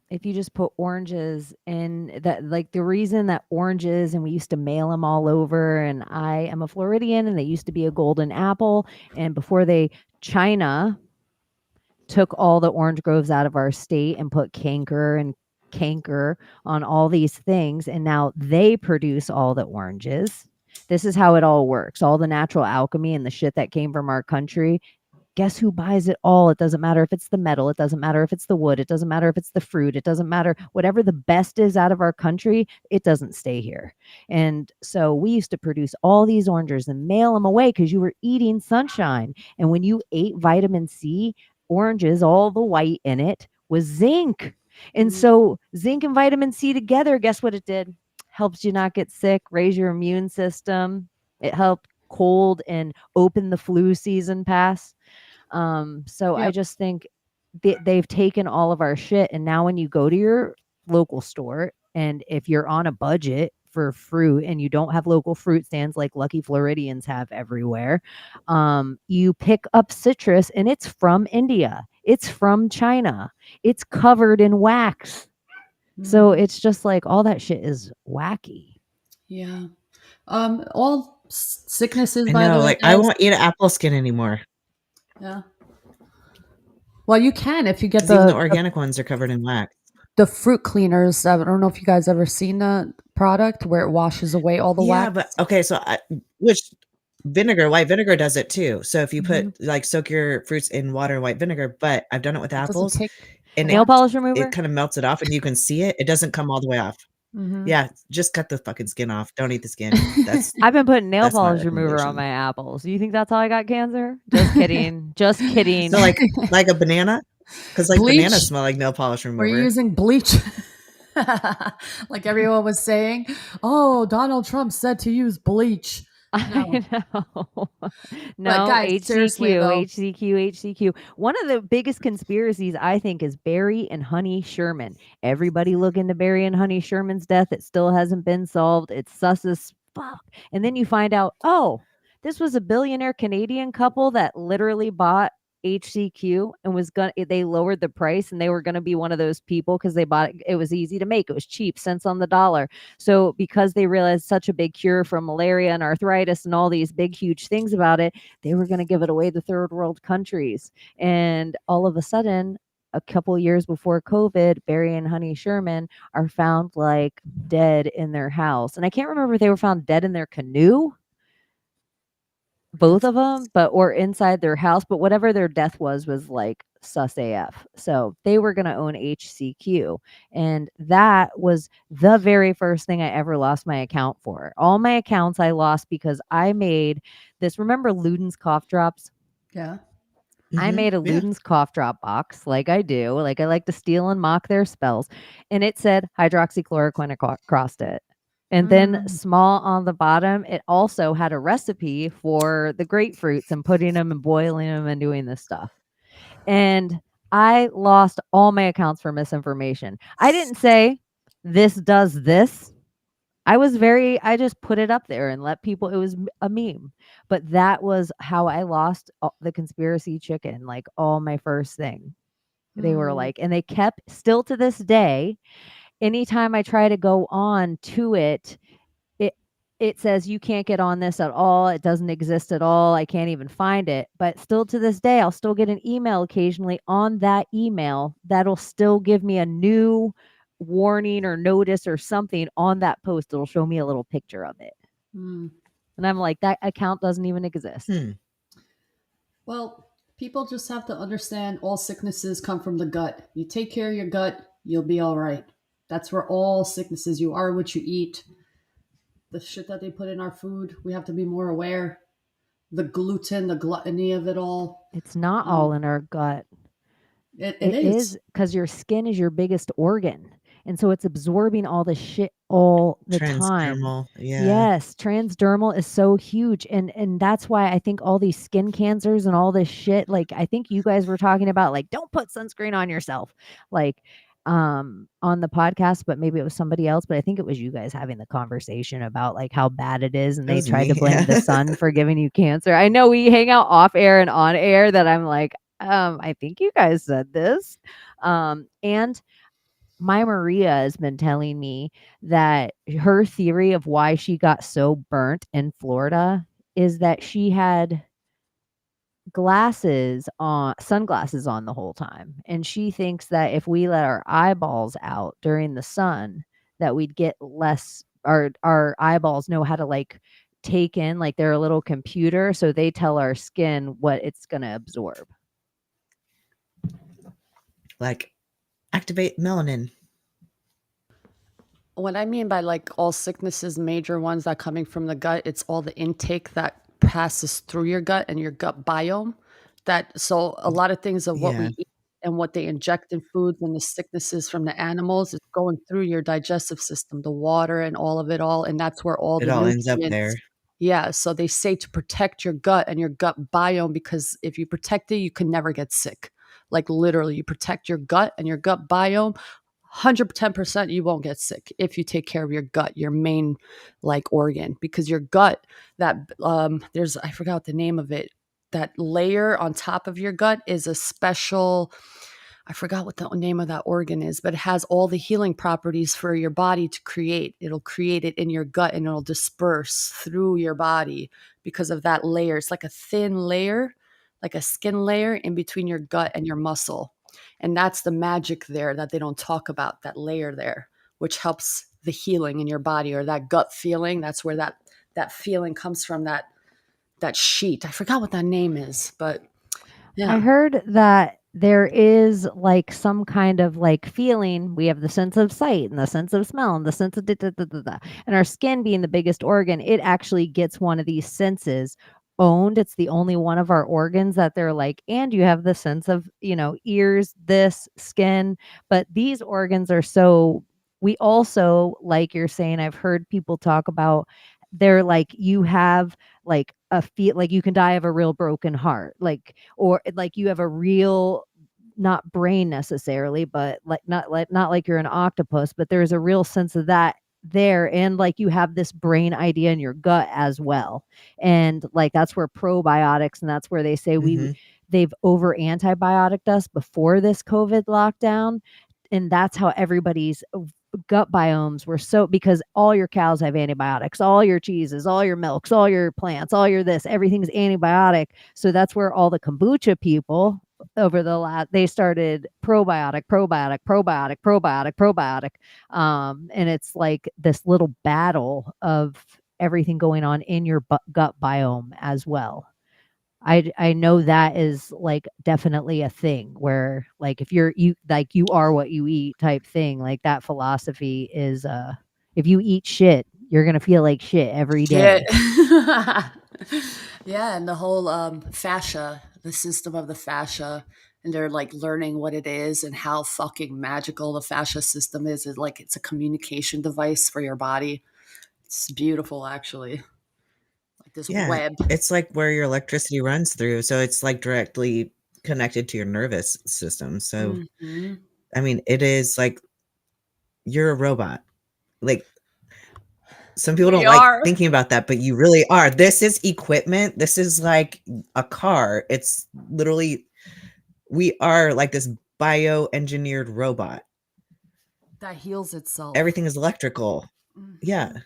If you just put oranges in that, like the reason that oranges, and we used to mail them all over, and I am a Floridian and they used to be a golden apple. And before China took all the orange groves out of our state and put canker on all these things. And now they produce all the oranges. This is how it all works. All the natural alchemy and the shit that came from our country. Guess who buys it all? It doesn't matter if it's the metal. It doesn't matter if it's the wood. It doesn't matter if it's the fruit. It doesn't matter. Whatever the best is out of our country, it doesn't stay here. And so we used to produce all these oranges and mail them away because you were eating sunshine. And when you ate vitamin C, oranges, all the white in it was zinc. And so zinc and vitamin C together, guess what it did? Helps you not get sick, raise your immune system. It helped cold and open the flu season pass. So I Yep. just think they've taken all of our shit. And now when you go to your local store, and if you're on a budget for fruit and you don't have local fruit stands like lucky Floridians have everywhere, you pick up citrus and it's from India. It's from China. It's covered in wax. So it's just like all that shit is wacky. Yeah. All sicknesses, I by the know, way, like I guys. won't eat apple skin anymore. Yeah. Well, you can if you get Because even the organic ones are covered in wax. the fruit cleaners. I don't know if you guys ever seen that product where it washes away all the Yeah, wax. but okay, so which white vinegar does it too. So if you Mhm. put like soak your fruits in water and white vinegar, but I've done it with It doesn't apples take and Nail polish remover? it kind of melts it off and you can see it. It doesn't come all the way off. Mhm. Yeah, just cut the fucking skin off. Don't eat the skin. That's I've been putting nail that's my polish remover on recommendation. my apples. You think that's how I got cancer? Just kidding. Just kidding. So like a banana? Because like Bleach? bananas smell like nail polish Were you remover. using bleach? Like everyone was saying, oh, Donald Trump said to use bleach. I know. But No, guys, seriously though, HCQ. One of the biggest conspiracies, I think, is Barry and Honey Sherman. Everybody look into Barry and Honey Sherman's death. It still hasn't been solved. It's sus as fuck. And then you find out, oh, this was a billionaire Canadian couple that literally bought HCQ and they lowered the price and they were gonna be one of those people because they bought it. It was easy to make. It was cheap, cents on the dollar. So because they realized such a big cure for malaria and arthritis and all these big, huge things about it, they were going to give it away to third world countries. And all of a sudden, a couple years before COVID, Barry and Honey Sherman are found like dead in their house. And I can't remember if they were found dead in their canoe, both of them, or inside their house, but whatever their death was like sus AF. So they were going to own HCQ. And that was the very first thing I ever lost my account for. All my accounts I lost because I made this. Remember Luden's cough drops? yeah. I made a Yeah. Luden's cough drop box like I do. Like I like to steal and mock their spells. And it said hydroxychloroquine across it. And then small on the bottom, it also had a recipe for the grapefruits and putting them and boiling them and doing this stuff. And I lost all my accounts for misinformation. I didn't say this does this. I just put it up there and let people, it was a meme. But that was how I lost the conspiracy chicken, like all my first thing. They were like, and they kept still to this day, anytime I try to go on to it, it says you can't get on this at all. It doesn't exist at all. I can't even find it. But still to this day, I'll still get an email occasionally on that email that'll still give me a new warning or notice or something on that post. It'll show me a little picture of it. And I'm like, that account doesn't even exist. Well, people just have to understand all sicknesses come from the gut. You take care of your gut, you'll be all right. That's where all sicknesses, you are what you eat. The shit that they put in our food, we have to be more aware. The gluten, the gluttony of it all. It's not all in our gut. It It is. is because your skin is your biggest organ. And so it's absorbing all the shit all the time. Transdermal. Yeah. Yes, transdermal is so huge. And that's why I think all these skin cancers and all this shit, like I think you guys were talking about, like, don't put sunscreen on yourself. Like on the podcast, but maybe it was somebody else, but I think it was you guys having the conversation about like how bad it is, and It they was tried to me, blame yeah. the sun for giving you cancer. I know we hang out off air and on air that I'm like, I think you guys said this. And my Maria has been telling me that her theory of why she got so burnt in Florida is that she had sunglasses on the whole time. And she thinks that if we let our eyeballs out during the sun, that we'd get less, our eyeballs know how to like take in, like they're a little computer. So they tell our skin what it's going to absorb. Like activate melanin. What I mean by like all sicknesses, major ones that coming from the gut, it's all the intake that passes through your gut and your gut biome. So a lot of things of what we Yeah. eat and what they inject in foods and the sicknesses from the animals is going through your digestive system, the water and all of it all. And that's where all It the all ends up nutrients. there. Yeah. So they say to protect your gut and your gut biome, because if you protect it, you can never get sick. Like literally, you protect your gut and your gut biome. 110% you won't get sick if you take care of your gut, your main like organ, because your gut, that I forgot the name of it. that layer on top of your gut is a special, I forgot what the name of that organ is, but it has all the healing properties for your body to create. It'll create it in your gut and it'll disperse through your body because of that layer. It's like a thin layer, like a skin layer in between your gut and your muscle. And that's the magic there that they don't talk about, that layer there, which helps the healing in your body, or that gut feeling. That's where that feeling comes from, that sheet. I forgot what that name is, but yeah. I heard that there is like some kind of like feeling. We have the sense of sight and the sense of smell and the sense of and our skin being the biggest organ, it actually gets one of these senses owned. It's the only one of our organs that they're like, and you have the sense of, ears, this, skin, but these organs are so, we also, like you're saying, I've heard people talk about, they're like, you have like a feel like you can die of a real broken heart, like, or like you have a real, not brain necessarily, but not like you're an octopus, but there's a real sense of that there, and like you have this brain idea in your gut as well. And like that's where probiotics, and that's where they say Mhm. they've over antibiotic us before this COVID lockdown, and that's how everybody's gut biomes were, so because all your cows have antibiotics, all your cheeses, all your milks, all your plants, all your this, everything's antibiotic. So that's where all the kombucha people over the last, they started probiotic. And it's like this little battle of everything going on in your gut biome as well. I know that is like definitely a thing where like if you like you are what you eat type thing, like that philosophy is if you eat shit, you're gonna feel like shit every Shit. day. Yeah, and the whole fascia, the system of the fascia, and they're like learning what it is and how fucking magical the fascia system is. It's like it's a communication device for your body. It's beautiful, actually. Like this Yeah, web. it's like where your electricity runs through, so it's, like, directly connected to your nervous system, so, Hmm. I mean, it is like you're a robot. Like, some people We don't like are. thinking about that, but you really are. This is equipment. This is like a car. It's literally we are like this bioengineered robot. That heals itself. Everything is electrical. Yeah. Mhm.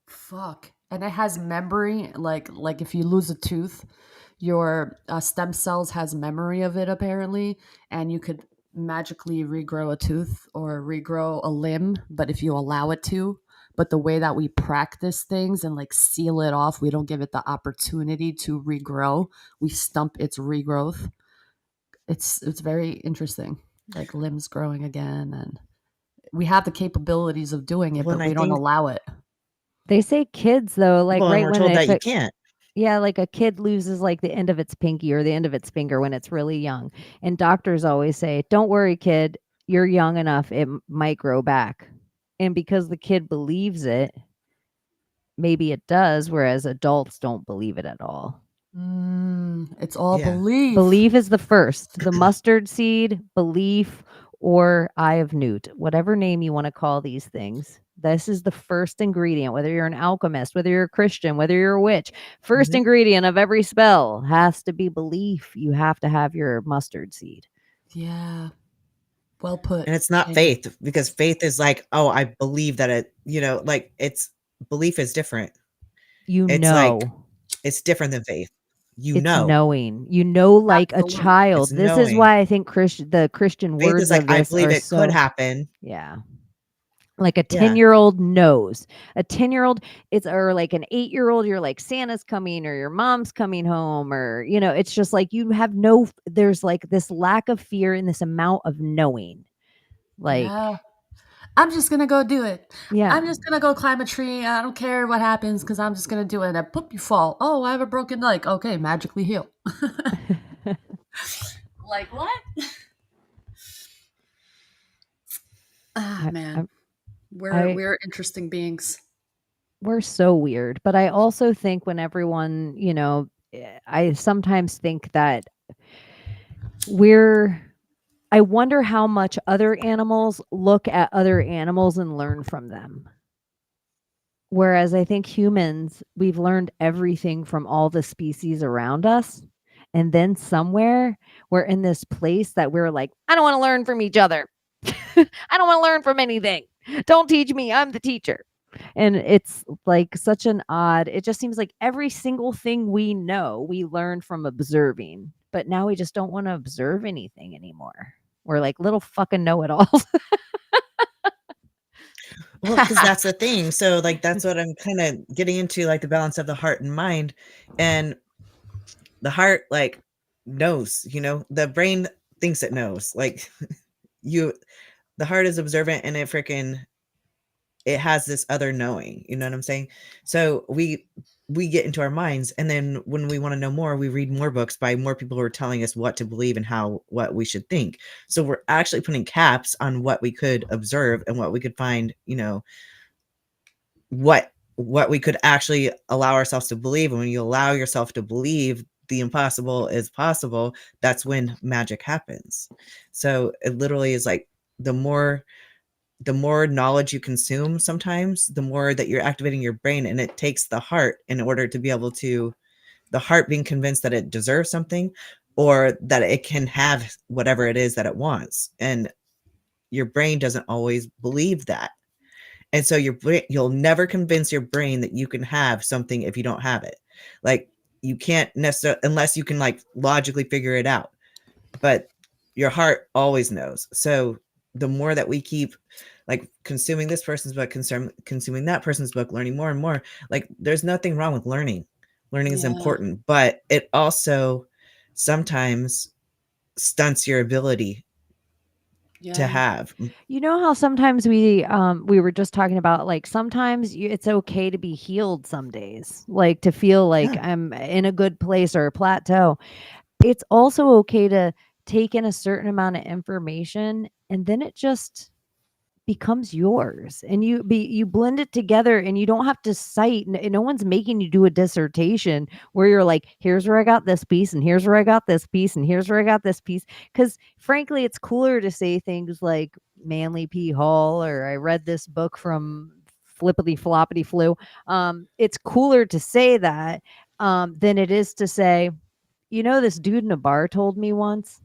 Fuck. And it has memory. Like if you lose a tooth, your stem cells has memory of it apparently, and you could magically regrow a tooth or regrow a limb, but if you allow it to. But the way that we practice things and like seal it off, we don't give it the opportunity to regrow. We stump its regrowth. It's very interesting. Like limbs growing again, and we have the capabilities of doing it, Well, and but I we don't think allow it. They say kids though, like well, and right we're when told if that you it, can't. yeah, like a kid loses like the end of its pinky or the end of its finger when it's really young. And doctors always say, "Don't worry, kid. You're young enough. It might grow back." And because the kid believes it, maybe it does, whereas adults don't believe it at all. It's all Yeah. belief. Belief is the first. The mustard seed, belief, or eye of newt, whatever name you want to call these things. This is the first ingredient, whether you're an alchemist, whether you're a Christian, whether you're a witch. First Mhm. ingredient of every spell has to be belief. You have to have your mustard seed. Yeah. Well put. And it's not Andy. faith because faith is like, "Oh, I believe that it," like it's belief is different. You It's like know. it's different than faith. You It's know. knowing. You know, like a Absolutely. It's child. This is knowing. why I think the Christian Faith is words like, of "I this believe are it could so, happen." yeah. Like a Yeah. 10-year-old knows. A 10-year-old, it's, or like an 8-year-old, you're like, Santa's coming or your mom's coming home, or, it's just like you have no, there's like this lack of fear in this amount of knowing. Like, Yeah. I'm just gonna go do it. yeah. I'm just gonna go climb a tree. I don't care what happens because I'm just gonna do it. And poop, you fall. Oh, I have a broken leg. Okay, magically heal. Like what? Ah, I, man, I, we're I, we're interesting beings. we're so weird. But I also think when everyone, I sometimes think that we're, I wonder how much other animals look at other animals and learn from them. Whereas I think humans, we've learned everything from all the species around us. And then somewhere we're in this place that we're like, I don't want to learn from each other. I don't want to learn from anything. Don't teach me. I'm the teacher. And it's like such an odd, it just seems like every single thing we know, we learned from observing. But now we just don't want to observe anything anymore. We're like little fucking know it alls. Well, because that's the thing. So, like, that's what I'm kind of getting into, like the balance of the heart and mind. And the heart, like, knows, the brain thinks it knows. Like, the heart is observant and it has this other knowing, you know what I'm saying? So we get into our minds, and then when we want to know more, we read more books by more people who are telling us what to believe and what we should think. So we're actually putting caps on what we could observe and what we could find, what we could actually allow ourselves to believe. And when you allow yourself to believe the impossible is possible, that's when magic happens. So it literally is like the more knowledge you consume, sometimes the more that you're activating your brain, and it takes the heart in order to be able to, the heart being convinced that it deserves something or that it can have whatever it is that it wants. And your brain doesn't always believe that. And so you'll never convince your brain that you can have something if you don't have it. Like, you can't necessarily, unless you can like logically figure it out. But your heart always knows. So the more that we keep like consuming this person's book, consuming that person's book, learning more and more, like, there's nothing wrong with learning. Learning is important, but it also sometimes stunts your ability to have. You know how sometimes we were just talking about, like, sometimes it's okay to be healed some days, like to feel like I'm in a good place or a plateau. It's also okay to take in a certain amount of information, and then it just becomes yours, and you blend it together, and you don't have to cite, no one's making you do a dissertation where you're like, here's where I got this piece, and here's where I got this piece, and here's where I got this piece. Because frankly, it's cooler to say things like Manly P. Hall, or I read this book from Flippity Floppity Flu. It's cooler to say that than it is to say, this dude in a bar told me once.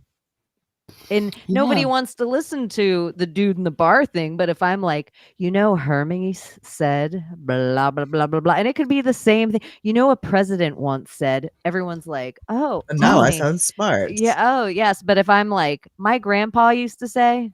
And nobody wants to listen to the dude in the bar thing. But if I'm like, Hermes said blah, blah, blah, blah, blah. And it could be the same thing. A president once said, everyone's like, oh, No, I really? sound smart. Yeah. Oh, yes. But if I'm like, my grandpa used to say.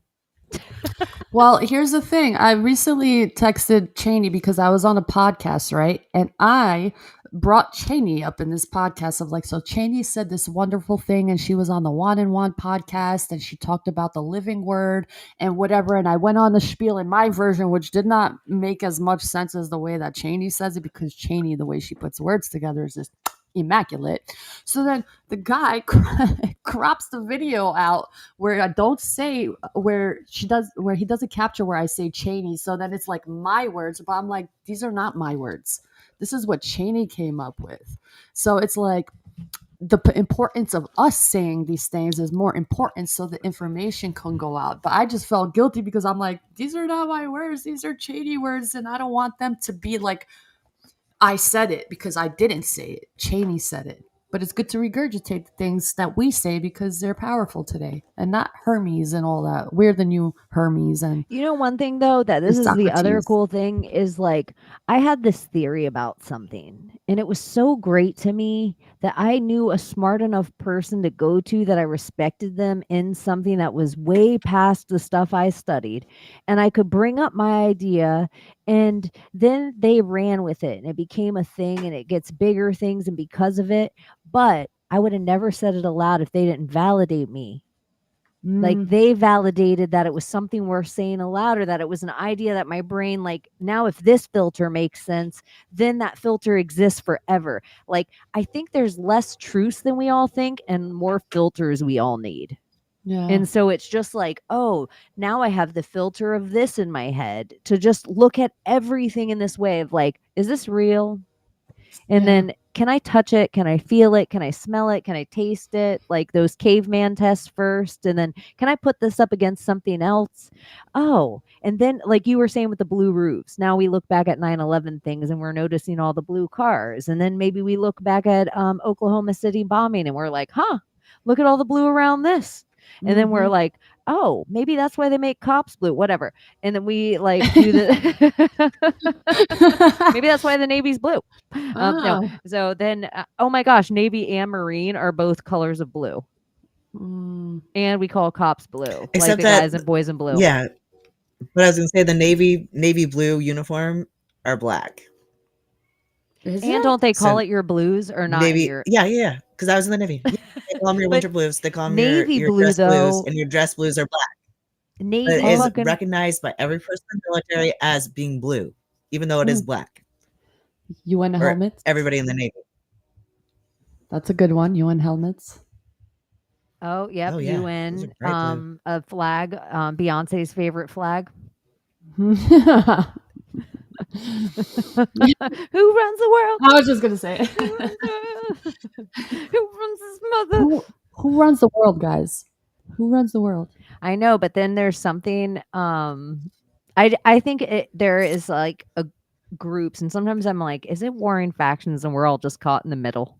Well, here's the thing. I recently texted Cheney because I was on a podcast, right? And I brought Cheney up in this podcast of like, so Cheney said this wonderful thing, and she was on the One and One podcast, and she talked about the living word and whatever. And I went on the spiel in my version, which did not make as much sense as the way that Cheney says it, because Cheney, the way she puts words together is just immaculate. So then the guy crops the video out where I don't say where he doesn't capture where I say Cheney. So then it's like my words, but I'm like, these are not my words. This is what Cheney came up with. So it's like the importance of us saying these things is more important so the information can go out. But I just felt guilty because I'm like, these are not my words. These are Cheney words. And I don't want them to be like, I said it, because I didn't say it. Cheney said it. But it's good to regurgitate the things that we say because they're powerful today, and not Hermes and all that. We're the new Hermes. And one thing though, that this is the other Socrates. cool thing is, like, I had this theory about something, and it was so great to me that I knew a smart enough person to go to that I respected them in something that was way past the stuff I studied, and I could bring up my idea, and then they ran with it, and it became a thing, and it gets bigger things, and because of it. But I would have never said it aloud if they didn't validate me. Like, they validated that it was something worth saying aloud, or that it was an idea that my brain, like, now if this filter makes sense, then that filter exists forever. Like, I think there's less truths than we all think and more filters we all need. Yeah. And so it's just like, oh, now I have the filter of this in my head to just look at everything in this way of like, is this real? And then can I touch it? Can I feel it? Can I smell it? Can I taste it? Like those caveman tests first. And then can I put this up against something else? Oh, and then like you were saying with the blue roofs, now we look back at 9/11 things and we're noticing all the blue cars. And then maybe we look back at Oklahoma City bombing and we're like, huh, look at all the blue around this. And then we're like, oh, maybe that's why they make cops blue, whatever. And then we like do the maybe that's why the Navy's blue. No. So then, oh my gosh, Navy and Marine are both colors of blue. And we call cops blue, Except like the that, guys and boys in blue. Yeah. But I was gonna say the navy blue uniform are black. And don't they call So it your blues or not? Navy, Your yeah, because I was in the Navy. Yeah, they call them your But winter blues. They call them Navy your blue, dress blues, though, and your dress blues are black. But Navy it is fucking recognized by every person in the military as being blue, even though it is black. UN Or helmets. everybody in the Navy. That's a good one. UN helmets. Oh, yep, Oh, yeah. Those UN, are bright blue. a flag, Beyonce's favorite flag. Who Who runs the world? I was just gonna say it. Who runs his mother? Who runs the world, guys? Who runs the world? I know, but then there's something. I think there is like a groups, and sometimes I'm like, is it warring factions, and we're all just caught in the middle?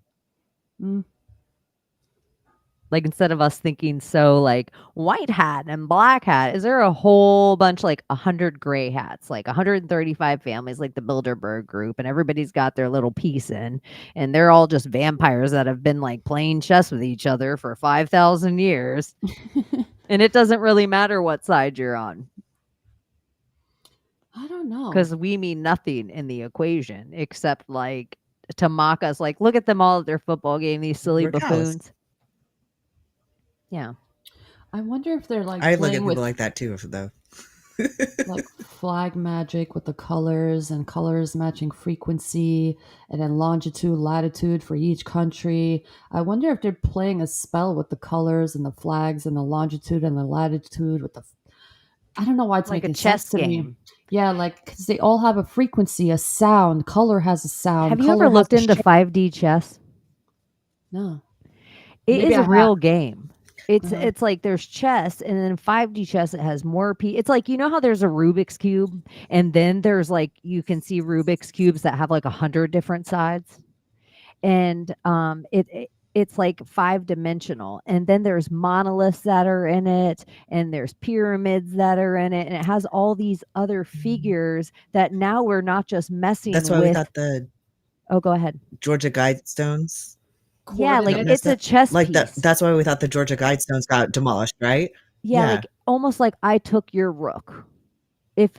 Like instead of us thinking so like white hat and black hat, is there a whole bunch like 100 gray hats, like 135 families, like the Bilderberg group, and everybody's got their little piece in, and they're all just vampires that have been like playing chess with each other for 5,000 years, and it doesn't really matter what side you're on. I don't know. Because we mean nothing in the equation except like to mock us, like look at them all at their football game, these silly We're cows. buffoons. Yeah. I wonder if they're like I look playing at with people like that too, though. like flag magic with the colors and colors matching frequency and then longitude, latitude for each country. I wonder if they're playing a spell with the colors and the flags and the longitude and the latitude with the. I don't know why it's Like a making chess sense to me. game. Yeah, like because they all have a frequency, a sound. Color has a sound. Have you color ever looked has a into shape. 5D chess? No. It Maybe is I a real have. game. It's like there's chess, and then 5D chess it has more it's like, you know how there's a Rubik's cube, and then there's like you can see Rubik's cubes that have like 100 different sides, and it's like 5-dimensional, and then there's monoliths that are in it, and there's pyramids that are in it, and it has all these other figures that now we're not just messing That's why we with. thought the Oh, go ahead. Georgia Guidestones. Yeah, like Coordinates. it's a chess Like piece. that's why we thought the Georgia Guidestones got demolished, right? Yeah, like almost like I took your rook. If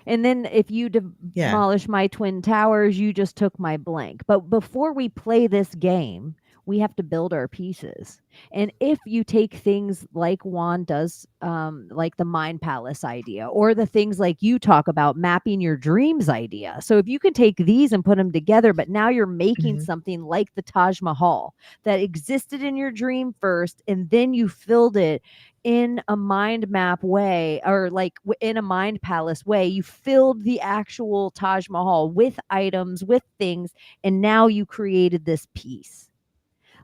and then if you demolish my twin towers, you just took my blank. But before we play this game, we have to build our pieces. And if you take things like Juan does, like the Mind Palace idea, or the things like you talk about mapping your dreams idea. So if you can take these and put them together, but now you're making something like the Taj Mahal that existed in your dream first, and then you filled it in a mind map way, or like in a Mind Palace way, you filled the actual Taj Mahal with items, with things, and now you created this piece.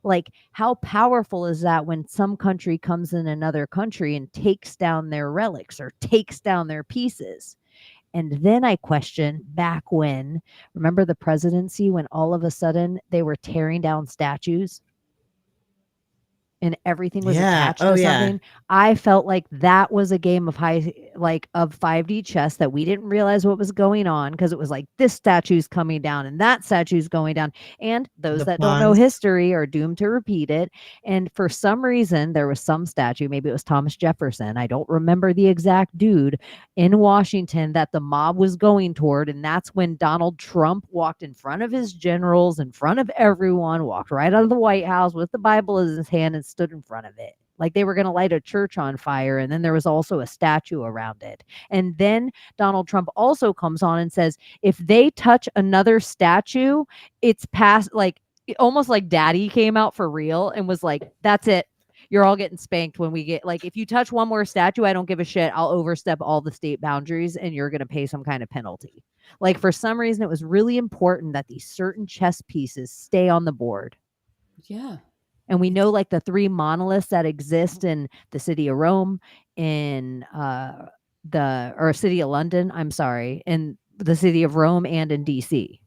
Like, how powerful is that when some country comes in another country and takes down their relics or takes down their pieces? And then I question back when, remember the presidency, when all of a sudden they were tearing down statues and everything was attached to something. I felt like that was a game of 5D chess that we didn't realize what was going on, because it was like this statue's coming down and that statue's going down, and those that don't know history are doomed to repeat it. And for some reason there was some statue, maybe it was Thomas Jefferson, I don't remember the exact dude, in Washington that the mob was going toward, and that's when Donald Trump walked in front of his generals, in front of everyone, walked right out of the White House with the Bible in his hand and stood in front of it like they were going to light a church on fire. And then there was also a statue around it. And then Donald Trump also comes on and says, if they touch another statue, it's past, like almost like daddy came out for real and was like, that's it. you're all getting spanked when we get like if you touch one more statue, I don't give a shit. I'll overstep all the state boundaries and you're going to pay some kind of penalty. Like for some reason it was really important that these certain chess pieces stay on the board. Yeah. And we know like the 3 monoliths that exist in the city of Rome, in city of London, I'm sorry, in the city of Rome and in DC.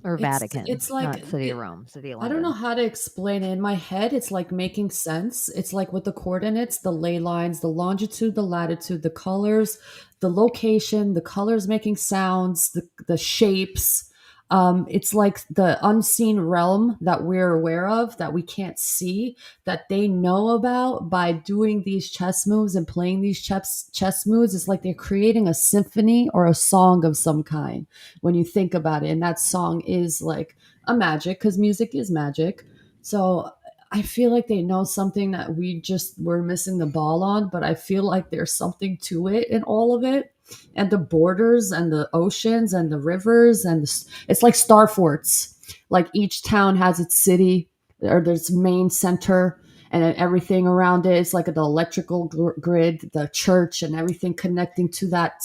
Or Vatican. It's like not city of Rome, city of I London. don't know how to explain it. In my head, it's like making sense. It's like with the coordinates, the ley lines, the longitude, the latitude, the colors, the location, the colors making sounds, the shapes. It's like the unseen realm that we're aware of that we can't see, that they know about by doing these chess moves and playing these chess moves. It's like they're creating a symphony or a song of some kind when you think about it. And that song is like a magic, because music is magic. So I feel like they know something that we're missing the ball on, but I feel like there's something to it in all of it. And the borders and the oceans and the rivers it's like star forts. Like each town has its city or there's main center, and then everything around it. It's like the electrical grid, the church, and everything connecting to that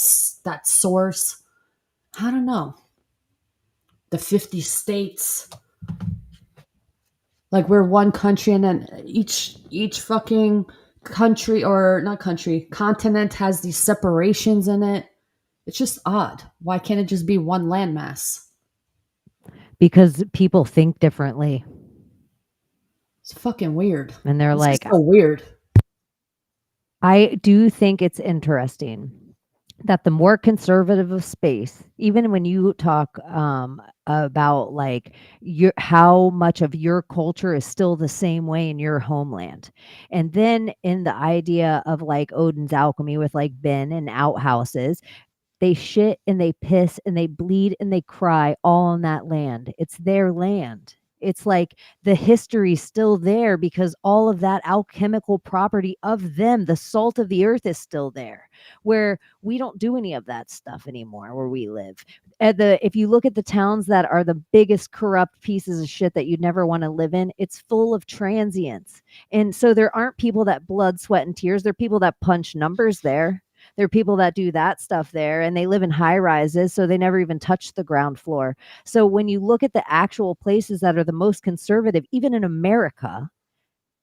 source. I don't know. The 50 states. Like we're one country, and then each fucking country, or not country, continent has these separations in it. It's just odd. Why can't it just be one landmass? Because people think differently. It's fucking weird. And they're It's like, just so weird. I do think it's interesting that the more conservative of space, even when you talk about like how much of your culture is still the same way in your homeland, and then in the idea of like Odin's alchemy with like Ben and outhouses, they shit and they piss and they bleed and they cry all on that land. It's their land. It's like the history's still there because all of that alchemical property of them, the salt of the earth is still there, where we don't do any of that stuff anymore where we live. If you look at the towns that are the biggest corrupt pieces of shit that you'd never want to live in, it's full of transients. And so there aren't people that blood, sweat, and tears. There are people that punch numbers there. There are people that do that stuff there, and they live in high rises, so they never even touch the ground floor. So when you look at the actual places that are the most conservative, even in America,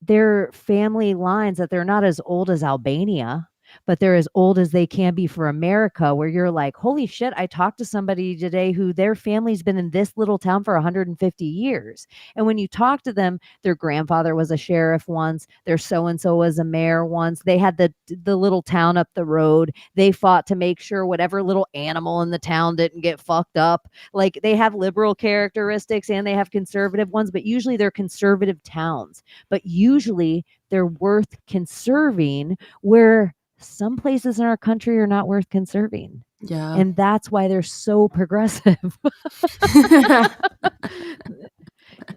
they're family lines that they're not as old as Albania, but they're as old as they can be for America, where you're like, holy shit, I talked to somebody today who their family's been in this little town for 150 years. And when you talk to them, their grandfather was a sheriff once, their so-and-so was a mayor once, they had the little town up the road, they fought to make sure whatever little animal in the town didn't get fucked up. Like they have liberal characteristics and they have conservative ones, but usually they're conservative towns. But usually they're worth conserving, where some places in our country are not worth conserving. Yeah. And that's why they're so progressive.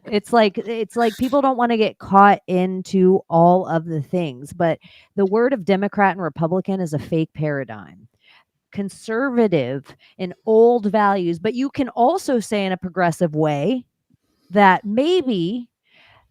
It's like people don't want to get caught into all of the things, but the word of Democrat and Republican is a fake paradigm. Conservative in old values, but you can also say in a progressive way that maybe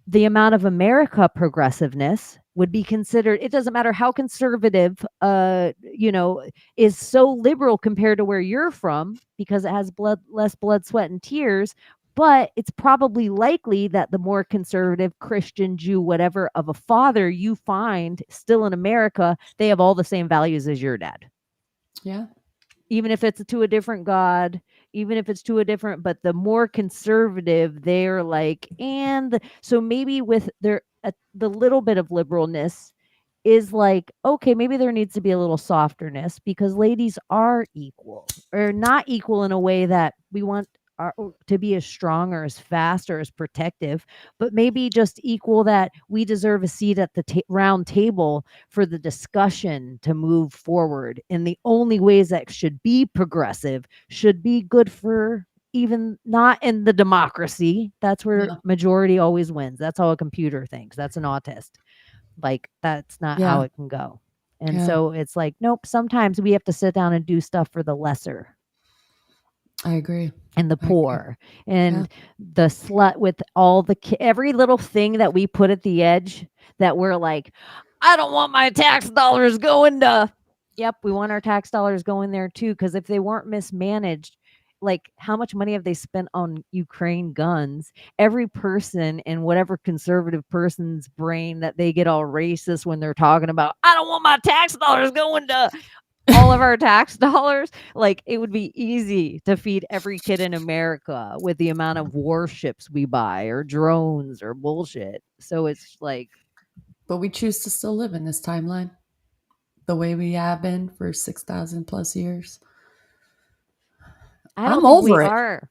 the amount of America progressiveness would be considered, it doesn't matter how conservative, is so liberal compared to where you're from, because it has less blood, sweat, and tears. But it's probably likely that the more conservative Christian, Jew, whatever of a father you find still in America, they have all the same values as your dad. Yeah. Even if it's to a different God, even if it's to a different, but the more conservative, they're like, so maybe with the little bit of liberalness is like, okay, maybe there needs to be a little softerness, because ladies are equal, or not equal in a way that we want to be as strong or as fast or as protective, but maybe just equal, that we deserve a seat at the round table for the discussion to move forward. And the only ways that should be progressive should be good for, even not in the democracy. That's where majority always wins. That's how a computer thinks. That's an autist. Like, that's not how it can go. And so it's like, nope, sometimes we have to sit down and do stuff for the lesser. I agree. and the I agree. poor and the slut with all the every little thing that we put at the edge that we're like, I don't want my tax dollars going to. Yep, we want our tax dollars going there too, because if they weren't mismanaged, like how much money have they spent on Ukraine guns? Every person in whatever conservative person's brain that they get all racist when they're talking about, I don't want my tax dollars going to all of our tax dollars. Like it would be easy to feed every kid in America with the amount of warships we buy or drones or bullshit. So it's like, But we choose to still live in this timeline the way we have been for 6,000 plus years. I don't I'm think we over it. are.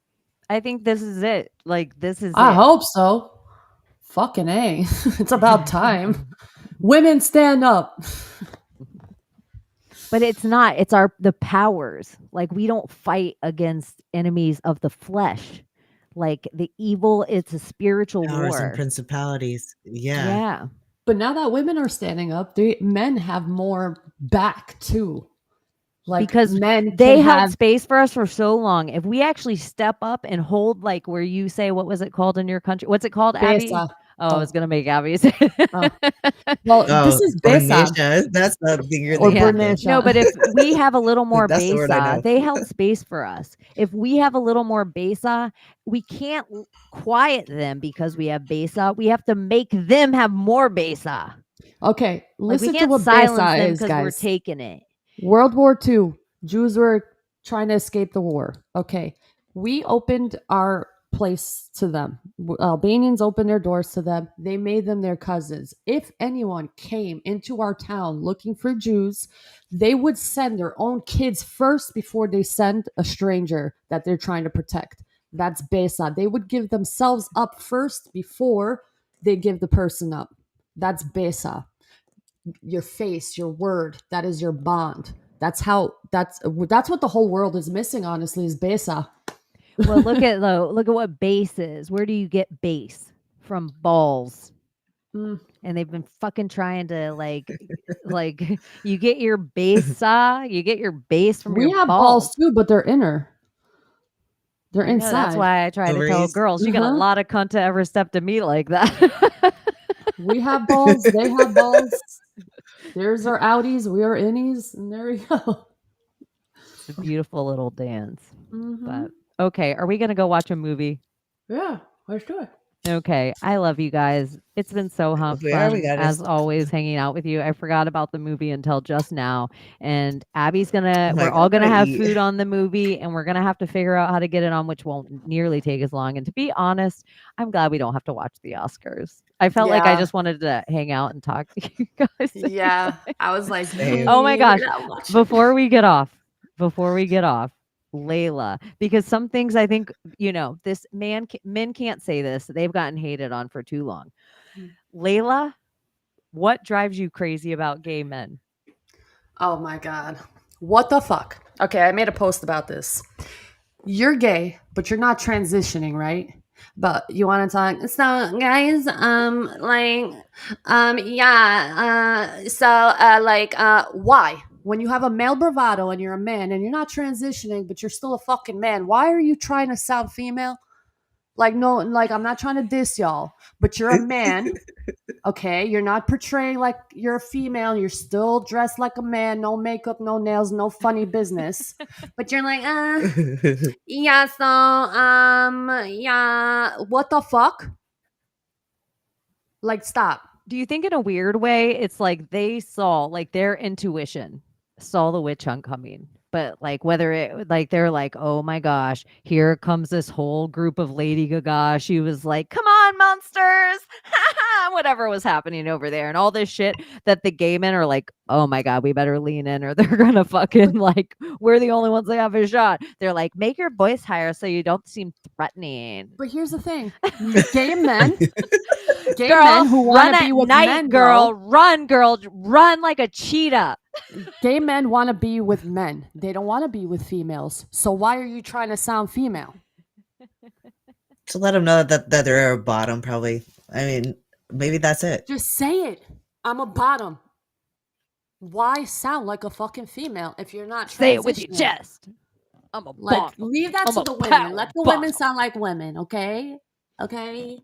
I think this is it. Like this is I it. hope so. Fucking A. It's about time. Women stand up. But it's not. It's the powers. Like we don't fight against enemies of the flesh. Like the evil, it's a spiritual Powers and war. principalities. Yeah. Yeah. But now that women are standing up, men have more back too. Like Because men they can held have space for us for so long. If we actually step up and hold, like where you say, what was it called in your country? What's it called, Abby? Besa. Oh, I was gonna make Abby say it. Oh. Well, this is Besa. Bornation. That's the thing you're Or thinking of. Bornation. No, but if we have a little more That's the word I Besa, know. they held space for us. If we have a little more Besa, we can't quiet them because we have Besa. We have to make them have more Besa. Okay, Like we listen to can't what silence Besa them is, because we're guys. taking it. World War II, Jews were trying to escape the war. Okay, we opened our place to them. Albanians opened their doors to them. They made them their cousins. If anyone came into our town looking for Jews, they would send their own kids first before they send a stranger that they're trying to protect. That's Besa. They would give themselves up first before they give the person up. That's Besa. Your face, your word, that is your bond. That's what the whole world is missing, honestly, is Besa. Well, look at what base is. Where do you get base? From balls. Mm. And they've been fucking trying to like you get your base you get your base from We your have balls too, but they're inner. They're I know, inside. that's why I try to tell Ovaries. girls, you got a lot of cunt to ever step to me like that. We have balls, they have balls. There's our outies, we are innies, and there we go. It's a beautiful little dance. Mhm. But okay, are we gonna go watch a movie? Yeah, let's do it. Okay, I love you guys. It's been so We are, we fun got as us. always hanging out with you. I forgot about the movie until just now. And Abby's gonna, Like, we're all gonna I'm gonna have eat. food on the movie, and we're gonna have to figure out how to get it on, which won't nearly take as long. And to be honest, I'm glad we don't have to watch the Oscars. I felt like I Yeah. just wanted to hang out and talk to you guys. Yeah, I was like, Same. Oh my gosh. we're not watching. Before we get off, Layla, because some things I think, this men can't say this. They've gotten hated on for too long. Layla, what drives you crazy about gay men? Oh my God. What the fuck? Okay, I made a post about this. You're gay, but you're not transitioning, right? But you want to talk. So, guys, why? When you have a male bravado and you're a man and you're not transitioning, but you're still a fucking man, why are you trying to sound female? Like, no, like, I'm not trying to diss y'all, but you're a man. Okay, you're not portraying like you're a female. You're still dressed like a man. No makeup, no nails, no funny business. But you're like, yeah. So, yeah. What the fuck? Like, stop. Do you think in a weird way, it's like they saw, like their intuition saw the witch hunt coming? But like whether it like they're like, oh my gosh, here comes this whole group of Lady Gaga. She was like, come on, monsters, whatever was happening over there, and all this shit that the gay men are like, oh my god, we better lean in, or they're gonna fucking like, we're the only ones that have a shot. They're like, make your voice higher so you don't seem threatening. But here's the thing: gay men, Girl, men who want run to be at with night, men, girl, run like a cheetah. Gay men want to be with men. They don't want to be with females. So why are you trying to sound female? To let them know that they're a bottom, probably. I mean, maybe that's it. Just say it. I'm a bottom. Why sound like a fucking female if you're not transitioning? Say it with your chest. I'm a Like, boss. leave that I'm to a the women. power Let the boss. women sound like women, okay? Okay?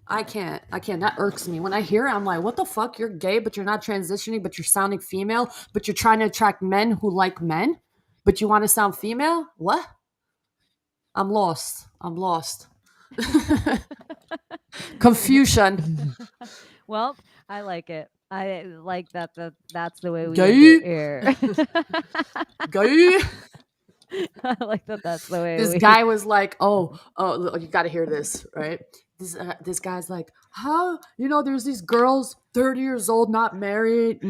I can't. That irks me. When I hear it, I'm like, what the fuck? You're gay, but you're not transitioning, but you're sounding female, but you're trying to attract men who like men, but you want to sound female? What? I'm lost. Confusion. Well, I like it. I like that's the way we Gay. end it here. Gay. I like that's the way This guy was like, oh, you got to hear this, right? This guy's like, how, there's these girls 30 years old, not married,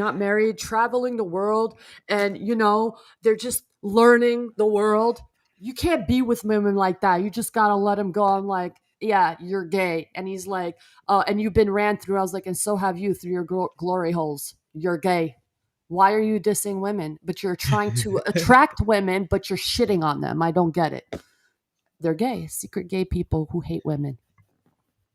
traveling the world, and they're just learning the world. You can't be with women like that. You just gotta let them go. I'm like, yeah, you're gay. And he's like, and you've been ran through. I was like, and so have you through your glory holes. You're gay. Why are you dissing women? But you're trying to attract women, but you're shitting on them. I don't get it. They're gay. Secret gay people who hate women.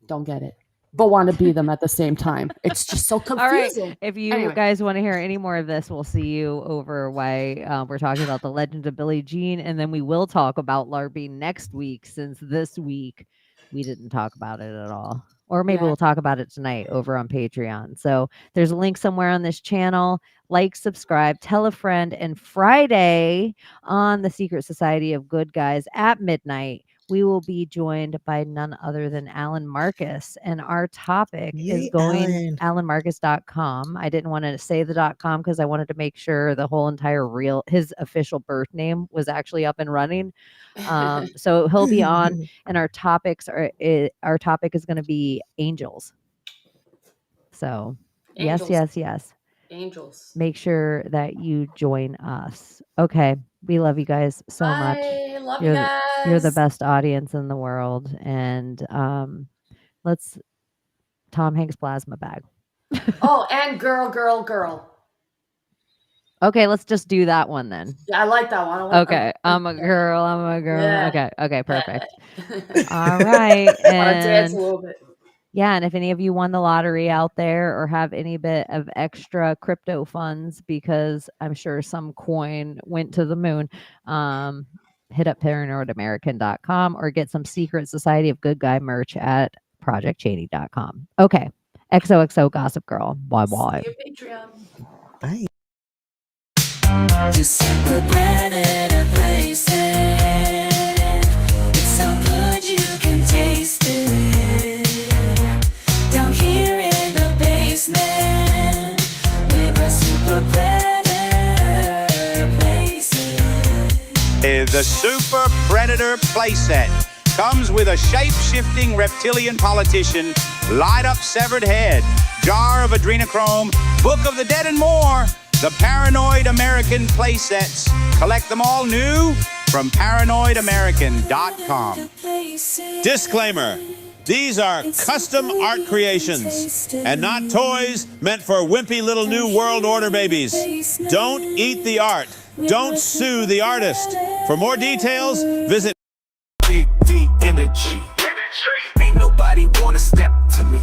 Don't get it. But want to be them at the same time. It's just so confusing. All right. If you guys want to hear any more of this, we'll see you over why we're talking about the Legend of Billie Jean. And then we will talk about LARPing next week, since this week we didn't talk about it at all. Or maybe we'll talk about it tonight over on Patreon. So there's a link somewhere on this channel. Like, subscribe, tell a friend. And Friday on the Secret Society of Good Guys at midnight, we will be joined by none other than Alan Marcus. And our topic is going alanmarcus.com. I didn't want to say the .com because I wanted to make sure the whole entire his official birth name was actually up and running. So he'll be on, and our topic is going to be angels. So yes. Angels. Make sure that you join us. Okay. We love you guys so much. Love you guys. You're the best audience in the world. And let's Tom Hanks plasma bag. Oh, and girl. Okay, let's just do that one then. Yeah, I like that one. Okay. I'm a girl. Yeah. Okay, perfect. All right. I want to dance a little bit. Yeah, and if any of you won the lottery out there or have any bit of extra crypto funds, because I'm sure some coin went to the moon, hit up paranoidamerican.com or get some Secret Society of Good Guy merch at projectchaney.com. Okay. XOXO Gossip Girl. Bye. See you, Patreon. Bye. To super planet places. It's so good you can taste it. Down here in the basement, with a super predator places. The Super Predator playset comes with a shape-shifting reptilian politician, light-up severed head, jar of adrenochrome, Book of the Dead, and more. The Paranoid American playsets. Collect them all new from paranoidamerican.com. Disclaimer. These are custom art creations and not toys meant for wimpy little new world order babies. Don't eat the art. Don't sue the artist. For more details, visit Big D energy. Ain't nobody wanna step to me.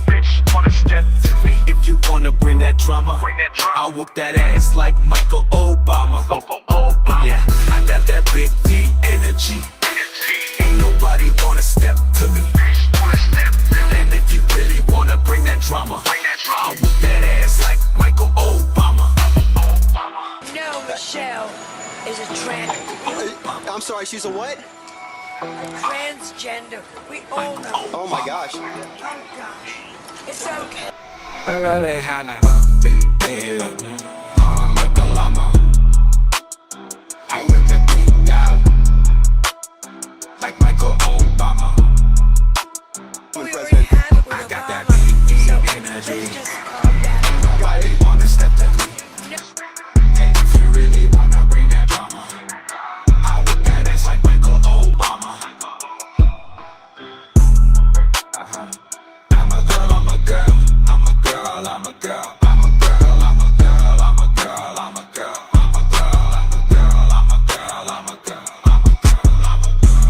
If you wanna bring that drama, I'll whoop that ass like Michael Obama. Yeah, I got that big D energy. Ain't nobody wanna step to me. And if you really wanna bring that drama, I'll whoop that ass like Michael Obama. No, Michelle is a trans. I'm sorry, she's a what? Transgender. We all know. Oh my gosh. Oh gosh. It's okay. I whip that beat down like Michael Obama. I got that big energy. Nobody wanna step to me. And if you really wanna bring that drama, I whip that ass like Michael Obama. I'm a girl, I'm a girl. I'm a girl, I'm a girl. I'm a girl, I'm a girl. I'm a girl, I'm a girl. I'm a girl, I'm a girl. I'm a girl, I'm a girl.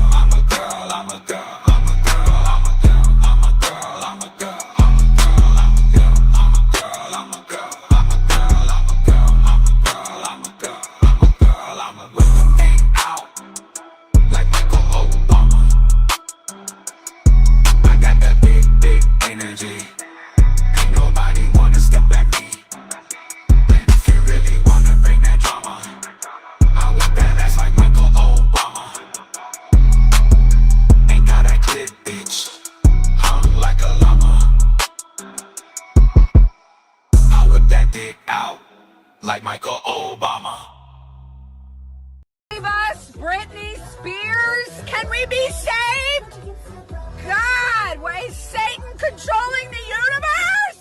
I'm a girl, I'm a girl. I'm a girl, I'm a girl. I'm a girl, I'm a girl. I'm a girl, I'm a girl. I'm a girl, I'm a girl. I'm a girl, I'm a girl. I'm a girl, I'm a girl. I'm a girl, I'm a girl. I'm a whip them thing out energy. Ain't nobody wanna step like me. And if you really wanna bring that drama, I want that ass like Michael Obama. Ain't got that clip, bitch. Hung like a llama. I whip that dick out like Michael Obama. Save us, Britney Spears! Can we be saved? God, why is Satan controlling the universe?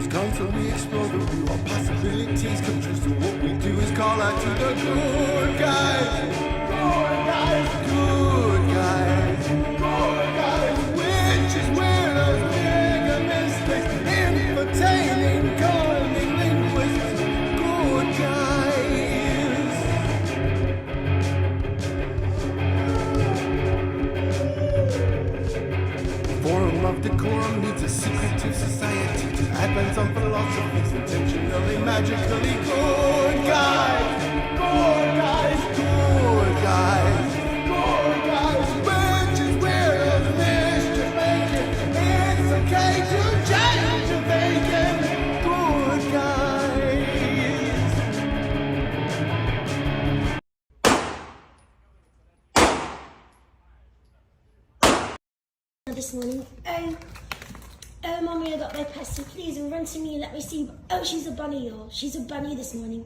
Constantly explore the view of possibilities, come true. So what we do is call out to the good guys. Good guys, good guys, good guys. Witches, widows, mega mistakes, entertaining, calming linguists. Good guys. Forum of decorum needs a secretive society to advance on philosophies intentionally, magically. Good guys, good guys, good guys, good guys. Witches, weirdos, mischief making. It's okay to change your thinking. Good guys. This morning, oh, mommy, I got my pasty. Please run to me and let me see. Oh, she's a bunny, y'all. She's a bunny this morning.